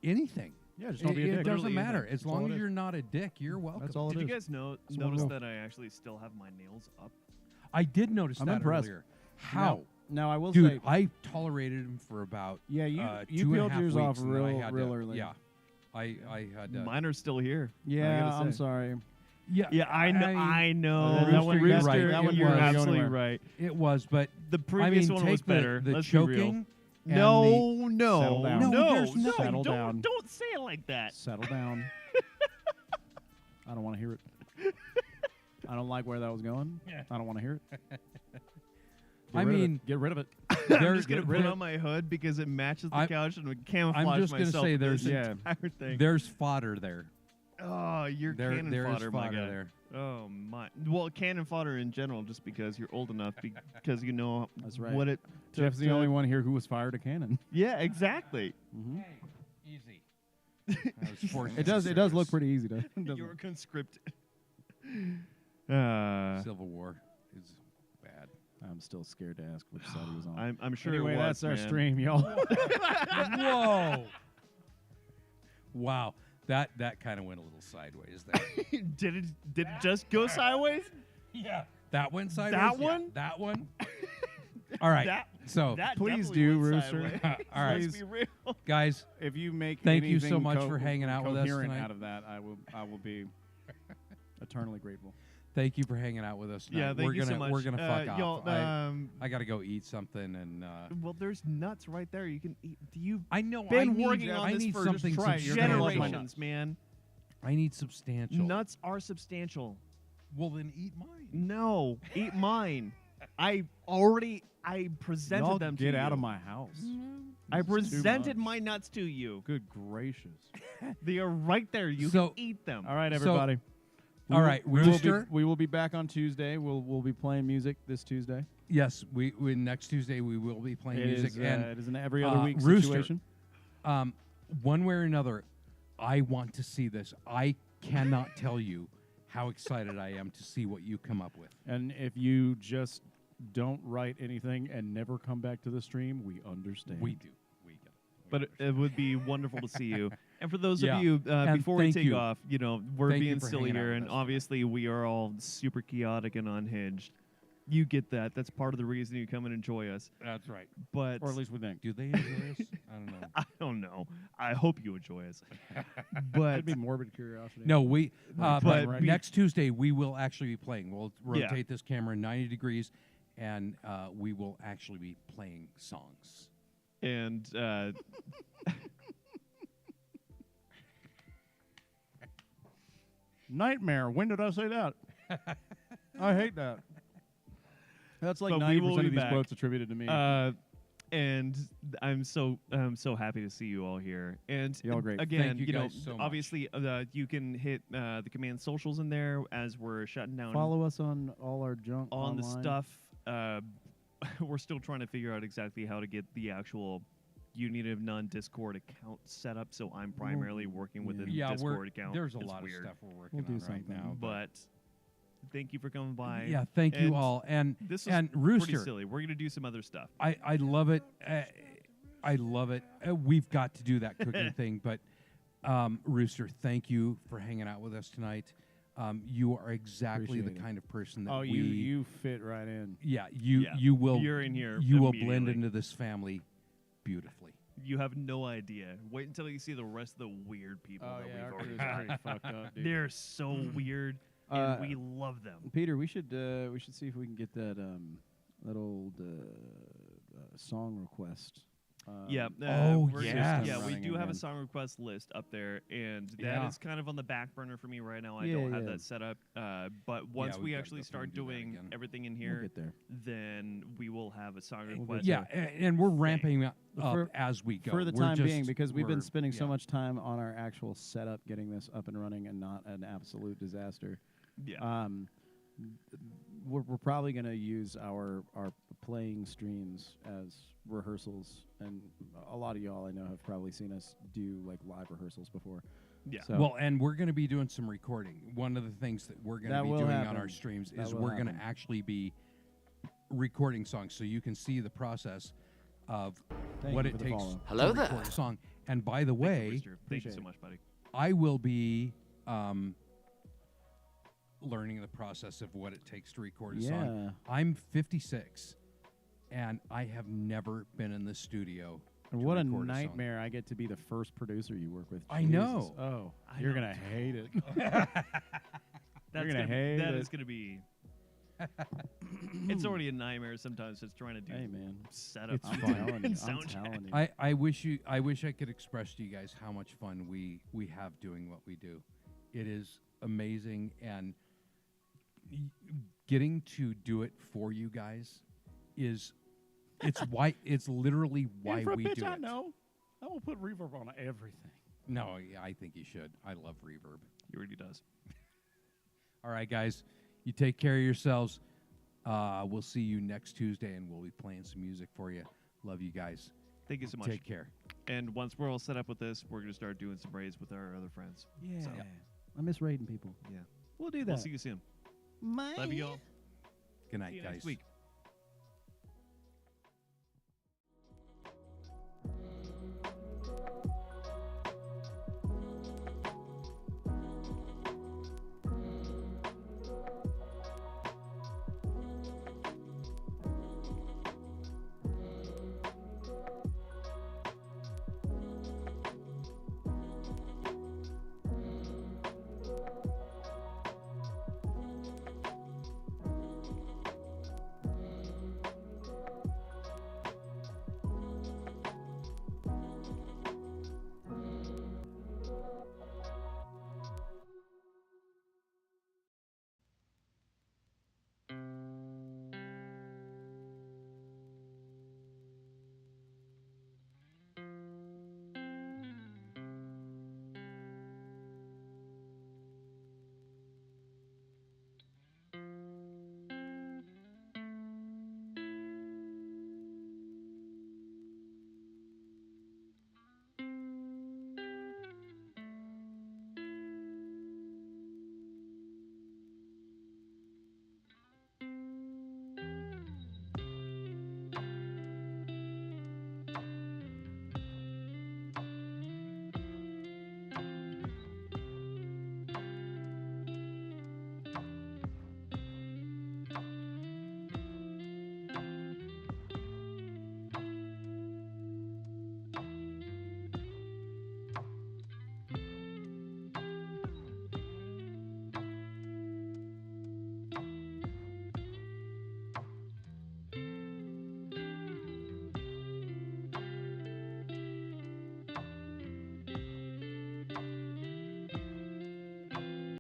anything. Yeah, just don't be a It dick. doesn't Literally matter. anything. As That's all long it as is. you're not a dick, you're welcome. That's all Did it you is. guys It's notice one that I actually still have my nails up? I did notice I'm that impressed. earlier. How? Now I will Dude, say, I tolerated him for about yeah, you 2.5 peeled yours off weeks, and then I real had real to- early. Yeah, I had Mine are still here. I Yeah, gotta I'm say. sorry. yeah, Yeah, I know. I know. that one- you're Rooster, right. that one You're was going absolutely anywhere. right. It was, but The previous I mean, one take was better. The Let's be real. choking. and No, Settle no, down. no, No, there's no! no- Settle don't, down. don't say it like that. Settle down. I don't want to hear it. I don't like where that was going. Yeah. I don't want to hear it. I mean, get rid of it. I'm just gonna get put rid on of- my hood because it matches the I- couch and would camouflage just gonna myself. say with this there's- entire thing. there's fodder there. Oh, you're There cannon is fodder, my fodder guy. there. Oh my! Well, cannon fodder in general, just because you're old enough, because you know That's right. what it. Jeff's the took only to- one here who was fired a cannon. Yeah, exactly. Mm-hmm. Hey, easy. I was forced It into does look service. pretty easy, doesn't it? You were conscripted. Civil War is bad. I'm still scared to ask which side he was on. I'm sure. Anyway, it was, that's our man. stream, y'all. Whoa! Wow, that kind of went a little sideways there. Did it just go sideways? Yeah, that went sideways. That Yeah, one? that one. All right. That- so, That Please definitely do, went Rooster. sideways. all right, Let's be real. guys. If you make Thank you so anything much for hanging out with us coherent tonight. out of that, I will be eternally grateful. Thank you for hanging out with us tonight. Yeah, thank we're you gonna so much. we're gonna fuck off. Y'all, I gotta go eat something, and well, there's nuts right there. You can eat. You've I know been I need, working on I this need for something try it. You're gonna love my substantial. generations, man. I need substantial. Nuts are substantial. Well, then eat mine. No, eat mine. I presented Y'all them to get you. out of my house. I This is too presented much. my nuts to you. Good gracious! They are right there. You So- can eat them. All right, So- everybody. all right, Rooster. We will be back on Tuesday. We'll be playing music this Tuesday. Yes, we next Tuesday we will be playing It music, is, and it is an every other week Rooster. situation. one way or another, I want to see this. I cannot tell you how excited I am to see what you come up with. And if you just don't write anything and never come back to the stream, we understand. We do. We get it. We But it understand. would be wonderful to see you. And for those Yeah. of you, And before we thank take you. off, we're Thank you being for silly hanging out here, with and us tonight. obviously we are all super chaotic and unhinged. You get that. That's part of the reason you come and enjoy us. That's right. But Or at least we think. Do they enjoy us? I don't know. I don't know. I hope you enjoy us. But That'd be morbid curiosity. No, we. But But we- next Tuesday we will actually be playing. We'll Yeah. rotate this camera 90 degrees, and we will actually be playing songs. and Nightmare. When did I say that? I hate that. That's like But we 90% will be of these back. quotes attributed to me. and I'm so happy to see you all here. And Y'all great. again, Thank you guys so much. obviously you can hit the command socials in there as we're shutting down Follow us on all our junk on the online. stuff. We're still trying to figure out exactly how to get the actual Unity of None Discord account set up. So I'm primarily working with the Yeah, Discord account. there's a It's lot weird. of stuff we're working We'll do on right something. now. But thank you for coming by. yeah, thank you And all. And This is and pretty Rooster, silly. We're gonna do some other stuff. I love it. I love it. We've got to do that cooking thing. But Rooster, thank you for hanging out with us tonight. You are exactly Appreciate the it. kind of person that Oh, we. you fit right in. Yeah, Yeah, you will. You're in here. You will blend immediately. into this family beautifully. You have no idea. Wait until you see the rest of the weird people that we've our already crew's got. pretty fucked up, dude. They're so weird, Uh, and we love them. Peter, we should see if we can get that that old song request. Yeah. Oh, we're just- yes. Yeah, we Running do have a again. song request list up there, and that Yeah. is kind of on the back burner for me right now. I Yeah, don't have yeah. that set up. But once we've we gotta actually go through start and do that doing again. everything in We'll here, get there. then we will have a song We'll get request. Yeah, and we're ramping up For- as we go. For the We're time just- being, because we've been we're- spending so yeah. much time on our actual setup, getting this up and running, and not an absolute disaster. Yeah. We're probably going to use our playing streams as rehearsals, and a lot of y'all I know have probably seen us do like live rehearsals before. Yeah. So Well, and we're going to be doing some recording. One of the things that we're going to That be will doing on happen. our streams That is will we're going to happen. actually be recording songs, so you can see the process of Thank what you it for the takes follow. to Hello record there. a song. And by the Thank you, way, Rooster. Thank you appreciate so it. much, buddy. I will be learning the process of what it takes to record a song. Yeah. I'm 56, and I have never been in the studio. And to what a record song. nightmare I get to be the first producer you work with. I Jesus. know. Oh, I you're know. going to hate it. That's gonna hate that it. is gonna be. It's already a nightmare sometimes just trying to do Hey, man. setup. I'm fun. telling you. I'm Sound check. telling you. I wish I could express to you guys how much fun we have doing what we do. It is amazing, and getting to do it for you guys it's literally why and for a we bitch do I it. know, I will put reverb on everything. No, yeah, I think you should. I love reverb. He already does. All right, guys, you take care of yourselves. We'll see you next Tuesday, and we'll be playing some music for you. Love you guys. Thank you so much. Take care. And once we're all set up with this, we're gonna start doing some raids with our other friends. Yeah. So, I miss raiding people. yeah. We'll do that. We'll see you soon. Love you all. Good night, See you guys. next week.